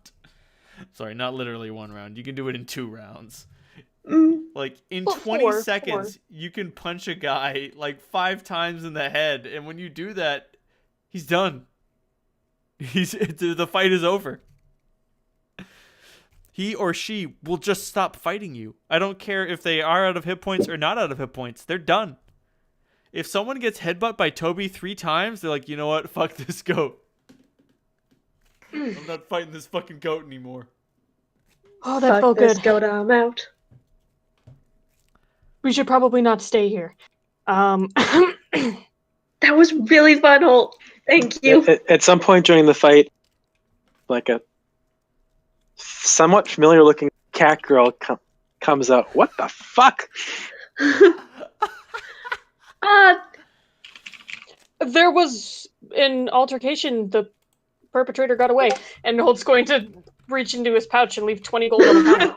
Sorry, not literally 1 round. You can do it in 2 rounds. Like in Well, 20 four, seconds, you can punch a guy like 5 times in the head, and when you do that, he's done. The fight is over. He or she will just stop fighting you. I don't care if they are out of hit points or not out of hit points. They're done. If someone gets headbutt by Toby 3 times, they're like, you know what? Fuck this goat. I'm not fighting this fucking goat anymore. Oh, that Fuck felt this good. goat, I'm out. We should probably not stay here. That was really fun, Holt. Thank you. At some point during the fight, like a somewhat familiar looking cat girl comes out. What the fuck? There was an altercation. The perpetrator got away, and Holt's going to reach into his pouch and leave 20 gold on the counter.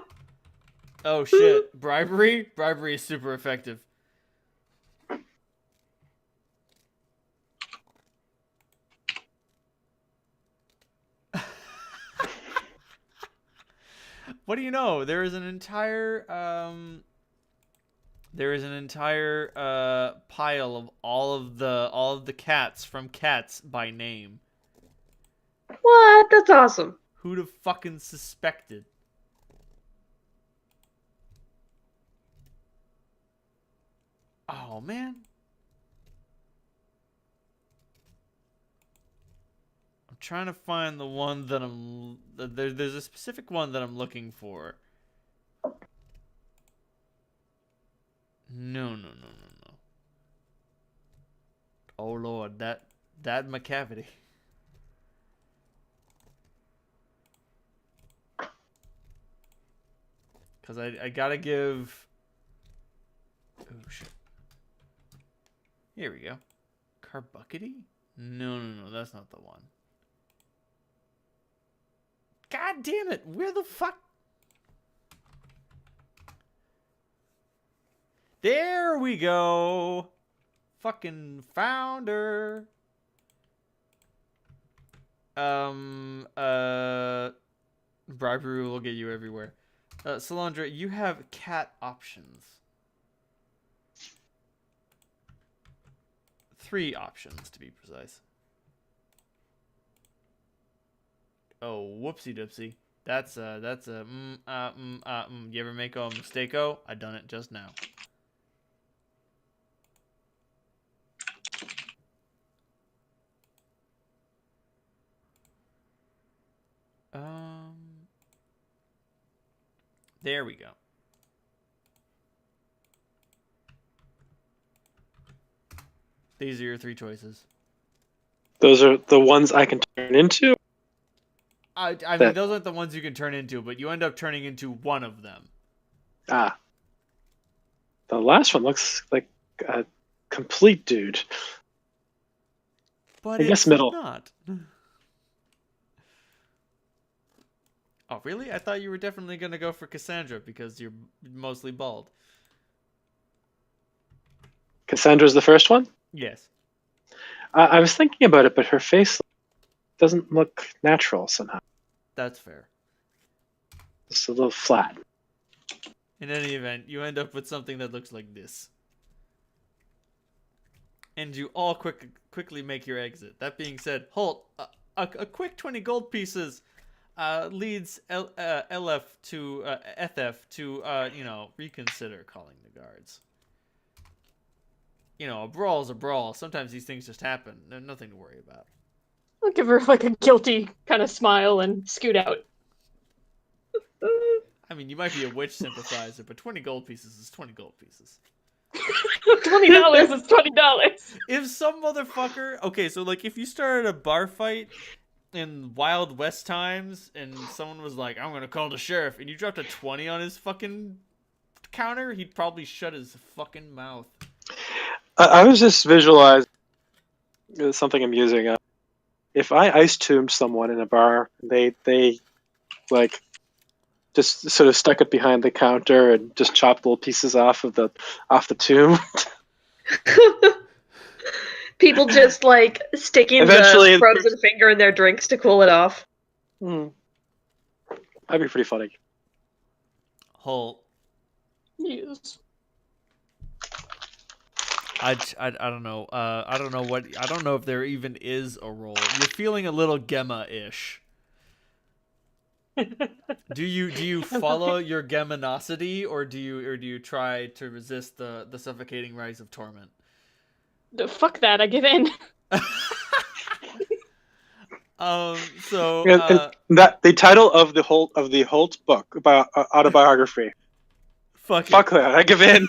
Oh shit. Bribery? Bribery is super effective. What do you know? There is an entire pile of all of the cats from Cats by name. What? That's awesome. Who'd have fucking suspected? Oh man. I'm trying to find the one that there's a specific one that I'm looking for. No. Oh lord, that McCavity. Cause I gotta give. Oh shit. Here we go. Carbuckety? No, that's not the one. God damn it! Where the fuck? There we go. Fucking founder. Bribery will get you everywhere. Salandra, you have cat options. 3 options to be precise. Oh, whoopsie doopsie. That's a you ever make a mistake-o? I done it just now. There we go. These are your 3 choices. Those are the ones I can turn into? I mean, those aren't the ones you can turn into, but you end up turning into one of them. Ah. The last one looks like a complete dude. But I guess it's middle. not. Oh, really? I thought you were definitely going to go for Cassandra because you're mostly bald. Cassandra's the first one? Yes. I was thinking about it, but her face doesn't look natural somehow. That's fair. It's a little flat. In any event, you end up with something that looks like this. And you all quickly make your exit. That being said, Holt, a quick 20 gold pieces leads LF to FF to reconsider calling the guards. You know, a brawl's a brawl. Sometimes these things just happen. There's nothing to worry about. I'll give her like a guilty kind of smile and scoot out. I mean, you might be a witch sympathizer, but 20 gold pieces is 20 gold pieces. $20 is $20. If some motherfucker... Okay, so, like, if you started a bar fight in Wild West times and someone was like, I'm gonna call the sheriff, and you dropped a 20 on his fucking counter, he'd probably shut his fucking mouth. I was just visualizing something amusing. If I ice tomb someone in a bar, they like just sort of stuck it behind the counter and just chopped little pieces off the tomb. People just like sticking Eventually- the frozen finger in their drinks to cool it off. That'd be pretty funny. Holt, Yes. I don't know. I don't know if there even is a roll. You're feeling a little Gemma-ish. Do you follow your Gemminosity, or do you try to resist the suffocating rise of torment? Fuck that, I give in. That the title of the Holt book about autobiography. Fuck that, I give in.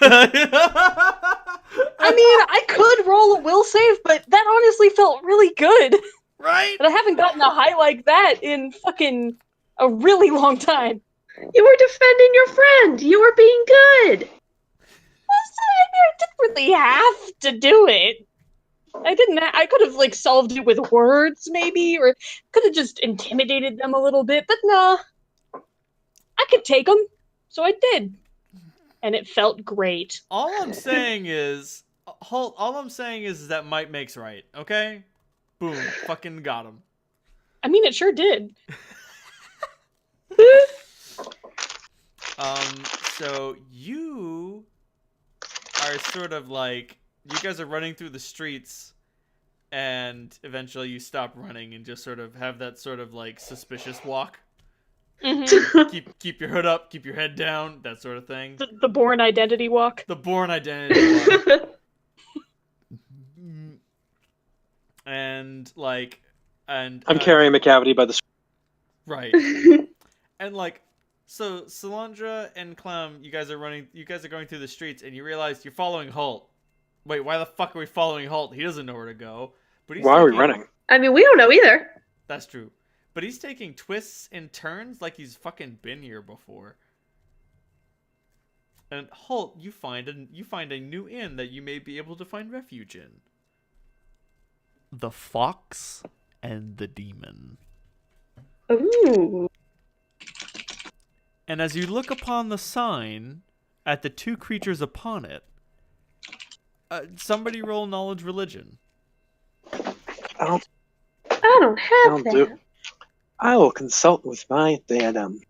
I mean, I could roll a will save, but that honestly felt really good. Right? And I haven't gotten a high like that in fucking a really long time. You were defending your friend. You were being good. I didn't really have to do it. I could have like solved it with words maybe, or could have just intimidated them a little bit, but nah. I could take them, so I did. And it felt great. All I'm saying is, Holt, all I'm saying is that might makes right, okay? Boom, fucking got him. I mean, it sure did. So you are sort of like, you guys are running through the streets, and eventually you stop running and just sort of have that sort of like suspicious walk. Mm-hmm. Keep your hood up, keep your head down, that sort of thing. The Bourne identity walk. The Bourne identity walk. And like, and I'm carrying McCavity by the. right. And like, so Solandra and Clem, you guys are going through the streets, and you realize you're following Holt. Wait, why the fuck are we following Holt? He doesn't know where to go. But Why are we running? I mean, we don't know either. That's true. But he's taking twists and turns like he's fucking been here before. And Holt, you find a new inn that you may be able to find refuge in. The Fox and the Demon. Ooh. And as you look upon the sign, at the two creatures upon it, somebody roll knowledge religion. I don't have that. do. I will consult with my Theodem.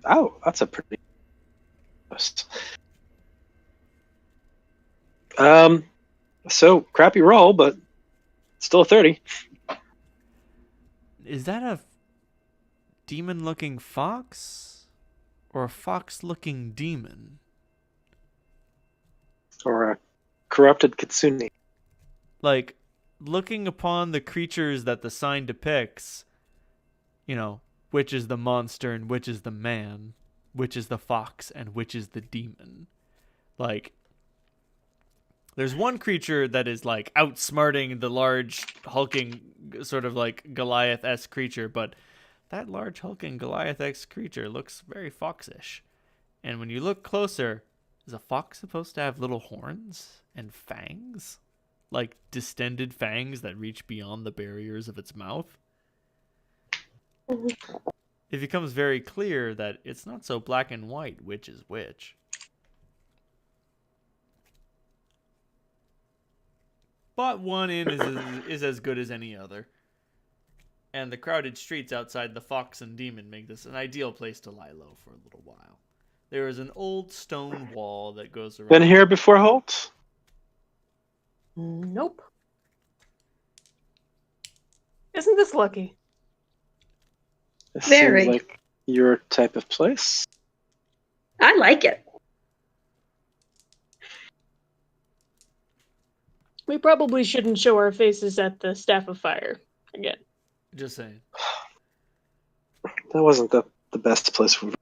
Oh, that's a pretty. So crappy roll, but still a 30. Is that a demon-looking fox? Or a fox-looking demon? Or a corrupted kitsune. Like, looking upon the creatures that the sign depicts, you know, which is the monster and which is the man, which is the fox and which is the demon. Like, there's one creature that is like outsmarting the large hulking sort of like Goliath-esque creature, but that large hulking Goliath-esque creature looks very foxish. And when you look closer, is a fox supposed to have little horns and fangs? Like distended fangs that reach beyond the barriers of its mouth? it becomes very clear that it's not so black and white which is which. But one inn is as good as any other. And the crowded streets outside the Fox and Demon make this an ideal place to lie low for a little while. There is an old stone wall that goes around. Been here before, Holt? Nope. Isn't this lucky? This Very. seems like your type of place. I like it. We probably shouldn't show our faces at the Staff of Fire again. Just saying. That wasn't the best place we've...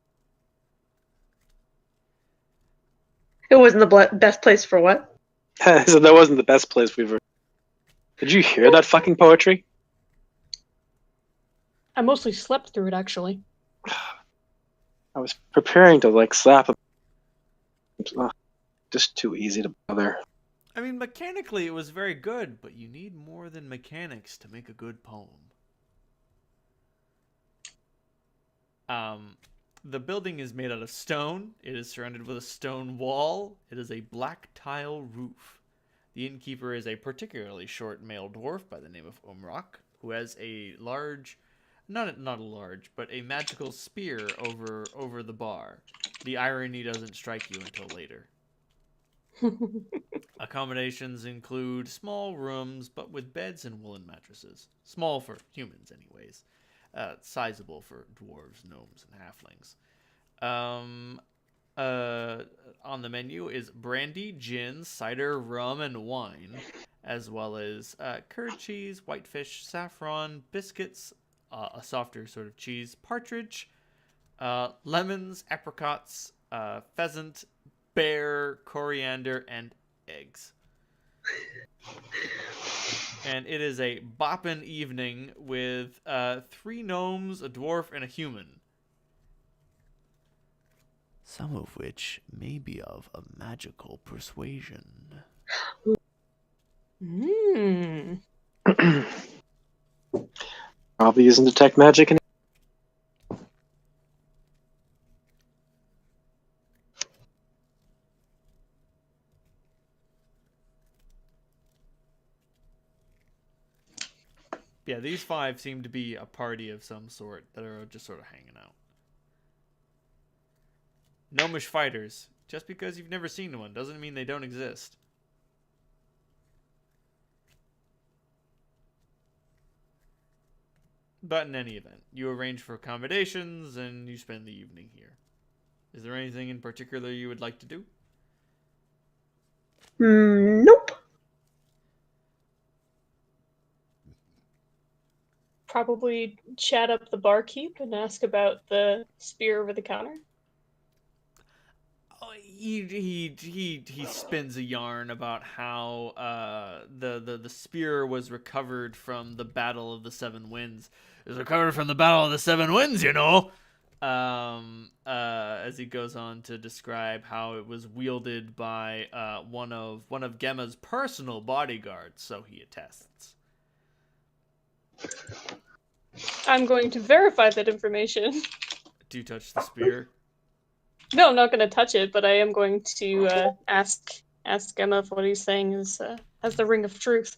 It wasn't the best place for what? So that wasn't the best place we've ever... Did you hear that fucking poetry? I mostly slept through it, actually. I was preparing to, like, slap him. Just too easy to bother. I mean, mechanically it was very good, but you need more than mechanics to make a good poem. The building is made out of stone. It is surrounded with a stone wall. It is a black tile roof. The innkeeper is a particularly short male dwarf by the name of Umrak, who has a large, not a large, but a magical spear over the bar. The irony doesn't strike you until later. Accommodations include small rooms, but with beds and woolen mattresses. Small for humans, anyways. Sizable for dwarves, gnomes, and halflings. On the menu is brandy, gin, cider, rum, and wine, as well as curd cheese, whitefish, saffron, biscuits, a softer sort of cheese, partridge, lemons, apricots, pheasant, bear, coriander, and eggs. And it is a boppin' evening with 3 gnomes, a dwarf, and a human. Some of which may be of a magical persuasion. Probably using detect magic. Yeah, these 5 seem to be a party of some sort that are just sort of hanging out. Gnomish fighters. Just because you've never seen one doesn't mean they don't exist. But in any event, you arrange for accommodations and you spend the evening here. Is there anything in particular you would like to do? Nope. Probably chat up the barkeep and ask about the spear over the counter. Oh, he spins a yarn about how the spear was recovered from the Battle of the Seven Winds. It was recovered from the Battle of the Seven Winds, you know. As he goes on to describe how it was wielded by one of Gemma's personal bodyguards, so he attests. I'm going to verify that information. Do you touch the spear? No, I'm not going to touch it, but I am going to ask Emma if what he's saying is has the ring of truth.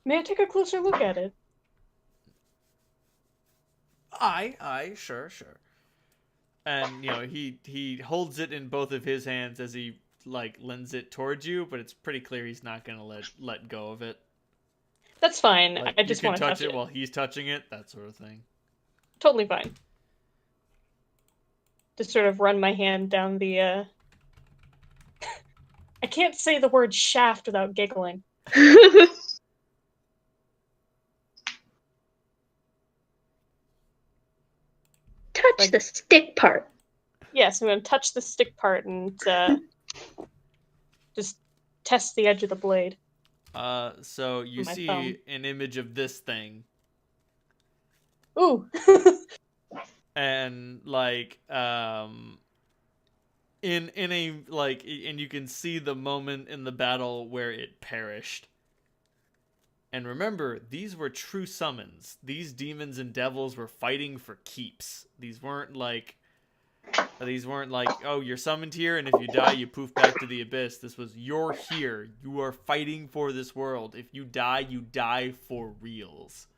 May I take a closer look at it? Aye, sure. And, you know, he holds it in both of his hands as he, like, lends it towards you, but it's pretty clear he's not going to let go of it. That's fine. Like, I just want to touch it while he's touching it, that sort of thing. Totally fine. Just sort of run my hand down the, I can't say the word shaft without giggling. Touch the stick part. Yes, I'm going to touch the stick part and just test the edge of the blade. So you My see thumb. an image of this thing, Ooh. and like in a like, and you can see the moment in the battle where it perished. And remember, these were true summons. These demons and devils were fighting for keeps. These weren't like, oh, you're summoned here, and if you die, you poof back to the abyss. This was, you're here. You are fighting for this world. If you die for reals.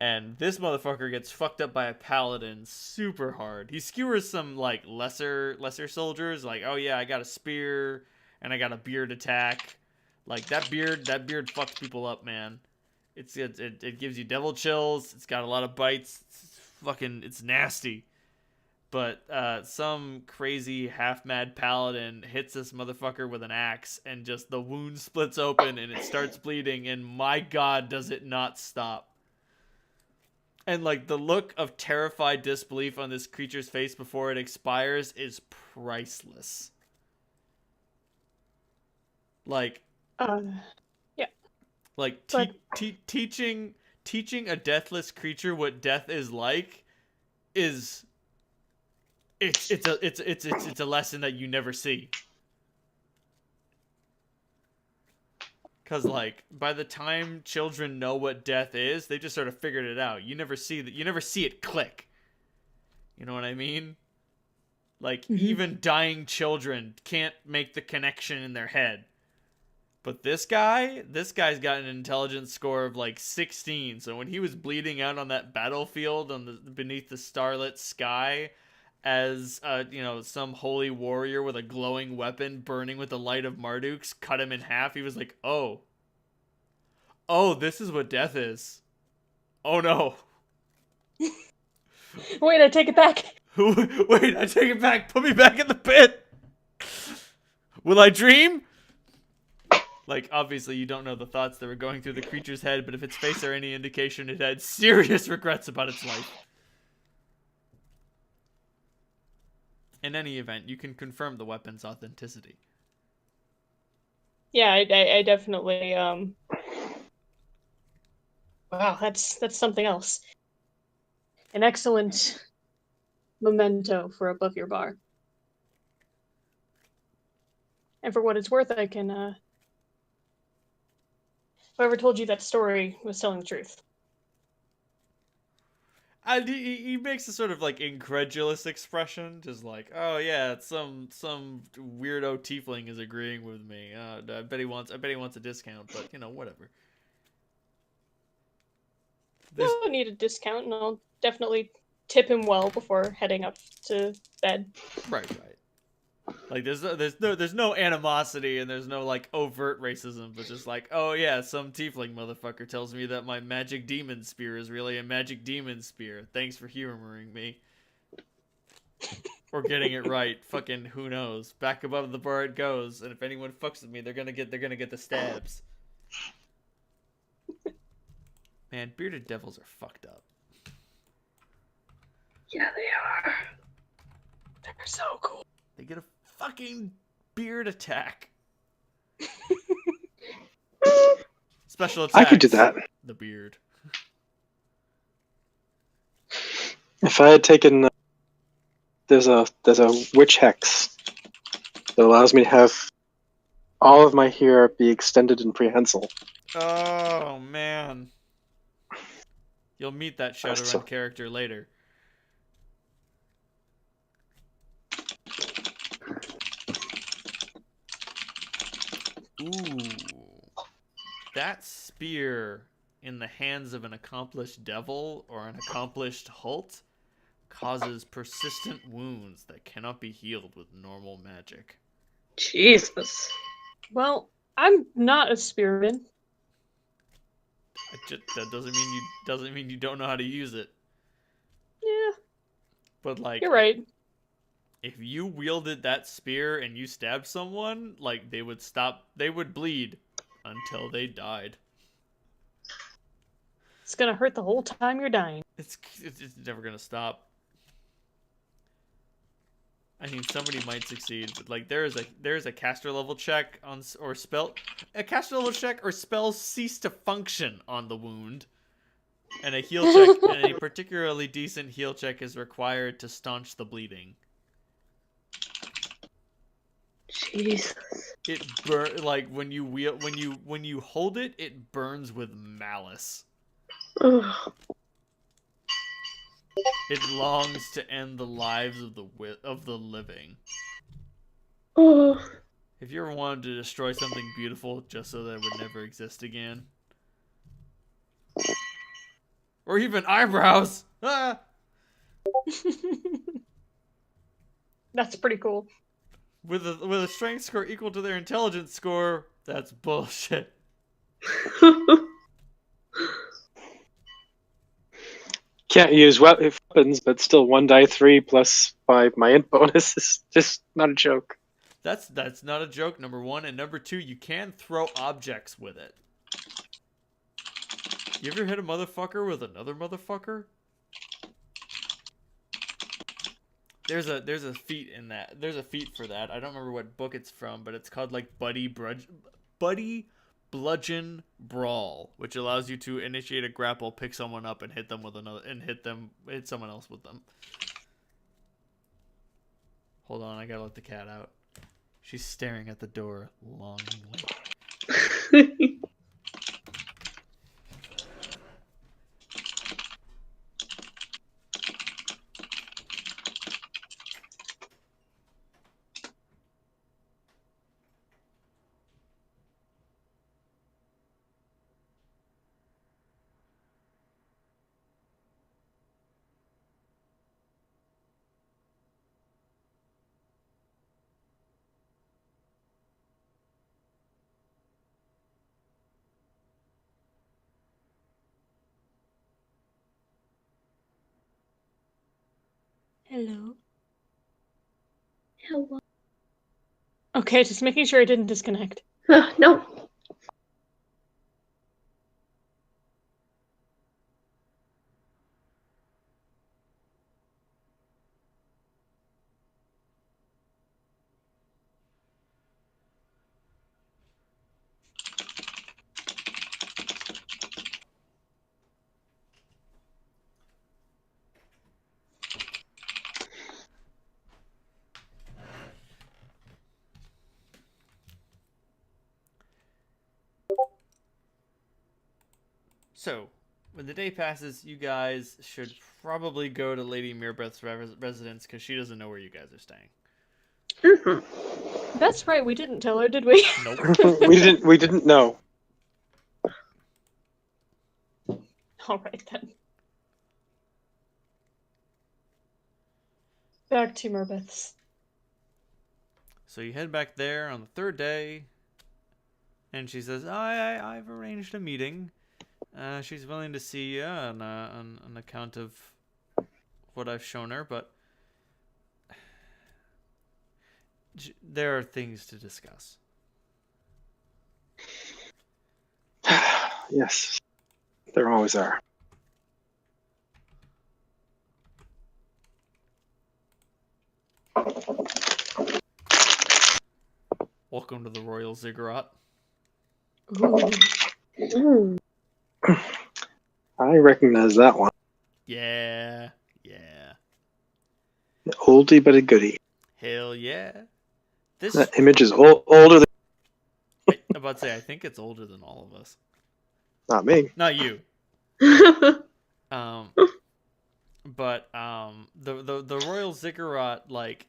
And this motherfucker gets fucked up by a paladin super hard. He skewers some like lesser soldiers, like, oh yeah, I got a spear and I got a beard attack. Like that beard fucks people up, man. It gives you devil chills. It's got a lot of bites. It's nasty. But some crazy half-mad paladin hits this motherfucker with an axe, and just the wound splits open and it starts bleeding, and my god, does it not stop. And like the look of terrified disbelief on this creature's face before it expires is priceless. Like, yeah. Like teaching a deathless creature what death is like is it's a lesson that you never see. Cause like by the time children know what death is, they just sort of figured it out. You never see it click. You know what I mean? Like even dying children can't make the connection in their head. But this guy's got an intelligence score of like 16. So when he was bleeding out on that battlefield beneath the starlit sky, as some holy warrior with a glowing weapon burning with the light of Marduk's cut him in half, he was like, oh, this is what death is. Oh no. Wait, I take it back. Wait, I take it back. Put me back in the pit. Will I dream? Like, obviously, you don't know the thoughts that were going through the creature's head, but if its face are any indication, it had serious regrets about its life. In any event, you can confirm the weapon's authenticity. Yeah, I definitely, wow, that's something else. An excellent memento for above your bar. And for what it's worth, I can, whoever told you that story was telling the truth. And he makes a sort of like incredulous expression, just like, oh yeah, it's some weirdo tiefling is agreeing with me. I bet he wants a discount, but whatever. I don't need a discount, and I'll definitely tip him well before heading up to bed. Right. Like there's no animosity and there's no like overt racism, but just like, oh yeah, some tiefling motherfucker tells me that my magic demon spear is really a magic demon spear. Thanks for humoring me. Or getting it right. Fucking who knows. Back above the bar it goes, and if anyone fucks with me, they're gonna get the stabs. Man, bearded devils are fucked up. Yeah, they are. They're so cool. They get a fucking beard attack. Special attacks. I could do that. The beard. If I had taken, there's a witch hex that allows me to have all of my hair be extended and prehensile. Oh man, you'll meet that Shadowrun character later. Ooh, that spear in the hands of an accomplished devil or an accomplished Hult causes persistent wounds that cannot be healed with normal magic. Jesus. Well, I'm not a spearman. That doesn't mean you don't know how to use it. Yeah, But like, you're right. if you wielded that spear and you stabbed someone, like they would bleed until they died. It's gonna hurt the whole time you're dying. It's never gonna stop. I mean, somebody might succeed, but like there is a caster level check on or spell, a caster level check or spells cease to function on the wound, and a heal check and a particularly decent heal check is required to staunch the bleeding. Jesus. It like when you hold it, it burns with malice. Ugh. It longs to end the lives of the living. Ugh. Have you ever wanted to destroy something beautiful just so that it would never exist again? Or even eyebrows! Ah! That's pretty cool. With a strength score equal to their intelligence score, that's bullshit. Can't use weapons, but still 1 die 3 plus 5 my int bonus is just not a joke. That's not a joke, number one. And number two, you can throw objects with it. You ever hit a motherfucker with another motherfucker? There's a feat in that. There's a feat for that. I don't remember what book it's from, but it's called like Buddy Bludgeon Brawl, which allows you to initiate a grapple, pick someone up, and hit them with another, and hit someone else with them. Hold on, I gotta let the cat out. She's staring at the door longingly. Hello. Hello. Okay, just making sure I didn't disconnect. No. So, when the day passes, you guys should probably go to Lady Mirabeth's residence because she doesn't know where you guys are staying. Mm-hmm. That's right, we didn't tell her, did we? Nope. we didn't know. Alright then. Back to Merbeth's. So you head back there on the third day, and she says, I've arranged a meeting. She's willing to see you on account of what I've shown her, but there are things to discuss. Yes, there always are. Welcome to the Royal Ziggurat. Mm. I recognize that one. Yeah. Oldie but a goodie. Hell yeah. This That image is older than... I'm about to say, I think it's older than all of us. Not me. Not you. But the Royal Ziggurat, like,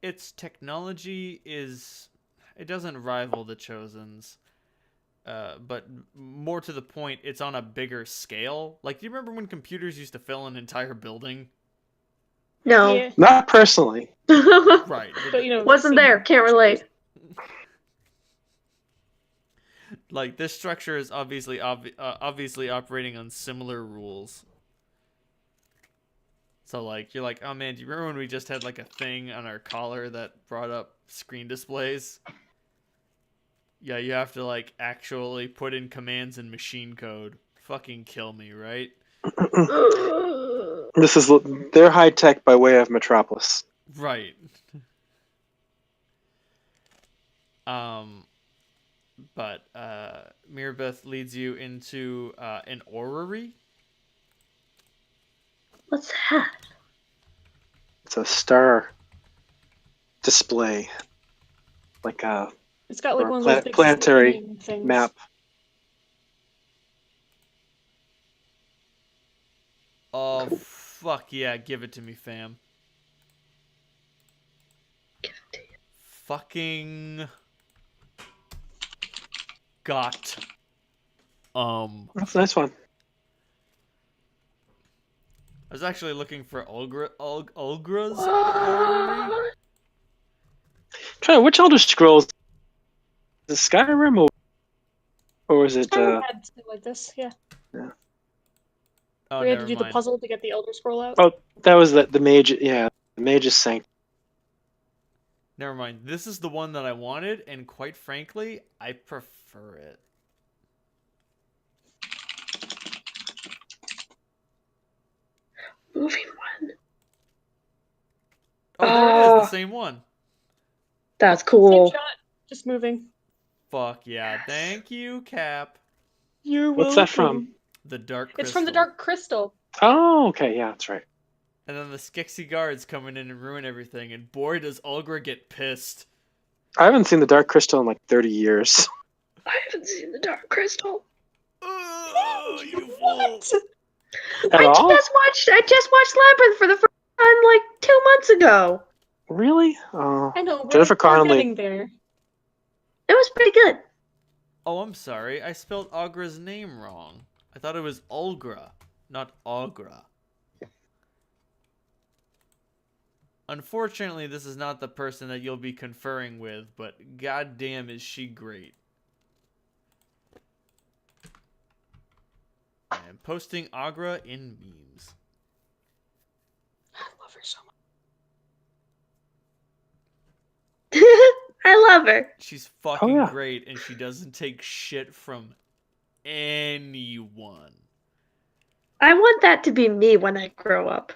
its technology it doesn't rival the Chosen's. But more to the point, it's on a bigger scale. Like, do you remember when computers used to fill an entire building? No. Yeah, Not personally. Right. but you know, Wasn't there. Can't relate. Like, this structure is obviously operating on similar rules. So, like, you're like, oh man, do you remember when we just had like a thing on our collar that brought up screen displays? Yeah, you have to like actually put in commands in machine code. Fucking kill me, right? They're high tech by way of Metropolis. Right. But Mirabeth leads you into an orrery. What's that? It's a star display, like a It's got like or one of those big planetary flickering things. map. Oh, fuck yeah, give it to me, fam. Fucking got. That's a nice one. I was actually looking for Ulgra's orrery. Trying which Elder Scrolls? Is it Skyrim or is it? Skyrim had something like this, yeah. Oh, We had to never do the mind. puzzle to get the Elder Scroll out. Oh, that was the mage. Yeah, the mage's sank. Never mind. This is the one that I wanted, and quite frankly, I prefer it. Moving one. Oh, there it is, the Oh. same one. That's Same cool. shot, just moving. Fuck yeah. Thank you, Cap. You're What's that from? The Dark Crystal. It's from the Dark Crystal. Oh, okay, yeah, that's right. And then the Skixy guards come in and ruin everything, and boy does Ulgra get pissed. I haven't seen the Dark Crystal in like 30 years. I haven't seen the Dark Crystal. Oh, you fool. What? At all? I just watched Labyrinth for the first time like 2 months ago. Really? Oh, I know, Jennifer we're Connelly. getting there. It was pretty good. Oh, I'm sorry. I spelled Augra's name wrong. I thought it was Ulgra, not Augra. Unfortunately, this is not the person that you'll be conferring with, but goddamn is she great. I'm posting Augra in memes. I love her so much. I love her. She's fucking yeah. great, and she doesn't take shit from anyone. I want that to be me when I grow up.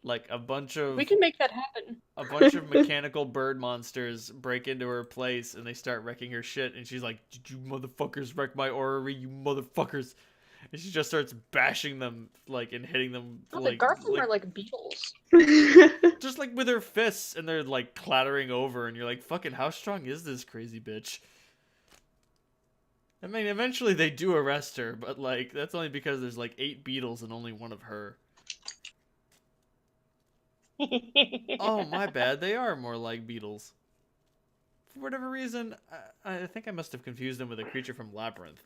Like a bunch of We can make that happen. mechanical bird monsters break into her place and they start wrecking her shit, and she's like, "Did you motherfuckers wreck my orrery, you motherfuckers?" And she just starts bashing them, like, and hitting them, Oh, like, the Gartham are like beetles. just like with her fists, and they're like clattering over, and you're like, fucking how strong is this crazy bitch? I mean, eventually they do arrest her, but like that's only because there's like 8 beetles and only one of her. Oh, my bad. They are more like beetles. For whatever reason, I think I must have confused them with a creature from Labyrinth.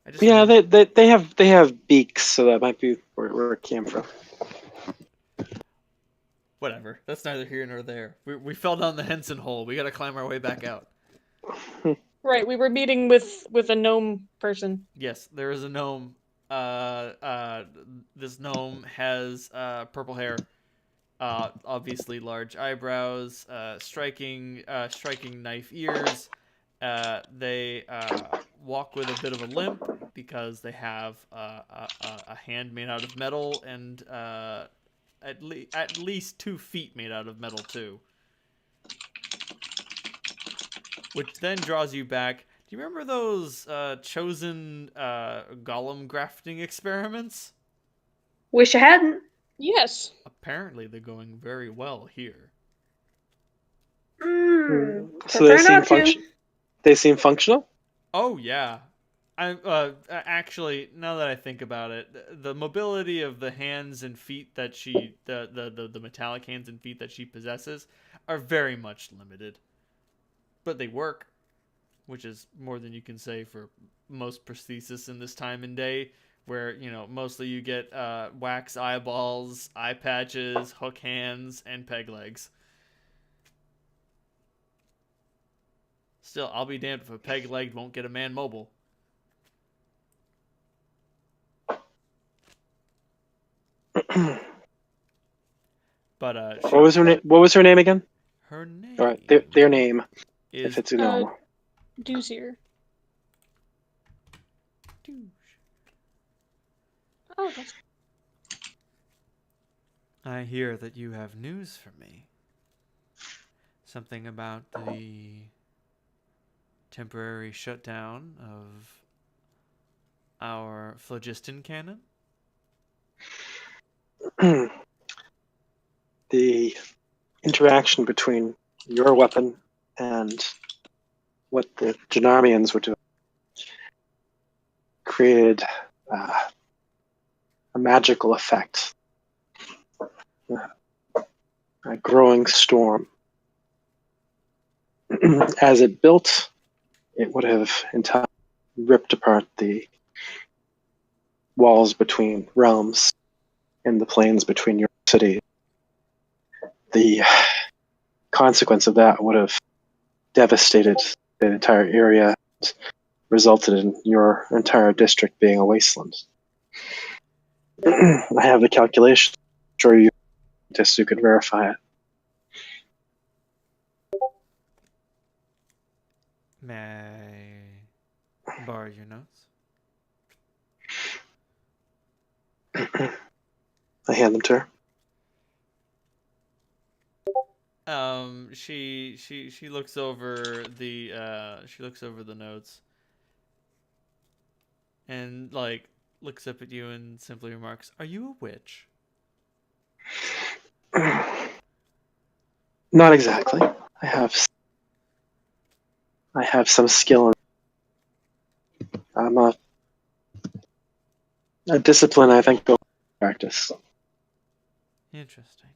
I just Yeah, remember- they have beaks, so that might be where it came from. Whatever. That's neither here nor there. We fell down the Henson hole. We gotta climb our way back out. Right, we were meeting with a gnome person. Yes, there is a gnome. This gnome has purple hair. Obviously large eyebrows, striking knife ears. They walk with a bit of a limp because they have a hand made out of metal and at least 2 feet made out of metal too. Which then draws you back. Do you remember those chosen golem grafting experiments? Wish I hadn't. Yes. Apparently, they're going very well here. So they Prefer seem not to. They seem functional. Oh yeah, I actually, now that I think about it, the mobility of the hands and feet that the metallic hands and feet that she possesses are very much limited, but they work, which is more than you can say for most prosthesis in this time and day, where, you know, mostly you get wax eyeballs, eye patches, hook hands, and peg legs. Still, I'll be damned if a peg leg won't get a man mobile. But What was her name? What was her name again? her name. All right, their name. Is If it's a gnome. Doosier. Oh, that's... I hear that you have news for me. something about the temporary shutdown of our phlogiston cannon? The interaction between your weapon and what the Janarmians were doing created a magical effect, a growing storm. As it built, it would have entirely ripped apart the walls between realms and the plains between your cities. The consequence of that would have devastated the entire area and resulted in your entire district being a wasteland. I have the calculation. I'm sure you just you could verify it. May I borrow your notes? I hand them to her. She looks over the notes and like looks up at you and simply remarks, "Are you a witch?" Not exactly. I have some skill in. I'm a discipline I think go practice. Interesting.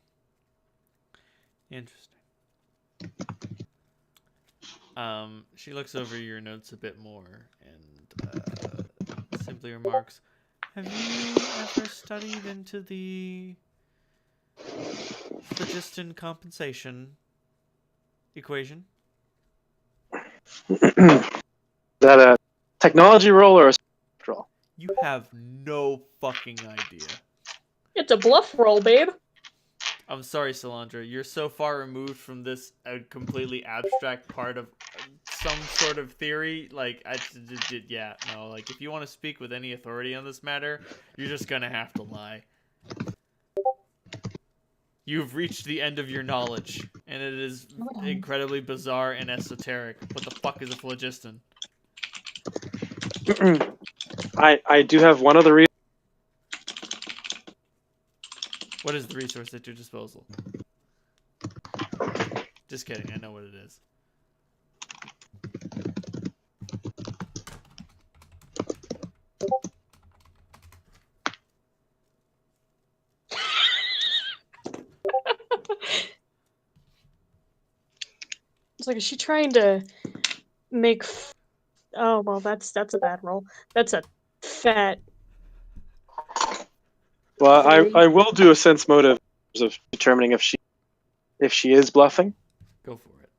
She looks over your notes a bit more and simply remarks, "Have you ever studied into the phlogiston compensation equation?" Is that a technology roll or a science roll? You have no fucking idea. It's a bluff roll, babe. I'm sorry, Salandra. You're so far removed from this completely abstract part of some sort of theory. Like, yeah, no. Like, if you want to speak with any authority on this matter, you're just gonna have to lie. You've reached the end of your knowledge, and it is incredibly bizarre and esoteric. What the fuck is a phlogiston? I do have one other reason. What is the resource at your disposal? Just kidding. I know what it is. It's like, is she trying to make... Oh, well, that's a bad roll. That's a fat... Well, Three. I will do a sense motive of determining if she is bluffing. Go for it.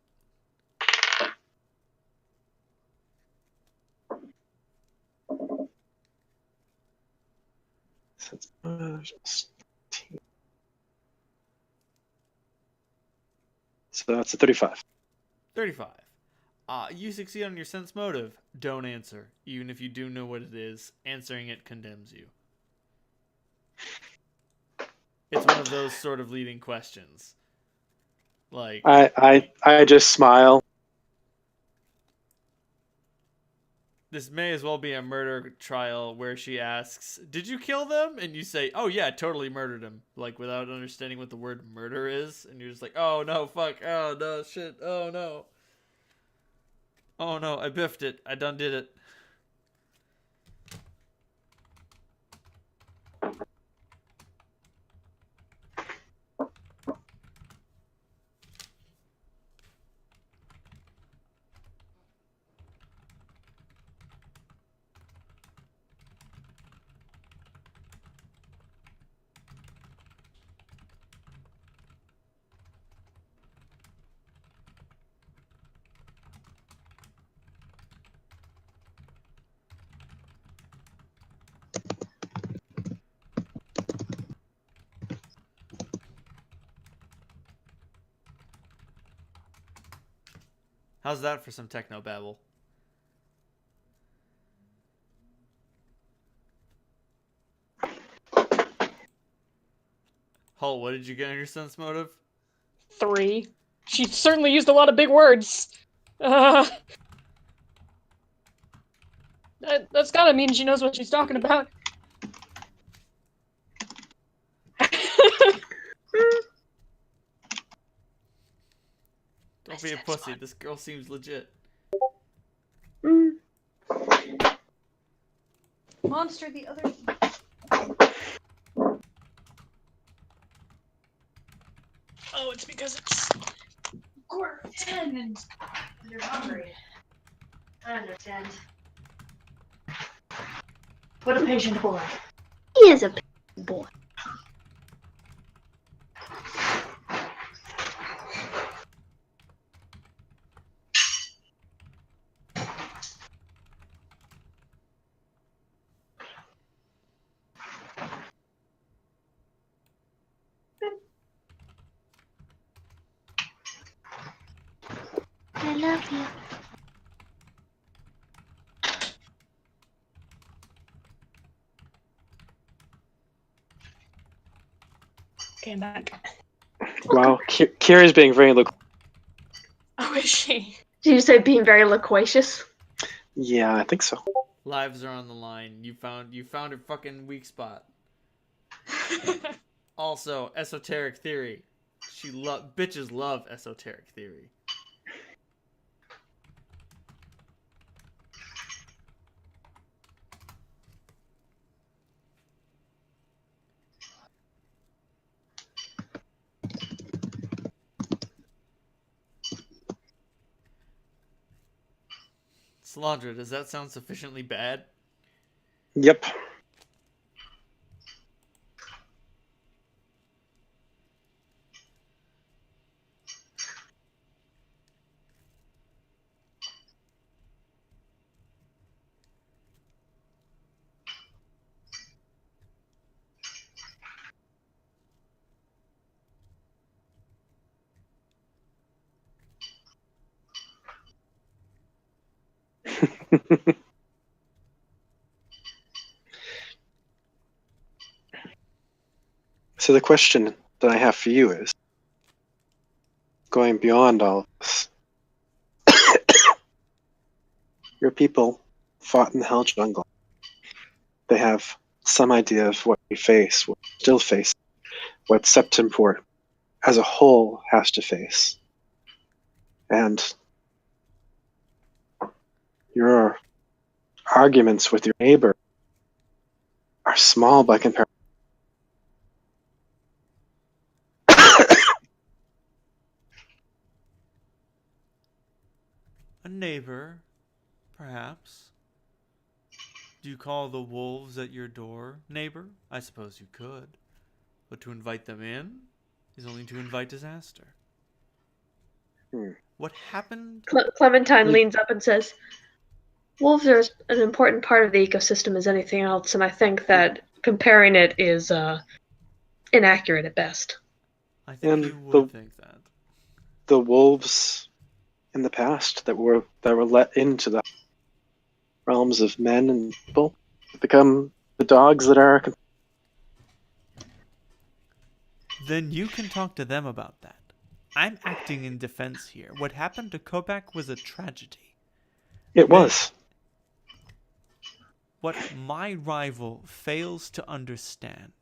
Sense motive. So that's a 35. 35. You succeed on your sense motive. Don't answer. Even if you do know what it is, answering it condemns you. It's one of those sort of leading questions. Like, I just smile. this may as well be a murder trial where she asks, "Did you kill them?" And you say, "Oh yeah, I totally murdered him." Like, without understanding what the word murder is. And you're just like, "Oh no, fuck. Oh no, shit. Oh no. Oh no, I biffed it. I done did it." How's that for some techno babble? Hull, what did you get on your sense motive? 3. She certainly used a lot of big words. That's gotta mean she knows what she's talking about. Don't be a pussy. This girl seems legit. Monster the other... Oh, it's because it's 9:45 and you're hungry. I understand. What a patient boy. He is a patient boy. I love you. Came back. Wow, Kira's being very Oh, is she? Did you say being very loquacious? Yeah, I think so. Lives are on the line. You found her fucking weak spot. Also, esoteric theory. Bitches love esoteric theory. Salandra, does that sound sufficiently bad? Yep. So the question that I have for you is, going beyond all of this, your people fought in the Hell Jungle. They have some idea of what we face, what we still face, what Septemport as a whole has to face. And your arguments with your neighbor are small by comparison. A neighbor, perhaps. Do you call the wolves at your door neighbor? I suppose you could. But to invite them in is only to invite disaster. What happened? Clementine leans up and says, wolves are an important part of the ecosystem as anything else, and I think that comparing it is inaccurate at best. I think And you would think that. The wolves in the past that were let into the realms of men and people become the dogs that are. Then you can talk to them about that. I'm acting in defense here. What happened to Kobak was a tragedy. It was. What my rival fails to understand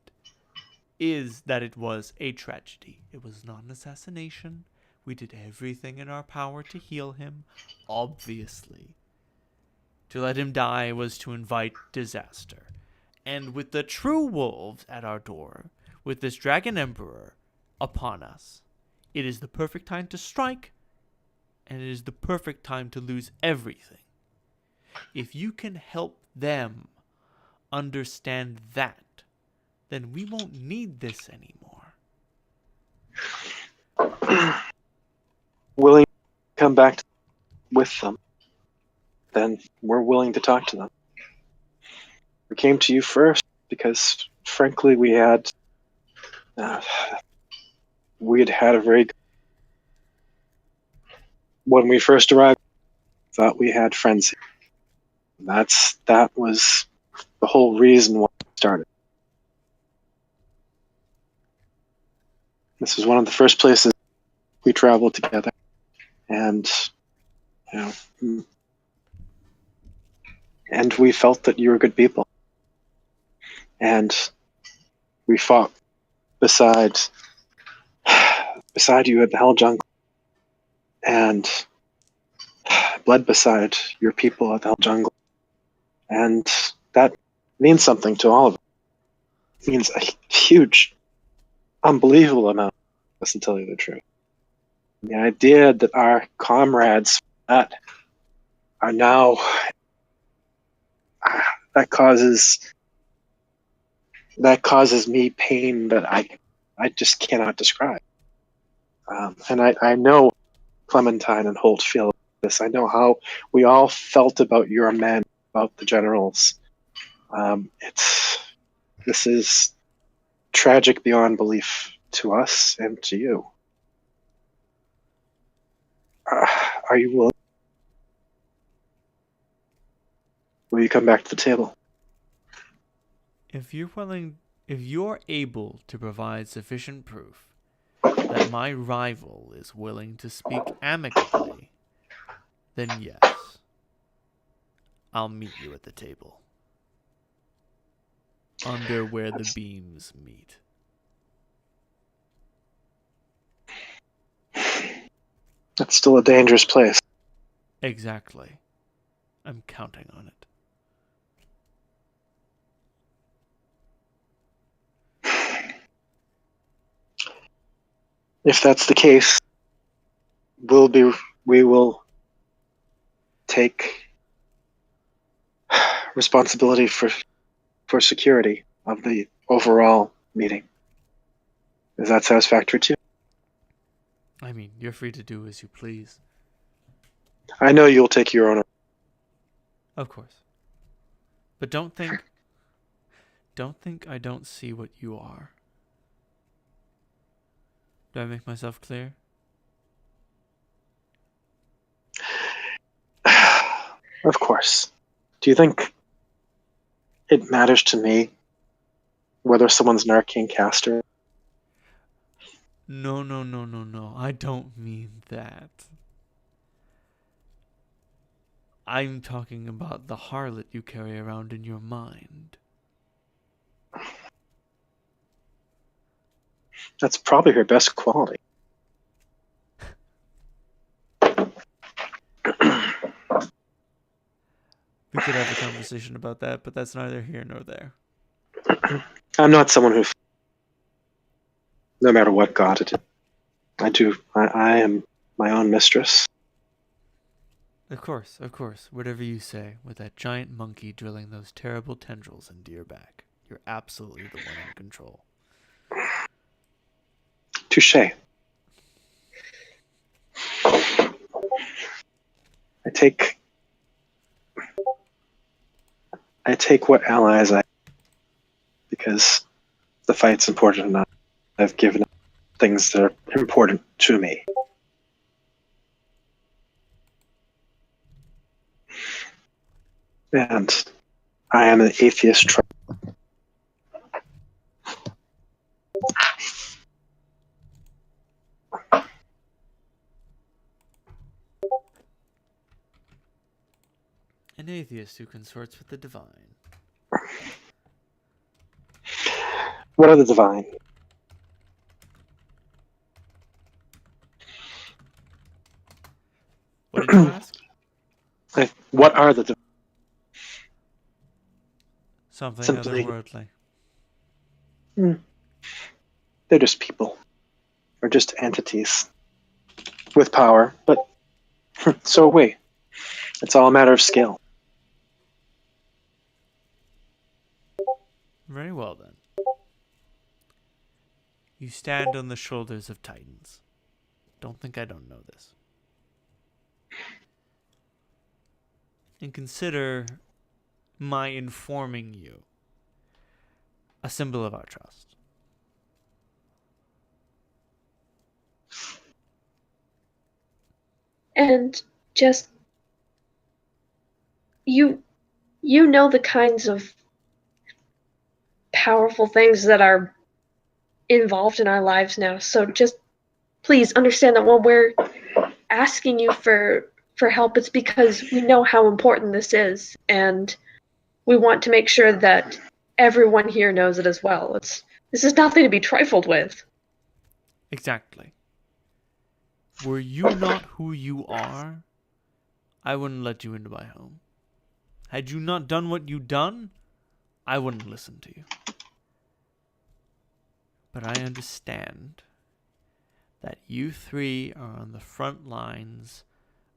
is that it was a tragedy. It was not an assassination. We did everything in our power to heal him, obviously. To let him die was to invite disaster. And with the true wolves at our door, with this Dragon Emperor upon us, it is the perfect time to strike, and it is the perfect time to lose everything. If you can help them understand that, then we won't need this anymore. Willing to come back with them, then we're willing to talk to them. We came to you first because, frankly, we had had a very good... When we first arrived, thought we had friends here. That was the whole reason why we started. This was one of the first places we traveled together, and you know, and we felt that you were good people, and we fought beside you at the Hell Jungle, and bled beside your people at the Hell Jungle, and that means something to all of us. It means a huge, unbelievable amount to us, to tell you the truth. The idea that our comrades that are now that causes me pain that I just cannot describe. And I know Clementine and Holt feel this. I know how we all felt about your men, about the generals. This is tragic beyond belief to us and to you. Are you willing? Will you come back to the table? If you're able to provide sufficient proof that my rival is willing to speak amicably, then yes, I'll meet you at the table. Under where the beams meet. That's still a dangerous place. Exactly. I'm counting on it. If that's the case, we will take responsibility for security of the overall meeting. Is that satisfactory to you? I mean, you're free to do as you please. I know you'll take your own. Of course. But don't think I don't see what you are. Do I make myself clear? Of course. Do you think it matters to me whether someone's an arcane caster? No. I don't mean that. I'm talking about the harlot you carry around in your mind. That's probably her best quality. We could have a conversation about that, but that's neither here nor there. I'm not someone who, no matter what god it is, I am my own mistress. Of course. Whatever you say, with that giant monkey drilling those terrible tendrils into your back. You're absolutely the one in control. Touche. I take what allies I, because the fight's important enough. I've given up things that are important to me. And I am an atheist. An atheist who consorts with the divine. What are the divine? What did you ask? What are the divine? Something Simply- otherworldly. They're just people. Or just entities. With power, but so are we. It's all a matter of scale. Very well then. You stand on the shoulders of titans. Don't think I don't know this. And consider my informing you a symbol of our trust. And just you know the kinds of powerful things that are involved in our lives now, so just please understand that when we're asking you for help, it's because we know how important this is, and we want to make sure that everyone here knows it as well. This is nothing to be trifled with. Exactly. Were you not who you are, I wouldn't let you into my home. Had you not done what you done, I wouldn't listen to you. But I understand that you three are on the front lines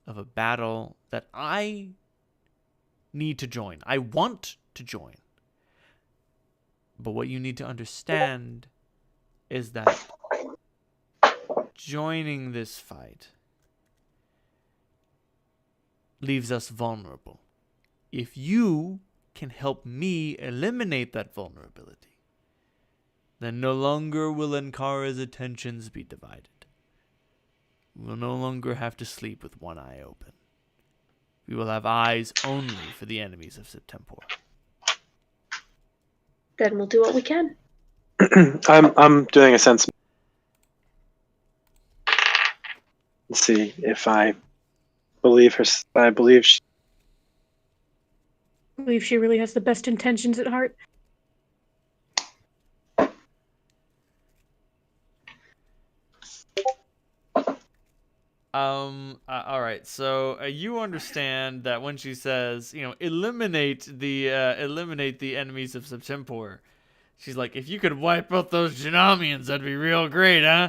of a battle that I need to join. I want to join. But what you need to understand is that joining this fight leaves us vulnerable. If you can help me eliminate that vulnerability, then no longer will Ankara's attentions be divided. We will no longer have to sleep with one eye open. We will have eyes only for the enemies of Septemport. Then we'll do what we can. I'm doing a sense. Let's see if I believe her. I believe she, I believe she really has the best intentions at heart. All right. So you understand that when she says, eliminate the enemies of Septemport, she's like, if you could wipe out those Janamians, that'd be real great, huh?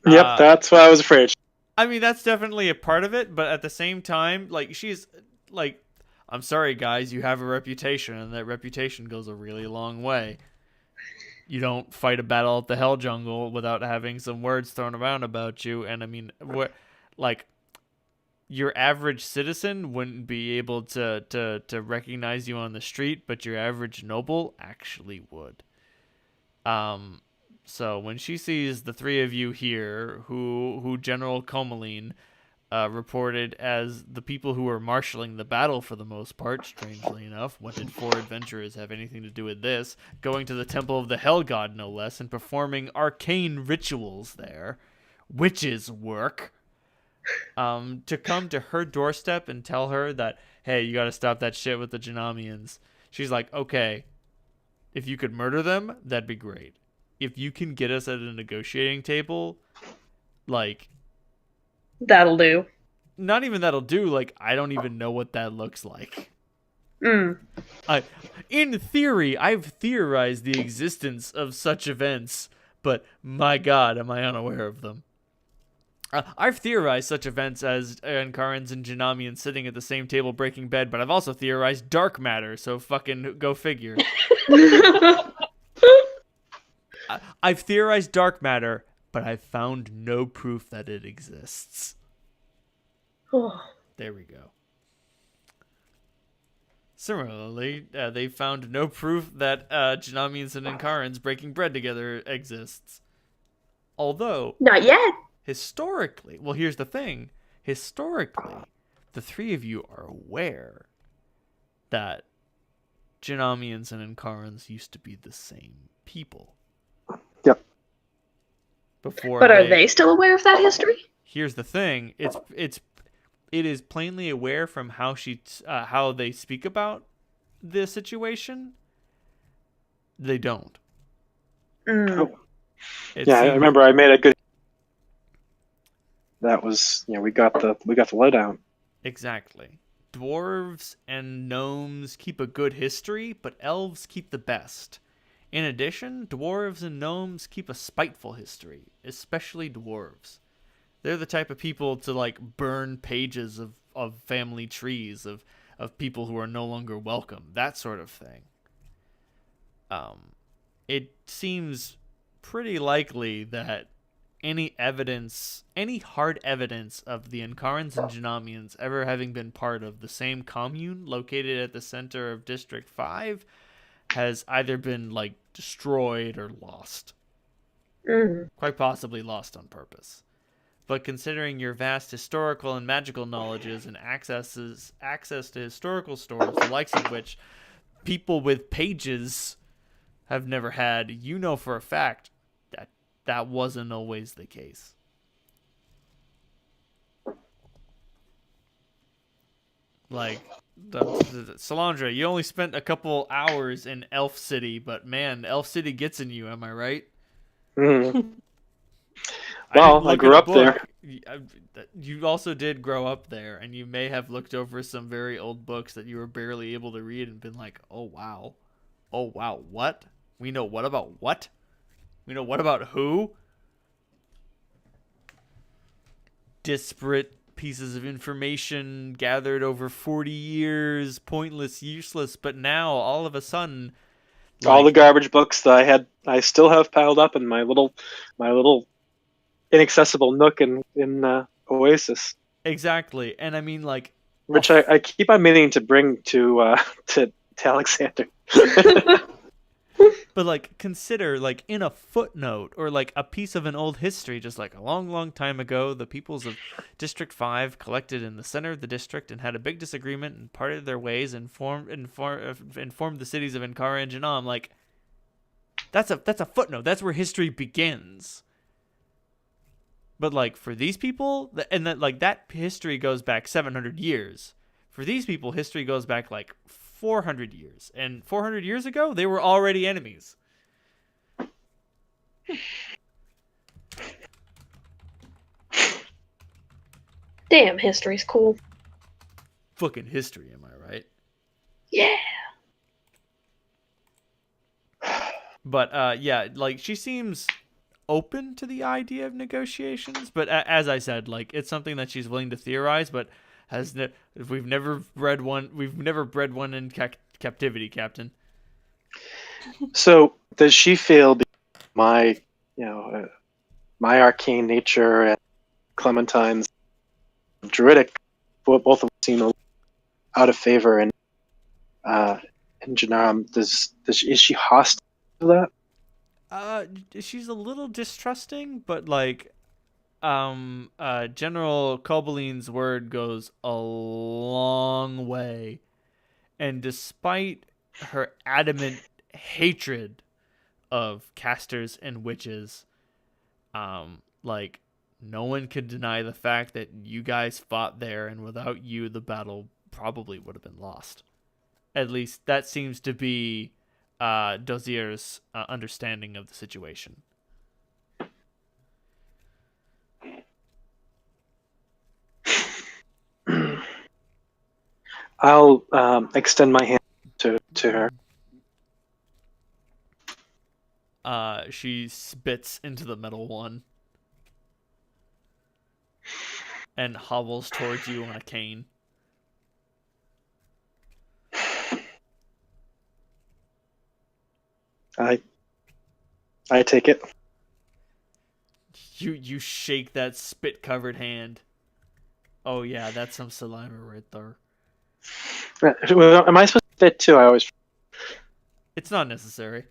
Yep, that's what I was afraid. I mean, that's definitely a part of it, but at the same time, like, she's like, I'm sorry, guys, you have a reputation, and that reputation goes a really long way. You don't fight a battle at the Hell Jungle without having some words thrown around about you, and I mean, like, your average citizen wouldn't be able to recognize you on the street, but your average noble actually would. So when she sees the three of you here, who General Comaline reported as the people who were marshaling the battle for the most part, strangely enough, what did four adventurers have anything to do with this? Going to the Temple of the Hell God, no less, and performing arcane rituals there. Witches' work. To come to her doorstep and tell her that, hey, you gotta stop that shit with the Janamians. She's like, okay, if you could murder them, that'd be great. If you can get us at a negotiating table, like... That'll do. Not even that'll do, like, I don't even know what that looks like. In theory, I've theorized the existence of such events, but my god, am I unaware of them. I've theorized such events as Ankarans and Janamians sitting at the same table breaking bed, but I've also theorized dark matter, so fucking go figure. I've theorized dark matter, but I've found no proof that it exists. There we go. Similarly, they found no proof that Janamians and Ankarans breaking bread together exists. Although... Not yet. Historically, well, here's the thing. Historically, the three of you are aware that Janamians and Ankarans used to be the same people. Yep. But are they still aware of that history? Here's the thing. It is plainly aware from how how they speak about the situation. They don't. Oh. Yeah, I remember I made a good... That was, we got the lowdown. Exactly. Dwarves and gnomes keep a good history, but elves keep the best. In addition, dwarves and gnomes keep a spiteful history, especially dwarves. They're the type of people to, like, burn pages of family trees of people who are no longer welcome, that sort of thing. It seems pretty likely that any hard evidence of the Ankarans and Janamians ever having been part of the same commune located at the center of District 5 has either been, like, destroyed or lost. Quite possibly lost on purpose. But considering your vast historical and magical knowledges and access to historical stores, the likes of which people with pages have never had, you know for a fact that wasn't always the case. Like, Solandra, you only spent a couple hours in Elf City, but man, Elf City gets in you. Am I right? Mhm. I didn't Well, I look grew at a up there. book. You also did grow up there, and you may have looked over some very old books that you were barely able to read and been like, "Oh wow, oh wow, what? We know what about what? We know what about who?" Disparate pieces of information gathered over 40 years, pointless, useless, but now all of a sudden, All the like, garbage books that I still have piled up in my little inaccessible nook in Oasis, exactly. And I mean, like, a which I keep on meaning to bring to Alexander. but like consider like in a footnote or like a piece of an old history, just like a long, long time ago, the peoples of District 5 collected in the center of the district and had a big disagreement and parted their ways and informed the cities of Ankara and Janam. Like, that's a footnote. That's where history begins. But like for these people, and that like that history goes back 700 years. For these people, history goes back like 400 years. And 400 years ago, they were already enemies. Damn, history's cool. Fucking history, am I right? Yeah. But yeah, like she seems open to the idea of negotiations, but as I said, like it's something that she's willing to theorize, but we've never bred one in captivity, Captain. So does she feel my, my arcane nature and Clementine's druidic, both of them seem a little out of favor, and Janam, is she hostile to that? She's a little distrusting, but like General Kobaline's word goes a long way. And despite her adamant hatred of casters and witches, like no one could deny the fact that you guys fought there, and without you, the battle probably would have been lost. At least that seems to be Dozier's understanding of the situation. I'll extend my hand to her. She spits into the metal one and hobbles towards you on a cane. I take it. You shake that spit-covered hand. Oh yeah, that's some saliva right there. Well, am I supposed to fit too? I always. It's not necessary.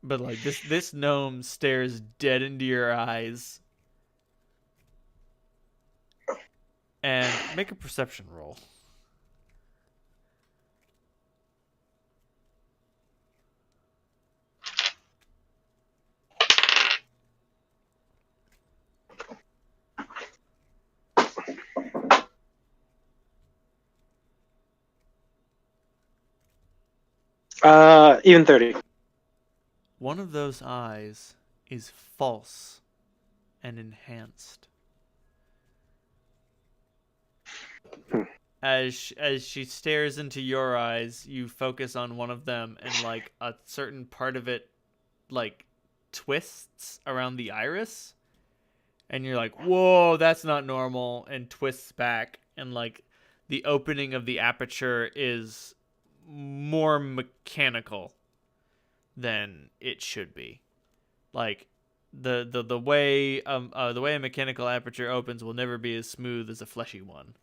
But like this gnome stares dead into your eyes. And make a perception roll. Even 30. One of those eyes is false and enhanced. As she stares into your eyes, you focus on one of them, and like a certain part of it like twists around the iris, and you're like, whoa, that's not normal, and twists back, and like the opening of the aperture is more mechanical than it should be. Like the way a mechanical aperture opens will never be as smooth as a fleshy one.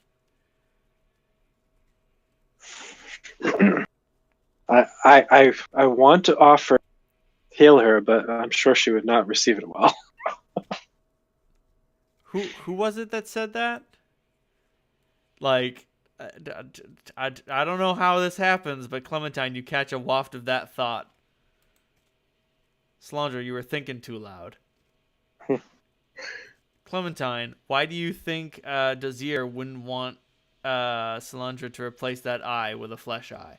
I want to offer heal her, but I'm sure she would not receive it well. Who was it that said that? Like, I don't know how this happens, but Clementine, you catch a waft of that thought. Solandra, you were thinking too loud. Clementine, why do you think Dozier wouldn't want Solandra to replace that eye with a flesh eye?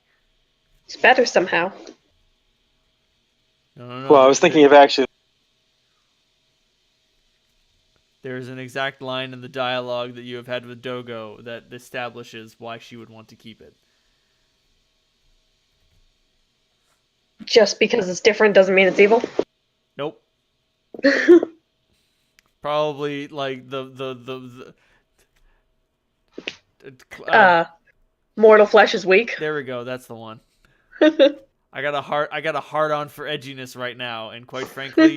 It's better somehow. No. Well, I was thinking of actually. There's an exact line in the dialogue that you have had with Dogo that establishes why she would want to keep it. Just because it's different doesn't mean it's evil. Nope. Probably like the Mortal flesh is weak. there we go. That's the one. I got a hard on for edginess right now, and quite frankly,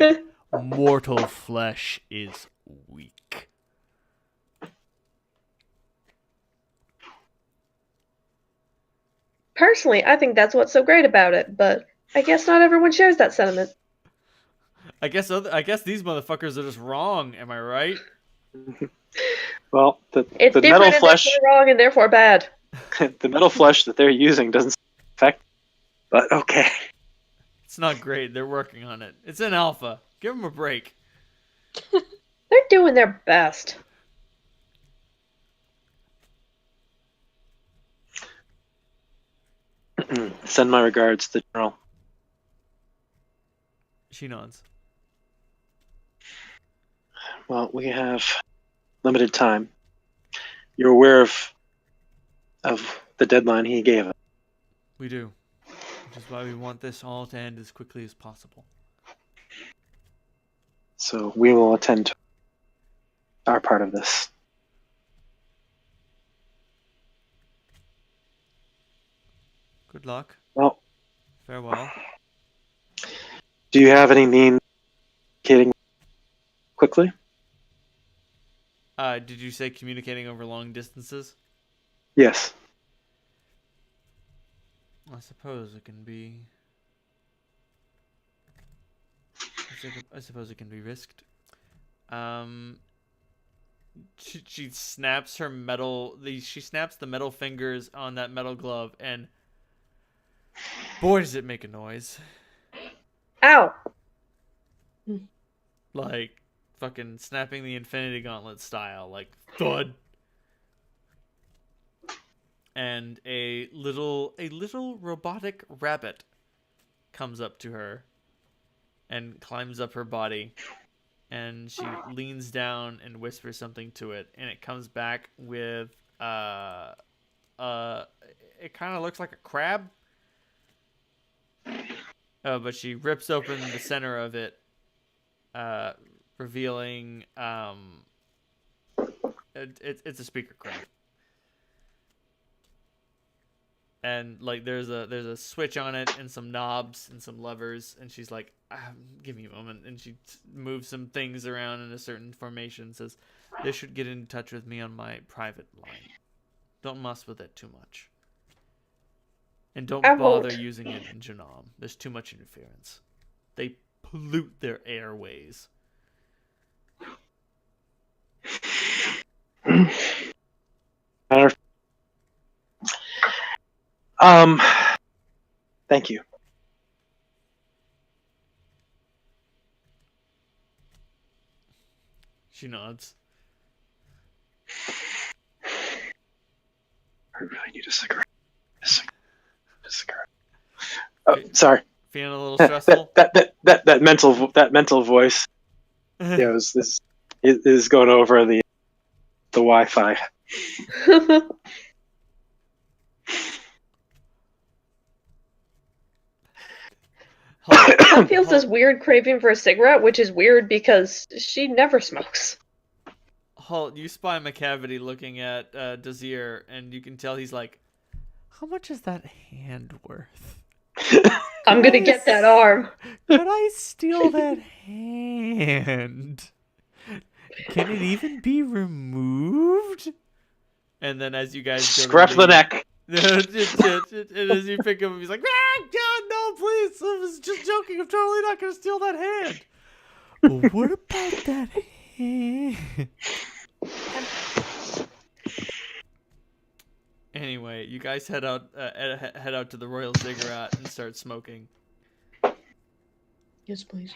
mortal flesh is weak. Personally, I think that's what's so great about it, but I guess not everyone shares that sentiment. I guess these motherfuckers are just wrong. Am I right? Well, the It's metal different and flesh, therefore wrong and therefore bad. the metal flesh that they're using doesn't affect. But okay. It's not great. They're working on it. It's in alpha. Give them a break. They're doing their best. Send my regards to the general. She nods. Well, we have limited time. You're aware of the deadline he gave us. We do. Which is why we want this all to end as quickly as possible. So we will attend to our part of this. Good luck. Well, Farewell. do you have any means of communicating quickly? Did you say communicating over long distances? Yes. I suppose it can be. I suppose it can be risked. She snaps her metal. She snaps the metal fingers on that metal glove, and boy, does it make a noise! Ow! Like fucking snapping the Infinity Gauntlet style, like thud. And a little robotic rabbit comes up to her and climbs up her body, and she leans down and whispers something to it, and it comes back with it kind of looks like a crab, but she rips open the center of it, revealing it's a speaker crab. And like there's a switch on it and some knobs and some levers, and she's like, give me a moment, and she moves some things around in a certain formation, says, this should get in touch with me on my private line. Don't mess with it too much, and don't I bother won't. using it in Janam. There's too much interference. They pollute their airways. Thank you. She nods. I really need a cigarette. A cigarette. Oh, sorry. Feeling a little stressful? That mental voice. Yeah, is going over the Wi-Fi. She feels this weird craving for a cigarette, which is weird because she never smokes. Halt, you spy McCavity looking at Dozier, and you can tell he's like, how much is that hand worth? I'm gonna get that arm. Could I steal that hand? Can it even be removed? And then as you guys go Scruff the neck. and as you pick him up, he's like, God, no, please. I was just joking. I'm totally not going to steal that hand. But what about that hand? Anyway, you guys head out to the Royal Ziggurat and start smoking. Yes, please.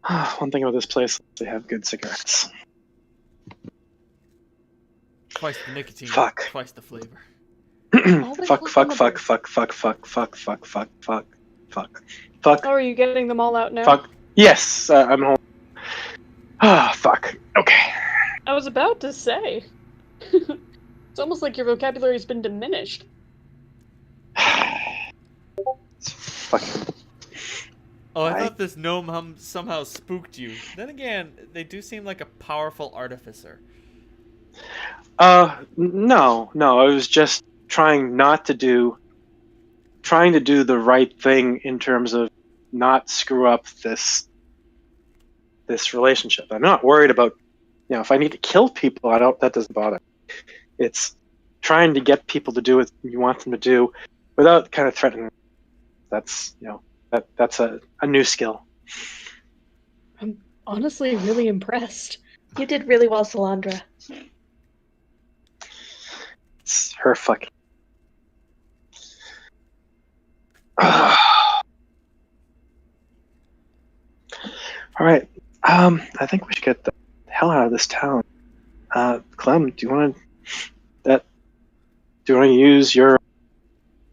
One thing about this place, they have good cigarettes. Twice the nicotine, Fuck. twice the flavor. Fuck. How are you getting them all out now? Fuck. Yes, I'm home. Ah, fuck. Okay. I was about to say. It's almost like your vocabulary's been diminished. It's fucking. Oh, I thought this gnome somehow spooked you. Then again, they do seem like a powerful artificer. No. I was just trying to do the right thing in terms of not screw up this relationship. I'm not worried about, if I need to kill people, that doesn't bother me. It's trying to get people to do what you want them to do without kind of threatening them. That's, that's a new skill. I'm honestly really impressed. You did really well, Salandra. It's her fucking. All right. I think we should get the hell out of this town. Clem, do you want to use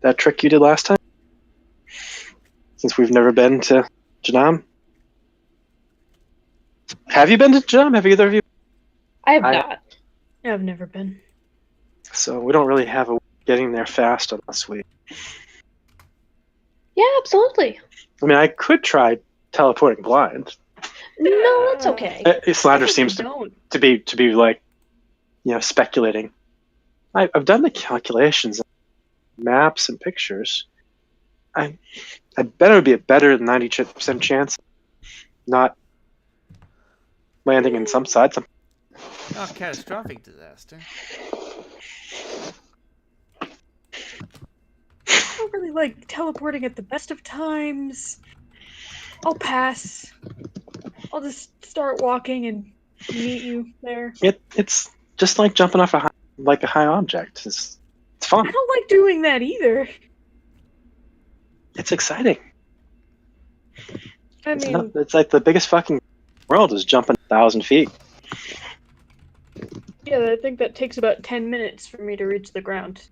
that trick you did last time? Since we've never been to Janam. Have you been to Janam? Have either of you? I have not. Yeah, I've never been. So we don't really have a way of getting there fast unless we. Yeah, absolutely. I mean, I could try teleporting blind. No, that's okay. Slander seems to be like, speculating. I've done the calculations, maps and pictures. I bet it would be a better than 90% chance, not landing in some side. Not catastrophic disaster. I don't really like teleporting at the best of times. I'll pass. I'll just start walking and meet you there. It's just like jumping off a high object. It's fun. I don't like doing that either. It's exciting. I mean, It's like the biggest fucking world is jumping 1,000 feet. yeah, I think that takes about 10 minutes for me to reach the ground.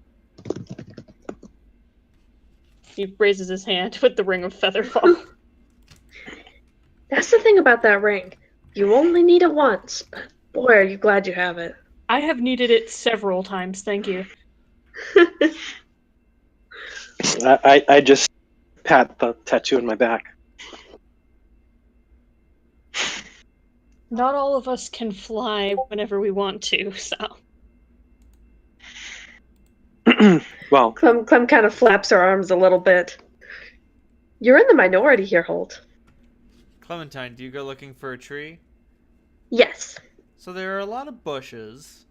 He raises his hand with the ring of Featherfall. That's the thing about that ring. You only need it once, but boy, are you glad you have it. I have needed it several times, thank you. I just pat the tattoo in my back. Not all of us can fly whenever we want to, so. Well, Clem kind of flaps her arms a little bit. You're in the minority here, Holt. Clementine, do you go looking for a tree? Yes. So there are a lot of bushes,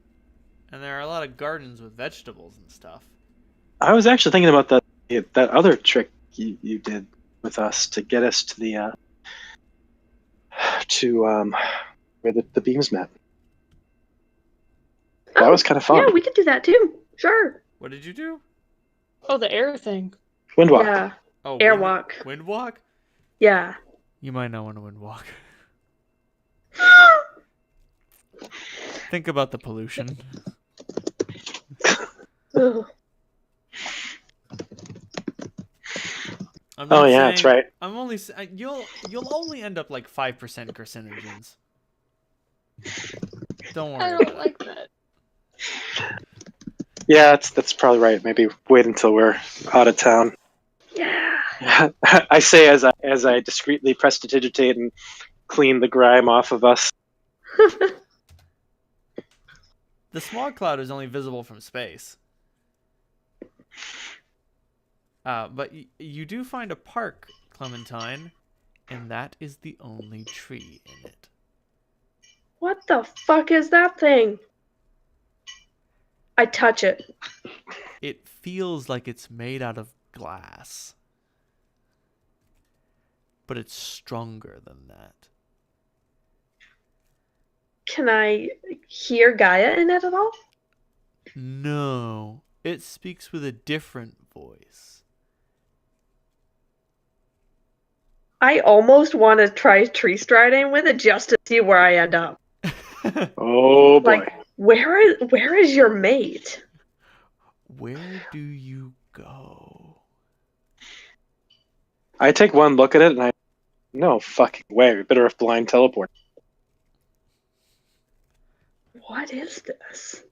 and there are a lot of gardens with vegetables and stuff. I was actually thinking about that other trick you did with us to get us to the where the beams met. That was kind of fun. Yeah, we could do that too. Sure. What did you do? Oh, the air thing. Windwalk. Yeah. Oh, Airwalk. Windwalk? Yeah. You might not want to windwalk. Think about the pollution. Ugh. I'm Oh not yeah, that's saying- right. I'm only you'll only end up like 5% carcinogens. Don't worry. I about don't like that. Yeah, that's probably right. Maybe wait until we're out of town. Yeah. I say as I discreetly prestidigitate and clean the grime off of us. The smog cloud is only visible from space. But you do find a park, Clementine, and that is the only tree in it. What the fuck is that thing? I touch it. It feels like it's made out of glass. But it's stronger than that. Can I hear Gaia in it at all? No, it speaks with a different voice. I almost want to try tree striding with it just to see where I end up. Oh boy. Like, where is your mate? Where do you go? I take one look at it and I, no fucking way. We better have blind teleport. What is this?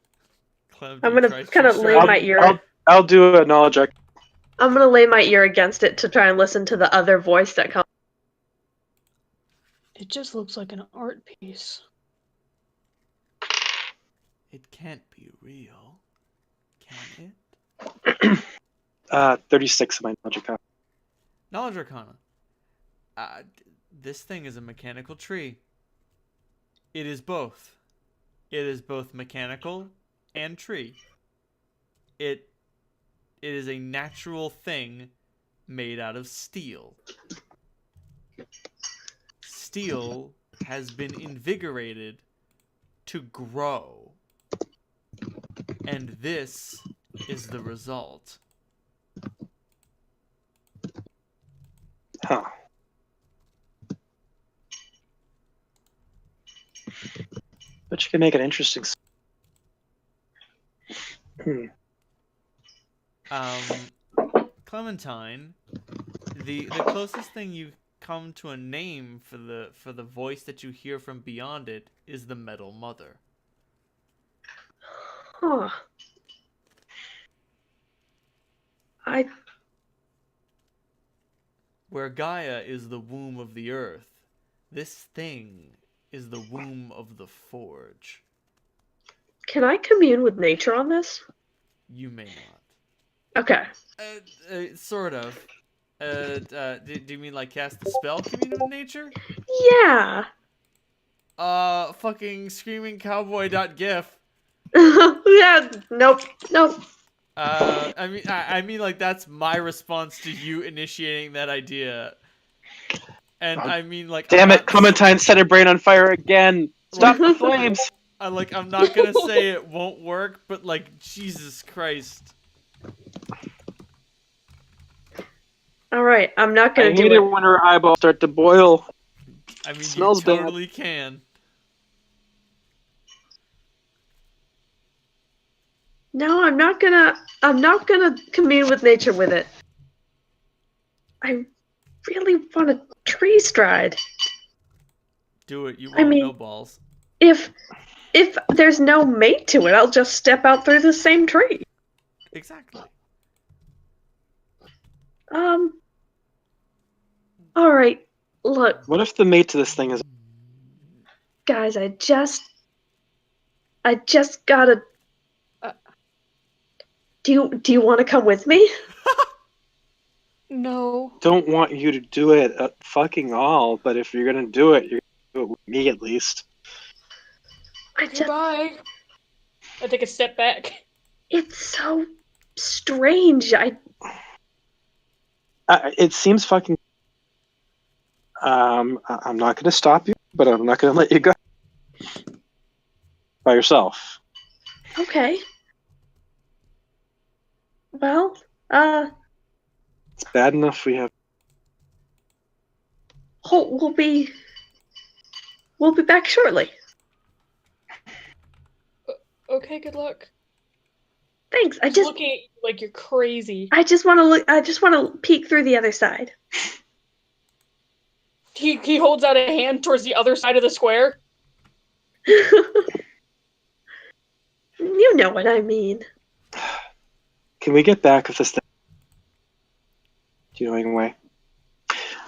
Clem, I'm do you gonna try kind of tree lay striding? my ear. I'll do a knowledge check. I'm gonna lay my ear against it to try and listen to the other voice that comes. It just looks like an art piece. It can't be real, can it? 36 of my knowledge account. Knowledge Arcana. This thing is a mechanical tree. It is both. It is both mechanical and tree. It is a natural thing made out of steel. Steel has been invigorated to grow. And this is the result. Huh. But you can make it interesting. Clementine, the closest thing you come to a name for the voice that you hear from beyond it is the Metal Mother. Huh. Where Gaia is the womb of the earth, this thing is the womb of the forge. Can I commune with nature on this? You may not. Okay. Sort of. Do you mean like cast the spell Commune with Nature? Yeah. Fucking screaming cowboy.gif. Yeah. Nope. I mean like that's my response to you initiating that idea. And Oh, I mean like Damn it, Clementine set her brain on fire again. Stop the flames. I'm not gonna say it won't work, but like Jesus Christ. All right. I'm not I gonna do hate it. it when her eyeballs start to boil. I mean, Smells you bad. totally can. No, I'm not gonna commune with nature with it. I really want to tree stride. Do it. You I won't mean- know balls. If there's no mate to it, I'll just step out through the same tree. Exactly. All right. Look, What if the mate to this thing is... guys, I just gotta. Do you want to come with me? No. Don't want you to do it at fucking all, but if you're gonna do it, you're gonna do it with me at least. Goodbye. I take a step back. It's so strange. It seems fucking... I'm not gonna stop you, but I'm not gonna let you go. By yourself. Okay. Well, It's bad enough we have... we'll be back shortly. Okay, good luck. Thanks. Just looking at you like you're crazy. I just want to look. I just want to peek through the other side. He holds out a hand towards the other side of the square. You know what I mean. Can we get back with this thing? Do you know any way?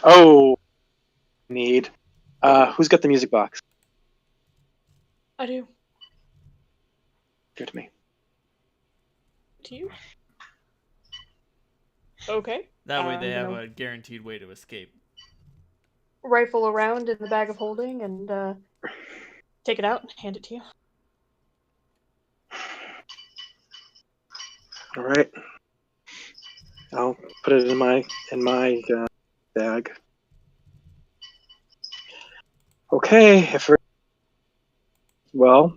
Oh, need. Who's got the music box? I do. Give it to me. To you? Okay. That way they I'm have gonna a guaranteed way to escape. rifle around in the bag of holding and take it out and hand it to you. All right. I'll put it in my bag. Okay. If we're... Well,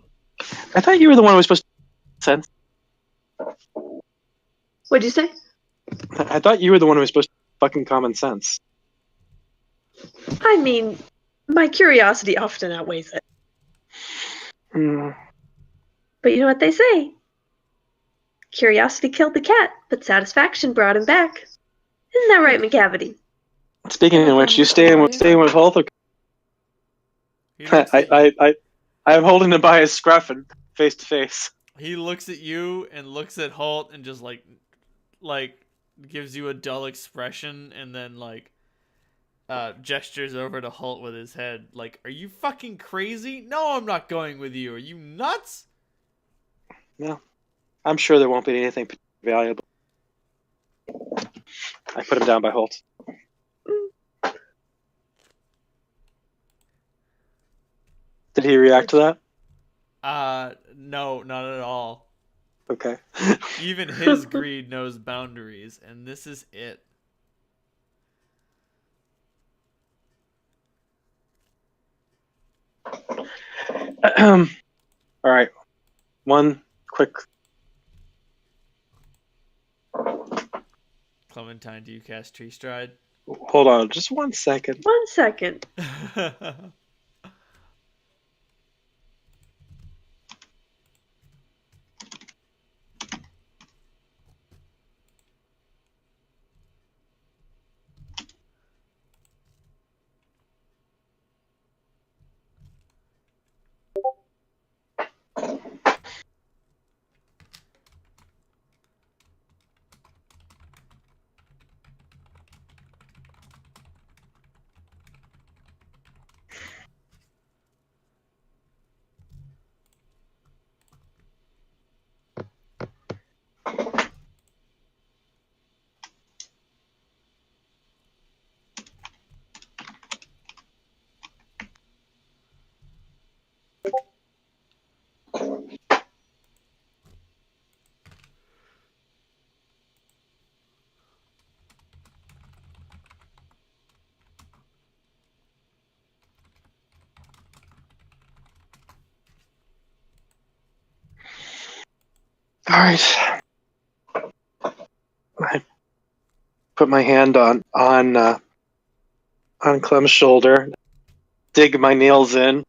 I thought you were the one who was supposed to sense. What'd you say? I thought you were the one who was supposed to fucking common sense. I mean, my curiosity often outweighs it. Hmm. But you know what they say? Curiosity killed the cat, but satisfaction brought him back. Isn't that right, McCavity? Speaking of which, you staying with Holt? He looks at you. I'm holding him by his scruff and face to face. He looks at you and looks at Holt and just like gives you a dull expression and then gestures over to Holt with his head. Like, are you fucking crazy? No, I'm not going with you. Are you nuts? No, I'm sure there won't be anything valuable. I put him down by Holt. Did he react to that? No, not at all. Okay. Even his greed knows boundaries, and this is it. All right. One quick. Clementine, do you cast Tree Stride? Hold on, just 1 second. 1 second. All right. I put my hand on Clem's shoulder, dig my nails in.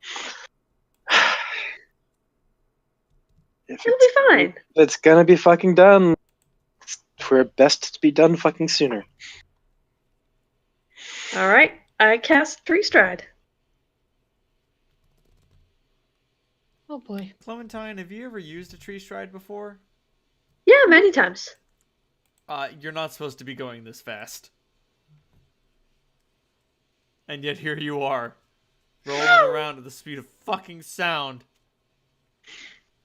If You'll be fine. it's gonna be fucking done, we're best to be done fucking sooner. Alright, I cast Tree Stride. Oh boy. Clementine, have you ever used a Tree Stride before? Yeah, many times. You're not supposed to be going this fast. And yet here you are, rolling around at the speed of fucking sound.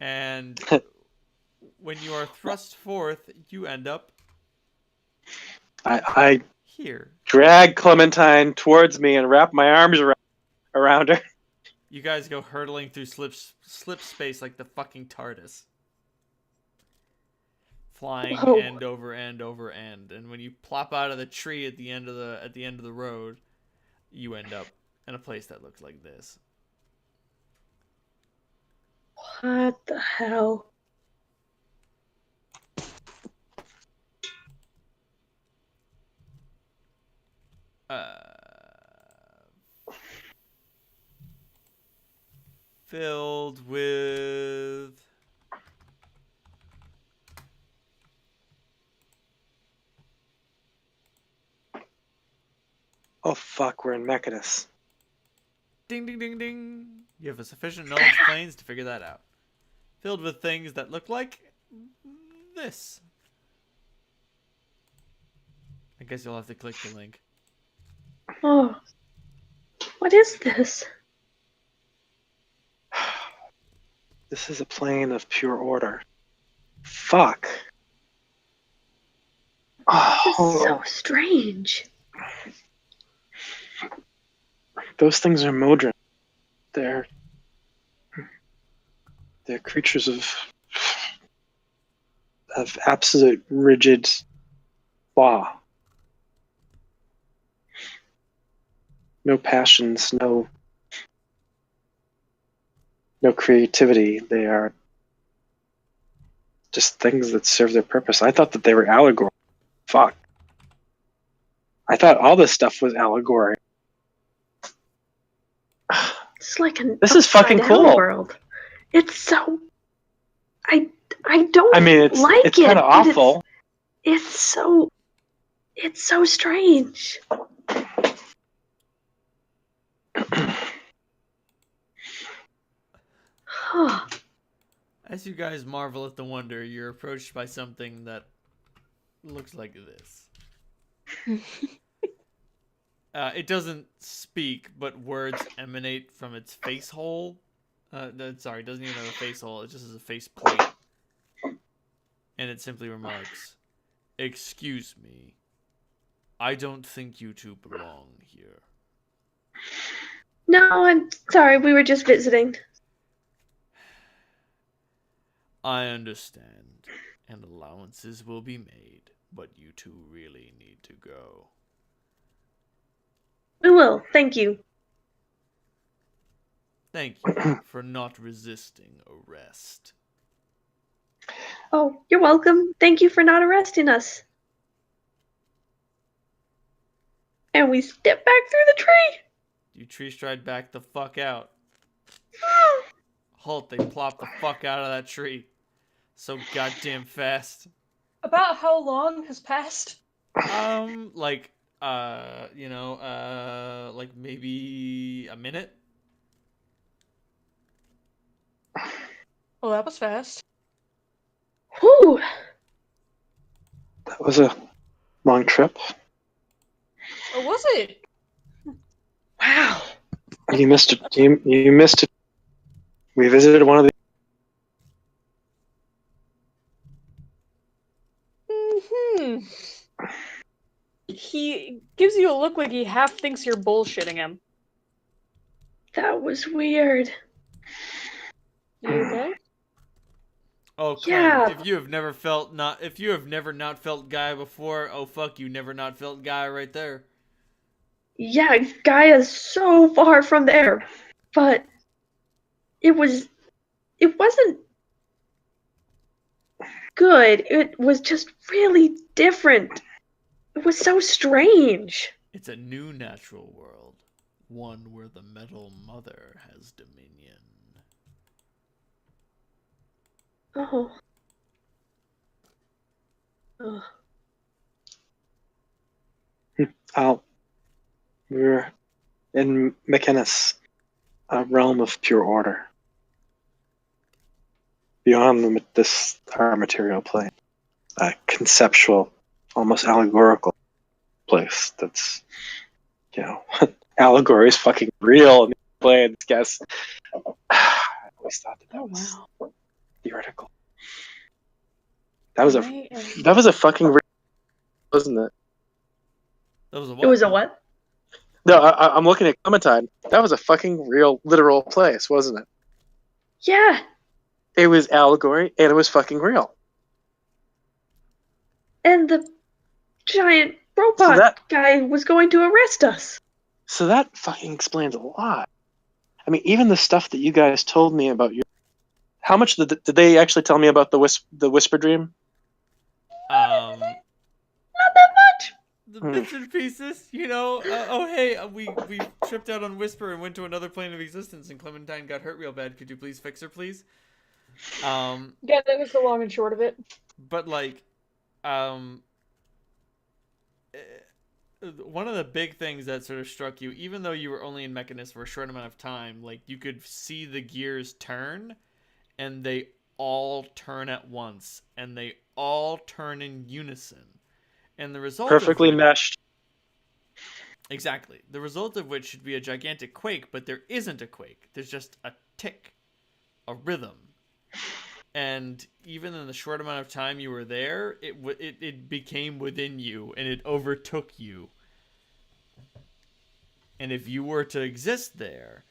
And when you are thrust forth, you end up I here. drag Clementine towards me and wrap my arms around her. You guys go hurtling through slip space like the fucking TARDIS. Flying Whoa. end over end over end. And when you plop out of the tree at the end of the road, you end up in a place that looks like this. What the hell? Filled with Oh fuck, we're in Mechanus. ding ding ding ding. You have a sufficient knowledge planes to figure that out. Filled with things that look like this. I guess you'll have to click the link. Oh. What is this? This is a plane of pure order. Fuck. This is Oh, so strange. those things are Modron. They're creatures of absolute rigid law. No passions, no creativity. They are just things that serve their purpose. I thought that they were allegory. Fuck. I thought all this stuff was allegory. It's like an This is fucking upside down cool. world. It's so. I don't I mean, it's like it's it. kind of but awful. It's so. It's so strange. As you guys marvel at the wonder, you're approached by something that looks like this. It doesn't speak, but words emanate from its face hole. Sorry, it doesn't even have a face hole. It just has a face plate. And it simply remarks, "Excuse me. I don't think you two belong here." No, I'm sorry. We were just visiting. I understand, and allowances will be made, but you two really need to go. We will. Thank you. Thank you for not resisting arrest. Oh, you're welcome. Thank you for not arresting us. And we step back through the tree. You tree stride back the fuck out. Halt, they plop the fuck out of that tree. So goddamn fast. About how long has passed? Like maybe a minute. Well, that was fast. Whew. That was a long trip. Or was it? Wow. You missed it. You missed it. We visited one of the. He gives you a look like he half thinks you're bullshitting him. That was weird. You okay? Oh, Clem, Yeah. if you have never not felt guy before, oh fuck, you never not felt guy right there. Yeah, Gaia's so far from there. But it wasn't good. It was just really different. It was so strange. It's a new natural world, one where the Metal Mother has dominion. Oh. Ugh. We're in Mechanus, a realm of pure order. Beyond our material plane, a conceptual, almost allegorical place that's, allegory is fucking real in the plane, guess. I always thought that was theoretical. That was a fucking real, wasn't it? That was a what? It was a what? No, I'm looking at Clementine. That was a fucking real, literal place, wasn't it? Yeah. It was allegory, and it was fucking real. And the giant robot guy was going to arrest us. So that fucking explains a lot. I mean, even the stuff that you guys told me about your... How much did they actually tell me about the whisper dream? Not that much. The bits and pieces, we tripped out on Whisper and went to another plane of existence, and Clementine got hurt real bad. Could you please fix her, please? Yeah, that was the long and short of it. But one of the big things that sort of struck you, even though you were only in Mechanus for a short amount of time, like you could see the gears turn, and they all turn at once, and they all turn in unison. And the result perfectly meshed. Exactly. The result of which should be a gigantic quake, but there isn't a quake. There's just a tick, a rhythm. And even in the short amount of time you were there, it became within you, and it overtook you. And if you were to exist there,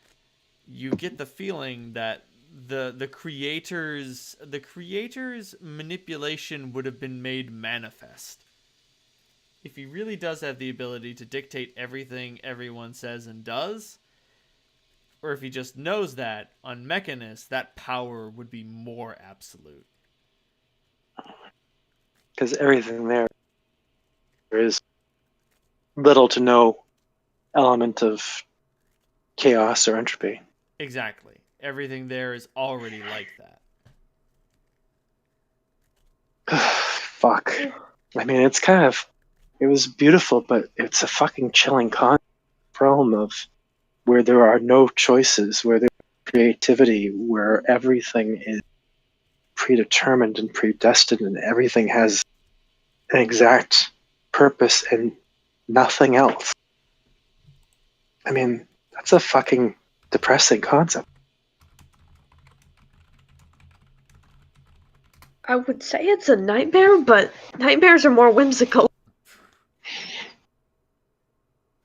you get the feeling that the creator's manipulation would have been made manifest. If he really does have the ability to dictate everything everyone says and does, or if he just knows that, on Mechanus, that power would be more absolute. Because everything there is little to no element of chaos or entropy. Exactly. Everything there is already like that. Fuck. I mean, it was beautiful, but it's a fucking chilling realm of where there are no choices, where there's creativity, where everything is predetermined and predestined, and everything has an exact purpose and nothing else. I mean, that's a fucking depressing concept. I would say it's a nightmare, but nightmares are more whimsical.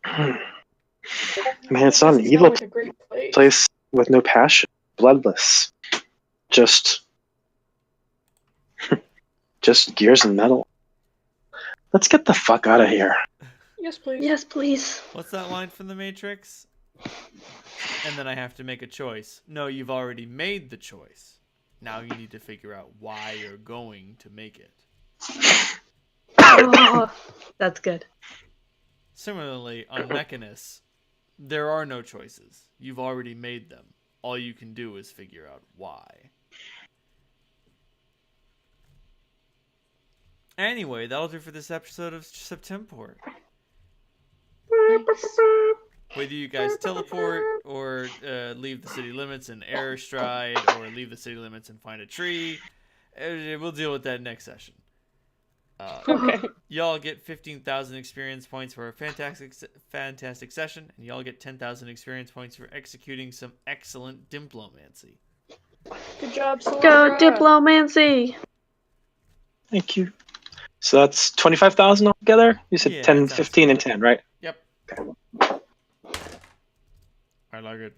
I mean, it's not an Doesn't evil sound like a great place. place with no passion, bloodless, just gears and metal. Let's get the fuck out of here. Yes, please. Yes, please. What's that line from The Matrix? And then I have to make a choice. No, you've already made the choice. Now you need to figure out why you're going to make it. Oh, that's good. Similarly, on Mechanus, there are no choices. You've already made them. All you can do is figure out why. Anyway, that'll do for this episode of Septemport. Nice. Whether you guys teleport or leave the city limits and air stride, or leave the city limits and find a tree, we'll deal with that next session. Okay. Y'all get 15,000 experience points for a fantastic session, and y'all get 10,000 experience points for executing some excellent diplomancy. Good job, Go Solara. diplomancy! Thank you. So that's 25,000 altogether? You said Yeah, 10, that sounds 15, and 10, right? Yep. I like it.